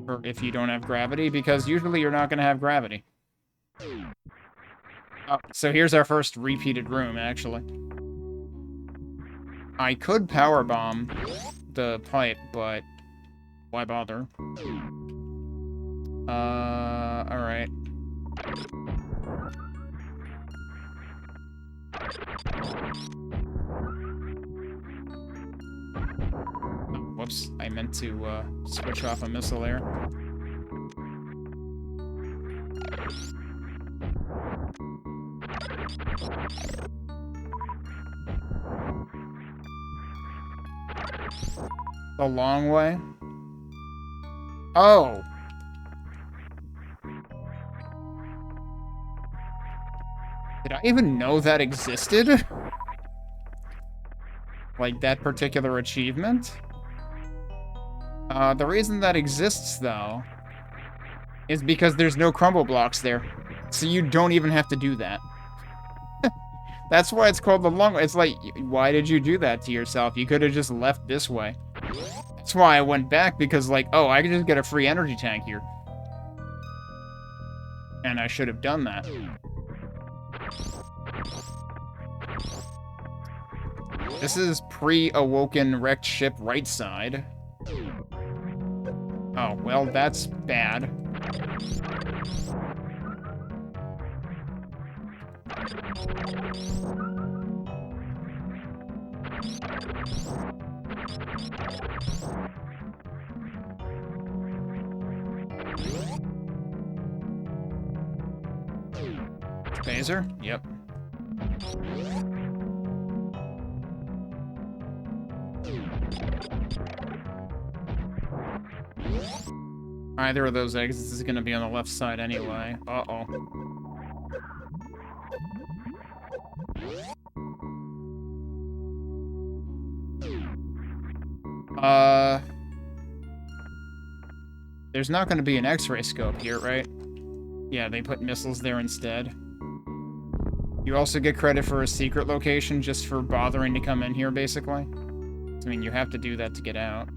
Or if you don't have gravity, because usually you're not going to have gravity. Oh, so here's our first repeated room, actually. I could powerbomb the pipe, but why bother? Alright. Whoops, I meant to, switch off a missile there. The long way? Oh! Did I even know that existed? Like, that particular achievement? The reason that exists, though, is because there's no crumble blocks there. So you don't even have to do that. That's why it's called the long way. It's like, why did you do that to yourself? You could have just left this way. That's why I went back, because, like, oh, I can just get a free energy tank here. And I should have done that. This is pre-awoken wrecked ship right side. Oh, well, that's bad. Phaser? Yep. Either of those exits is gonna be on the left side anyway. Uh-oh. There's not gonna be an X-ray scope here, right? Yeah, they put missiles there instead. You also get credit for a secret location just for bothering to come in here, basically. I mean, you have to do that to get out.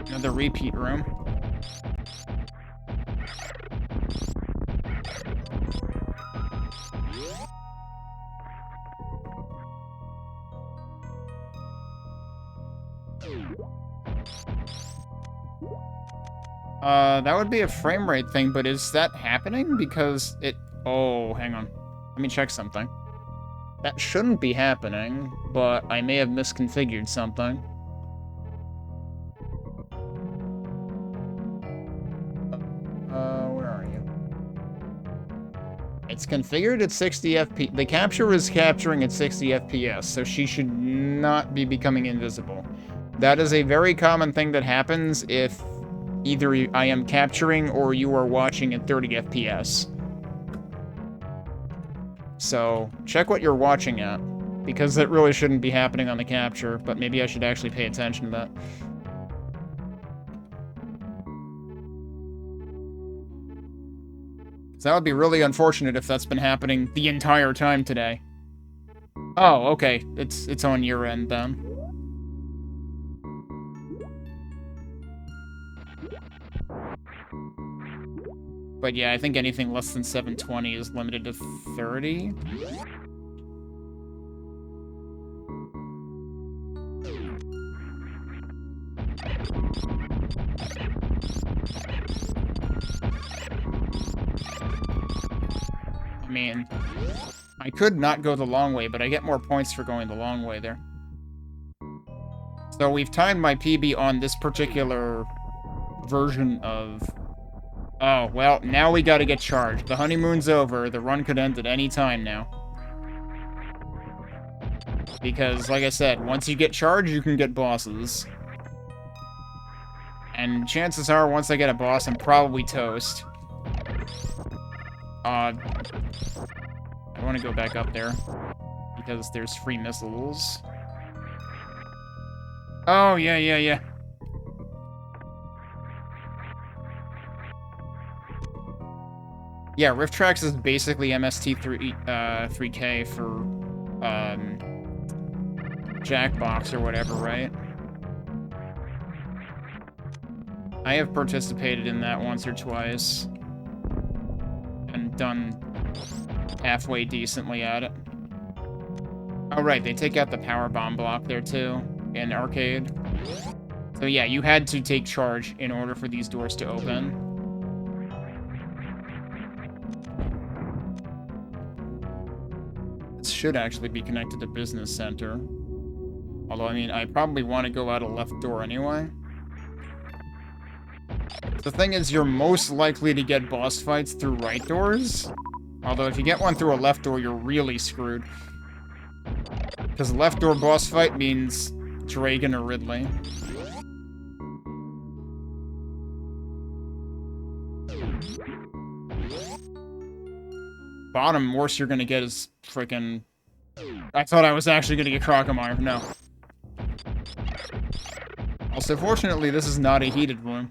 Another repeat room. That would be a frame rate thing, but is that happening? Because it... Oh, hang on. Let me check something. That shouldn't be happening, but I may have misconfigured something. Where are you? It's configured at 60 FPS. The capture is capturing at 60 FPS, so she should not be becoming invisible. That is a very common thing that happens if either I am capturing or you are watching at 30 FPS. So, check what you're watching at, because that really shouldn't be happening on the capture, but maybe I should actually pay attention to that. So that would be really unfortunate if that's been happening the entire time today. Oh, okay. It's on your end then. But yeah, I think anything less than 720 is limited to 30. I mean, I could not go the long way, but I get more points for going the long way there. So we've timed my PB on this particular version of... Oh, well, now we gotta get charged. The honeymoon's over. The run could end at any time now. Because, like I said, once you get charged, you can get bosses. And chances are, once I get a boss, I'm probably toast. I want to go back up there. Because there's free missiles. Oh, yeah. Yeah, Rift Tracks is basically MST3K for, Jackbox or whatever, right? I have participated in that once or twice. And done halfway decently at it. Oh, right, they take out the power bomb block there, too, in Arcade. So yeah, you had to take charge in order for these doors to open. This should actually be connected to Business Center. Although, I mean, I probably want to go out a left door anyway. The thing is, you're most likely to get boss fights through right doors. Although, if you get one through a left door, you're really screwed. Because left door boss fight means Dragon or Ridley. Bottom, worst you're gonna get is frickin'... I thought I was actually gonna get Crocomire. No. Also, fortunately, this is not a heated room.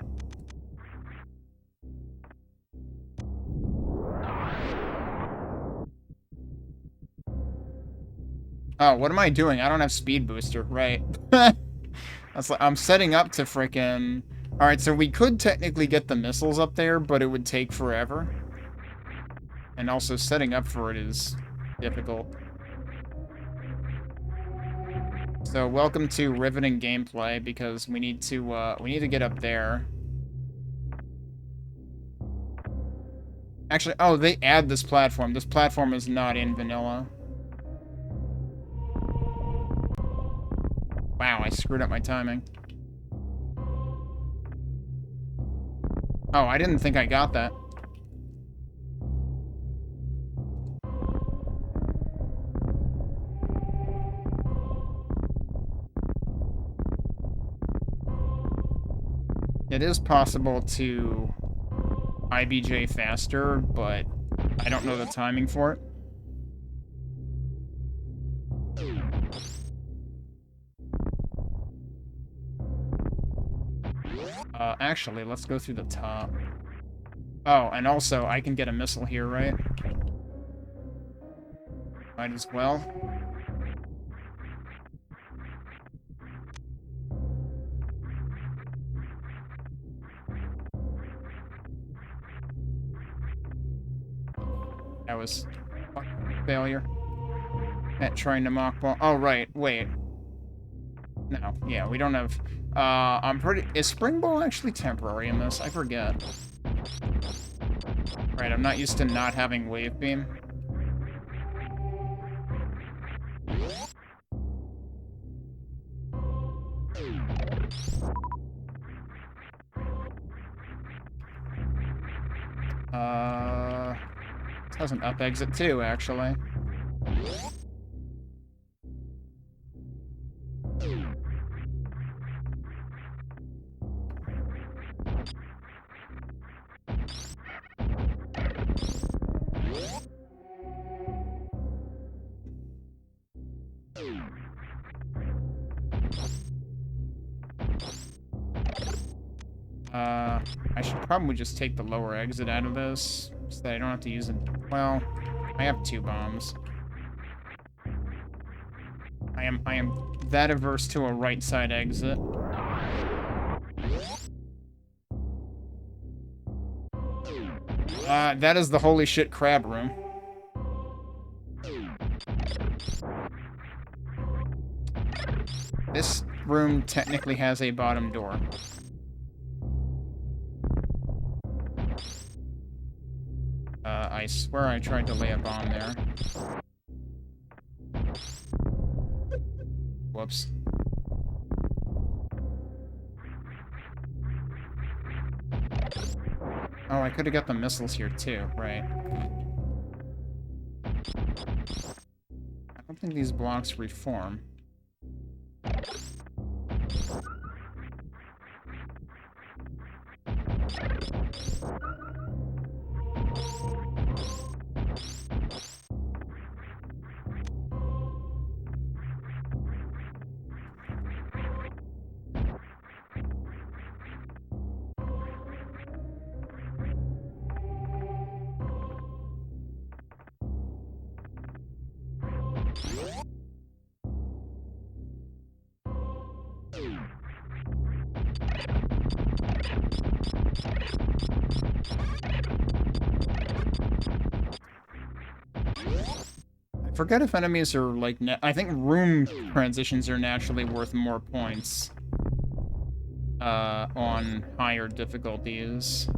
Oh, what am I doing? I don't have speed booster. Right. That's like, I'm setting up to frickin'... Alright, so we could technically get the missiles up there, but it would take forever. And also setting up for it is difficult. So welcome to riveting gameplay, because we need to get up there. Actually, oh, they add this platform. This platform is not in vanilla. Wow, I screwed up my timing. Oh, I didn't think I got that. It is possible to IBJ faster, but I don't know the timing for it. Actually, let's go through the top. Oh, and also, I can get a missile here, right? Might as well. That was a failure. At trying to mock ball. Oh, right. Wait. No. Yeah, we don't have... I'm pretty... Is Spring Ball actually temporary in this? I forget. Right, I'm not used to not having Wave Beam. This has an up exit too, actually. I should probably just take the lower exit out of this. so that I don't have to use it. Well, I have 2 bombs. I am that averse to a right side exit. That is the holy shit crab room. This room technically has a bottom door. I swear I tried to lay a bomb there. Whoops. Oh, I could have got the missiles here too, right. I don't think these blocks reform. I forget if enemies are like I think room transitions are naturally worth more points on higher difficulties.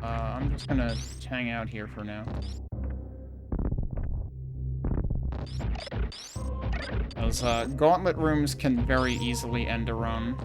I'm just gonna hang out here for now. Those gauntlet rooms can very easily end a run.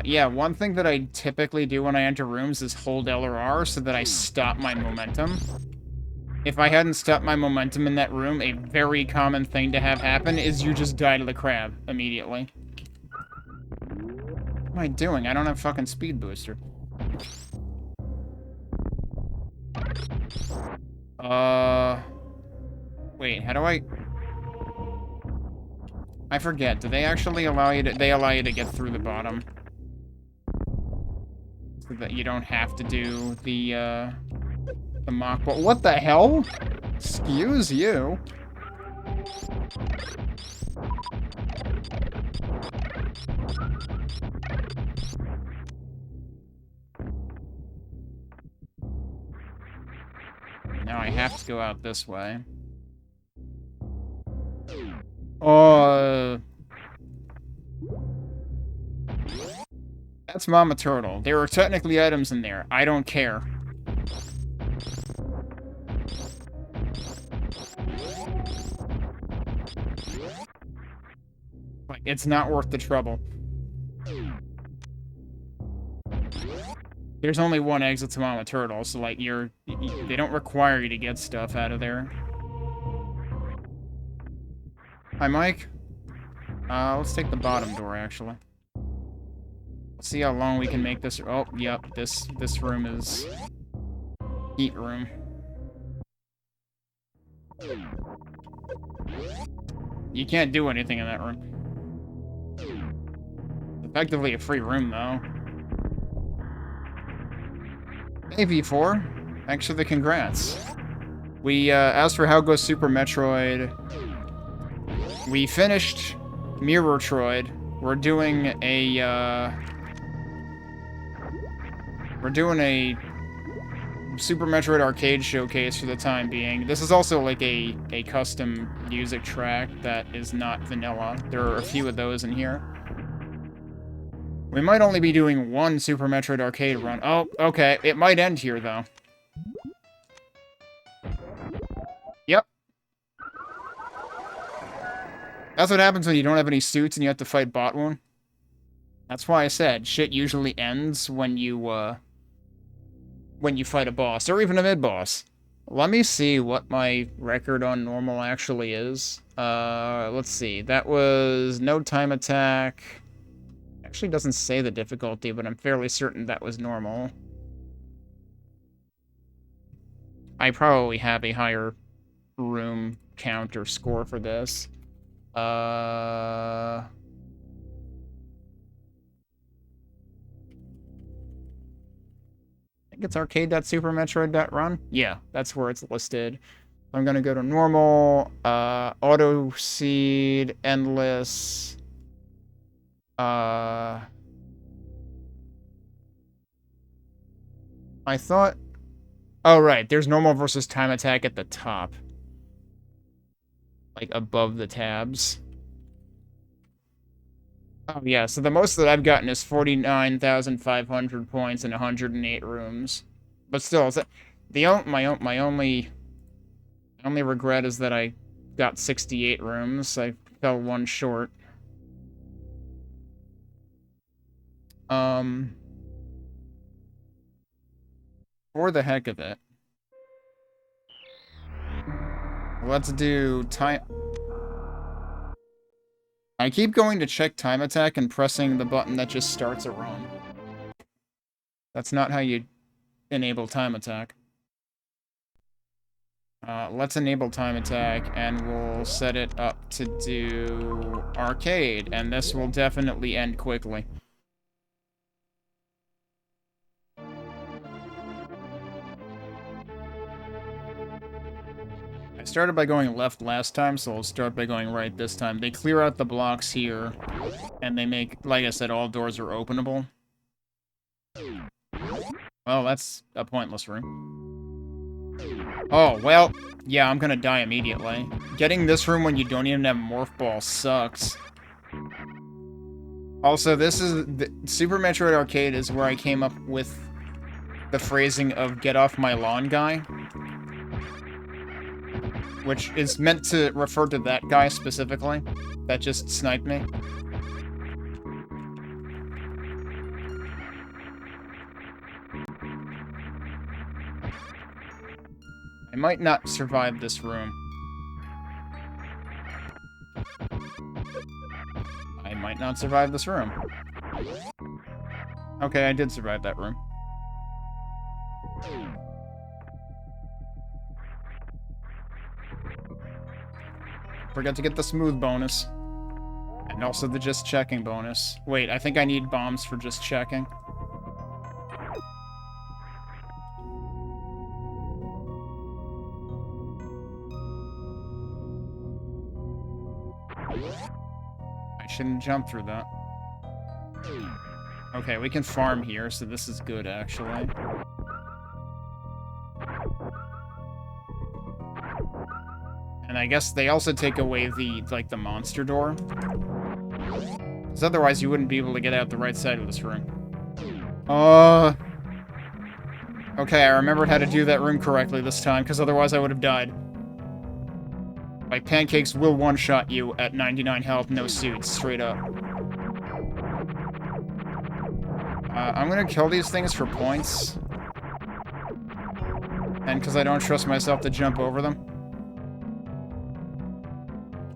Yeah, one thing that I typically do when I enter rooms is hold L or R so that I stop my momentum. If I hadn't stopped my momentum in that room, a very common thing to have happen is you just die to the crab immediately. What am I doing? I don't have fucking speed booster. Wait, how do I forget. Do they actually allow you to... They allow you to get through the bottom. So that you don't have to do the mock... But what the hell? Excuse you. Now I have to go out this way. That's Mama Turtle. There are technically items in there. I don't care. Like, it's not worth the trouble. There's only one exit to Mama Turtle, so, like, they don't require you to get stuff out of there. Hi, Mike. Let's take the bottom door, actually. Let's see how long we can make this... Oh, yep, this room is... heat room. You can't do anything in that room. Effectively a free room, though. Hey, V4. Thanks for the congrats. We, as for how goes Super Metroid... We finished Mirrortroid. We're doing a Super Metroid arcade showcase for the time being. This is also like a custom music track that is not vanilla. There are a few of those in here. We might only be doing one Super Metroid arcade run. Oh, okay. It might end here, though. Yep. That's what happens when you don't have any suits and you have to fight Botwoon. That's why I said shit usually ends when you fight a boss, or even a mid-boss. Let me see what my record on normal actually is. Let's see. That was no time attack. Actually doesn't say the difficulty, but I'm fairly certain that was normal. I probably have a higher room count or score for this. I think it's arcade.supermetroid.run. Yeah, that's where it's listed. I'm gonna go to normal, auto seed, endless, I thought... Oh, right, there's normal versus time attack at the top. Like, above the tabs. Oh, yeah, so the most that I've gotten is 49,500 points and 108 rooms. But still, my only regret is that I got 68 rooms. I fell one short. For the heck of it, let's do time... I keep going to check time attack and pressing the button that just starts a run. That's not how you enable time attack. Let's enable time attack, and we'll set it up to do arcade, and this will definitely end quickly. I started by going left last time, so I'll start by going right this time. They clear out the blocks here, and they make, like I said, all doors are openable. Well, that's a pointless room. Oh, well, yeah, I'm gonna die immediately. Getting this room when you don't even have Morph Ball sucks. Also, this is... Super Metroid Arcade is where I came up with the phrasing of "get off my lawn, guy." Which is meant to refer to that guy specifically, that just sniped me. I might not survive this room. I might not survive this room. Okay, I did survive that room. Forgot to get the smooth bonus. And also the just checking bonus. Wait, I think I need bombs for just checking. I shouldn't jump through that. Okay, we can farm here, so this is good, actually. And I guess they also take away the monster door. Because otherwise you wouldn't be able to get out the right side of this room. Okay, I remembered how to do that room correctly this time, because otherwise I would have died. Like, pancakes will one-shot you at 99 health, no suits, straight up. I'm gonna kill these things for points. And because I don't trust myself to jump over them.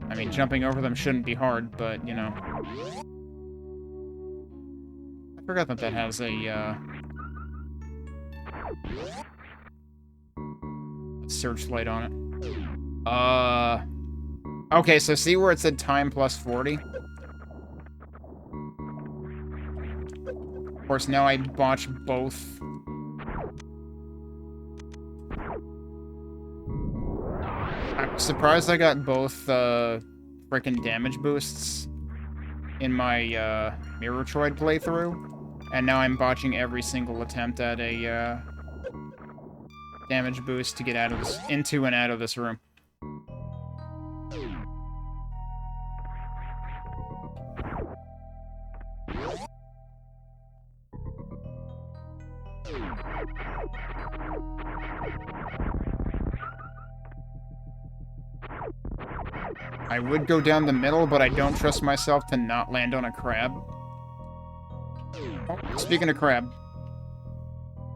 I mean, jumping over them shouldn't be hard, but, you know. I forgot that that has a searchlight on it. Okay, so see where it said time plus 40? Of course, now I botch both. I'm surprised I got both, frickin' damage boosts in my, Mirrortroid playthrough. And now I'm botching every single attempt at a, damage boost to get out of this, into and out of this room. I would go down the middle, but I don't trust myself to not land on a crab. Speaking of crab.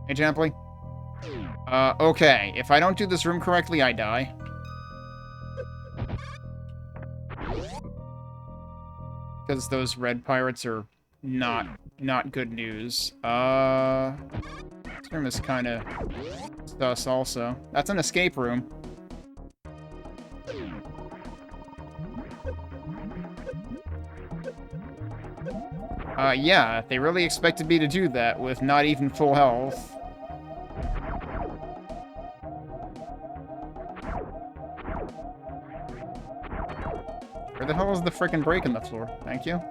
Hey, Templey. Okay. If I don't do this room correctly, I die. Because those red pirates are not good news. This room is kind of sus also. That's an escape room. Yeah, they really expected me to do that with not even full health. Where the hell is the frickin' break in the floor? Thank you.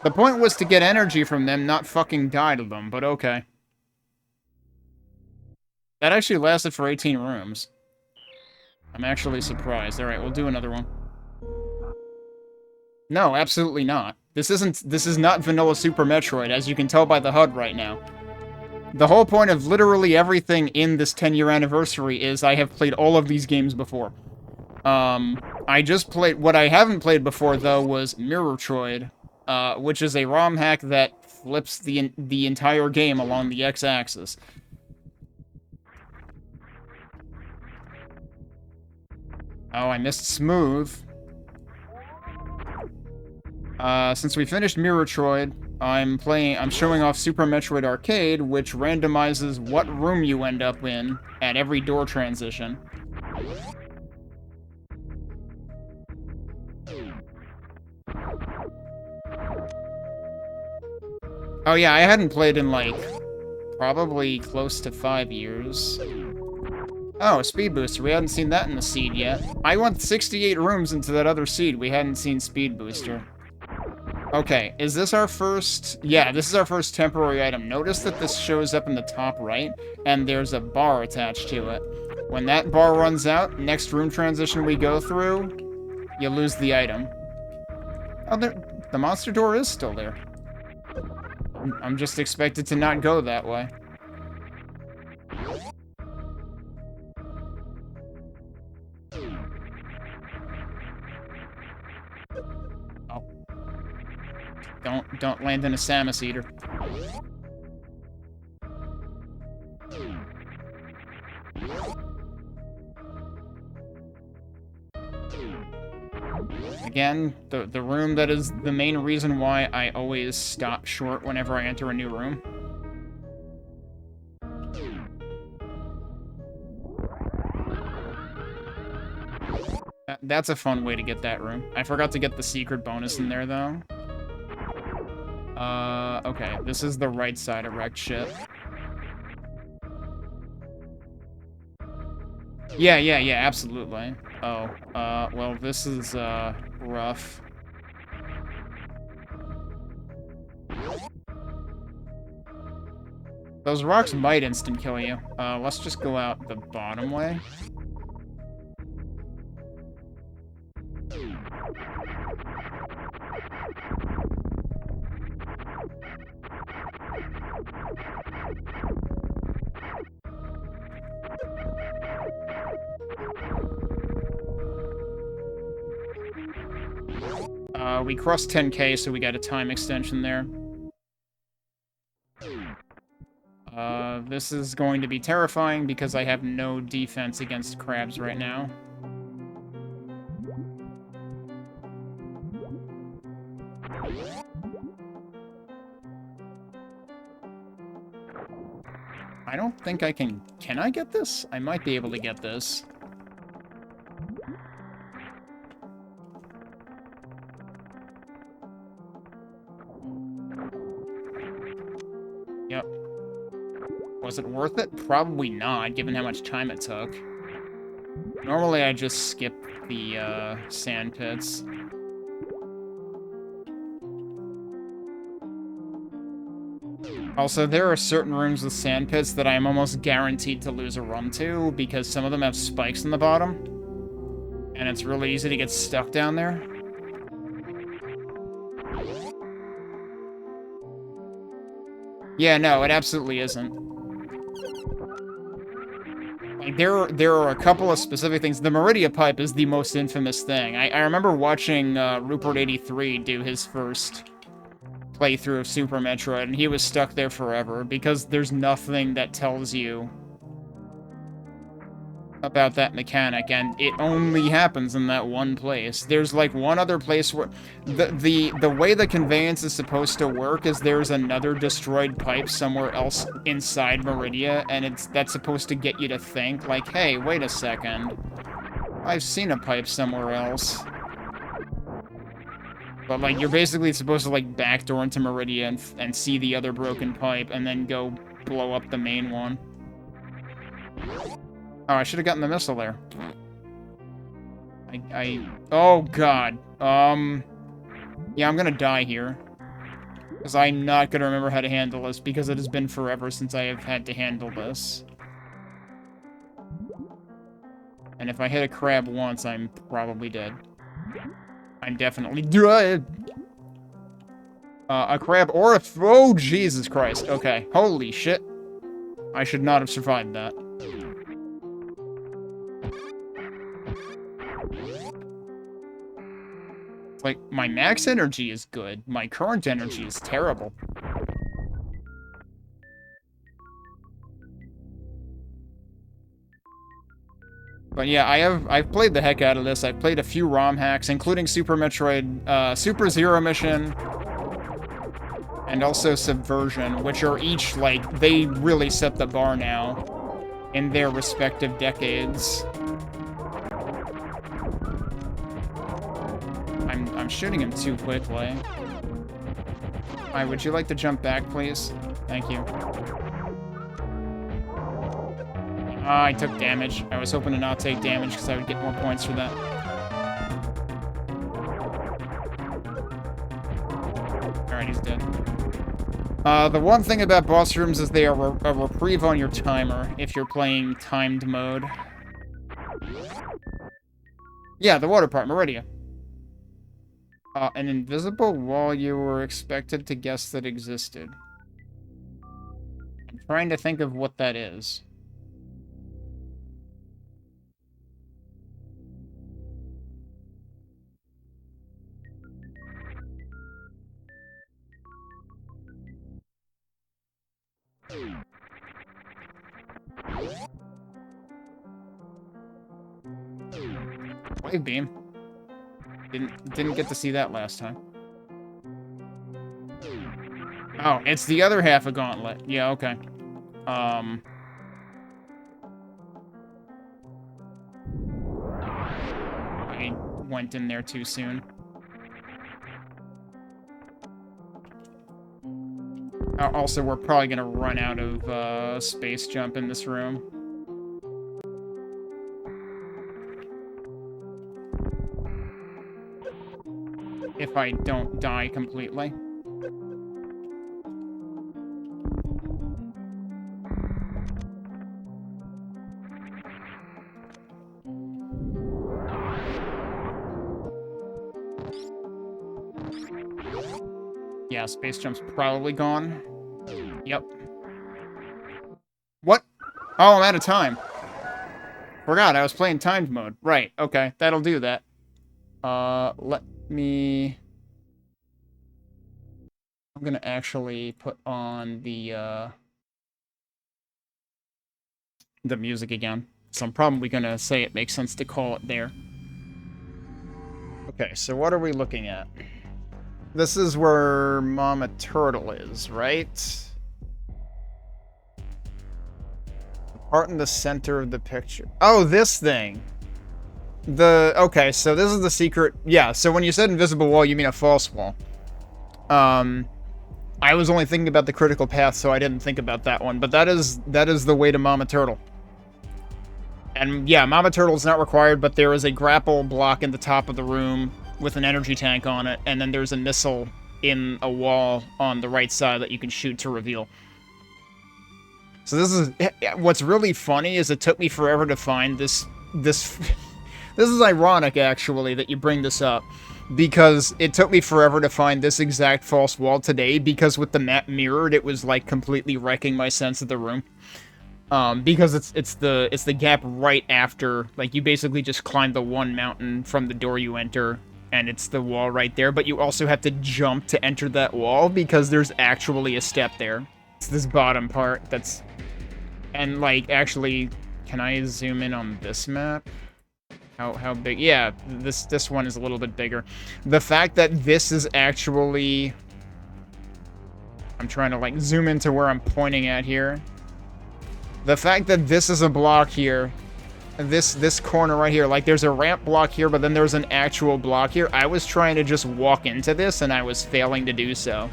The point was to get energy from them, not fucking die to them, but okay. That actually lasted for 18 rooms. I'm actually surprised. Alright, we'll do another one. No, absolutely not. This is not vanilla Super Metroid, as you can tell by the HUD right now. The whole point of literally everything in this 10-year anniversary is I have played all of these games before. I just played... What I haven't played before, though, was Mirrortroid, which is a ROM hack that flips the entire game along the X-axis. Oh, I missed Smooth. Since we finished Mirrortroid, I'm showing off Super Metroid Arcade, which randomizes what room you end up in at every door transition. Oh yeah, I hadn't played in, like, probably close to 5 years. Oh, Speed Booster. We hadn't seen that in the seed yet. I went 68 rooms into that other seed. We hadn't seen Speed Booster. Okay, is this our first... Yeah, this is our first temporary item. Notice that this shows up in the top right, and there's a bar attached to it. When that bar runs out, next room transition we go through, you lose the item. Oh, the monster door is still there. I'm just expected to not go that way. Don't land in a Samus Eater. Again, the room that is the main reason why I always stop short whenever I enter a new room. That's a fun way to get that room. I forgot to get the secret bonus in there, though. Okay, this is the right side of wrecked ship. Yeah, absolutely. Oh, well, this is, rough. Those rocks might instant kill you. Let's just go out the bottom way. We crossed 10K, so we got a time extension there. This is going to be terrifying because I have no defense against crabs right now. I don't think I can... Can I get this? I might be able to get this. Yep. Was it worth it? Probably not, given how much time it took. Normally I just skip the, sand pits. Also, there are certain rooms with sand pits that I am almost guaranteed to lose a run to, because some of them have spikes in the bottom. And it's really easy to get stuck down there. Yeah, no, it absolutely isn't. There are a couple of specific things. The Meridia pipe is the most infamous thing. I remember watching Rupert83 do his first playthrough of Super Metroid, and he was stuck there forever because there's nothing that tells you about that mechanic, and it only happens in that one place. There's like one other place where the way the conveyance is supposed to work is there's another destroyed pipe somewhere else inside Meridia, and that's supposed to get you to think like, hey, wait a second, I've seen a pipe somewhere else. But like you're basically supposed to like backdoor into Meridia and see the other broken pipe and then go blow up the main one. Oh, I should have gotten the missile there. Oh, God. Yeah, I'm gonna die here. Because I'm not gonna remember how to handle this, because it has been forever since I have had to handle this. And if I hit a crab once, I'm probably dead. I'm definitely dead. A crab or a... Oh, Jesus Christ. Okay. Holy shit. I should not have survived that. Like, my max energy is good. My current energy is terrible. But yeah, I've played the heck out of this. I've played a few ROM hacks, including Super Metroid, Super Zero Mission, and also Subversion, which are each, like, they really set the bar now in their respective decades. I'm shooting him too quickly. Alright, would you like to jump back, please? Thank you. Ah, I took damage. I was hoping to not take damage because I would get more points for that. Alright, he's dead. The one thing about boss rooms is they are a reprieve on your timer if you're playing timed mode. Yeah, the water part, Meridia. An invisible wall you were expected to guess that existed. I'm trying to think of what that is. Wave beam. Didn't get to see that last time. Oh, it's the other half of Gauntlet. Yeah, okay. I went in there too soon. Also, we're probably gonna run out of space jump in this room. If I don't die completely. Yeah, space jump's probably gone. Yep. What? Oh, I'm out of time. Forgot, I was playing timed mode. Right, okay, that'll do that. Let me... I'm gonna actually put on the music again. So I'm probably gonna say it makes sense to call it there. Okay, so what are we looking at? This is where Mama Turtle is, right? The part in the center of the picture. Oh, this thing! Okay, so this is the secret... Yeah, so when you said invisible wall, you mean a false wall. I was only thinking about the critical path, so I didn't think about that one. But that is the way to Mama Turtle. And yeah, Mama Turtle's not required, but there is a grapple block in the top of the room with an energy tank on it, and then there's a missile in a wall on the right side that you can shoot to reveal. So this is... What's really funny is it took me forever to find this... This is ironic, actually, that you bring this up. Because it took me forever to find this exact false wall today, because with the map mirrored, it was, like, completely wrecking my sense of the room. Because it's the gap right after, like, you basically just climb the one mountain from the door you enter, and it's the wall right there, but you also have to jump to enter that wall because there's actually a step there. It's this bottom part that's... And, like, actually, can I zoom in on this map? How big? Yeah, this one is a little bit bigger. The fact that this is actually... I'm trying to, like, zoom into where I'm pointing at here. The fact that this is a block here, this corner right here, like there's a ramp block here, but then there's an actual block here. I was trying to just walk into this, and I was failing to do so.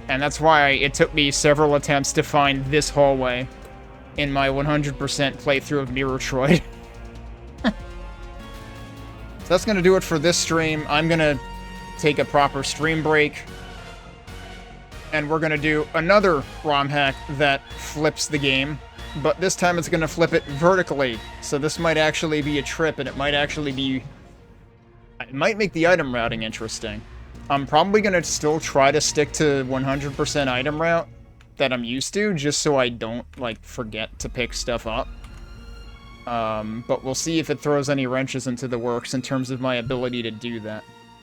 And that's why it took me several attempts to find this hallway in my 100% playthrough of Mirrortroid. So that's going to do it for this stream. I'm going to take a proper stream break. And we're going to do another ROM hack that flips the game. But this time it's going to flip it vertically. So this might actually be a trip, and it might actually be... It might make the item routing interesting. I'm probably going to still try to stick to 100% item route that I'm used to, just so I don't, like, forget to pick stuff up. But we'll see if it throws any wrenches into the works in terms of my ability to do that.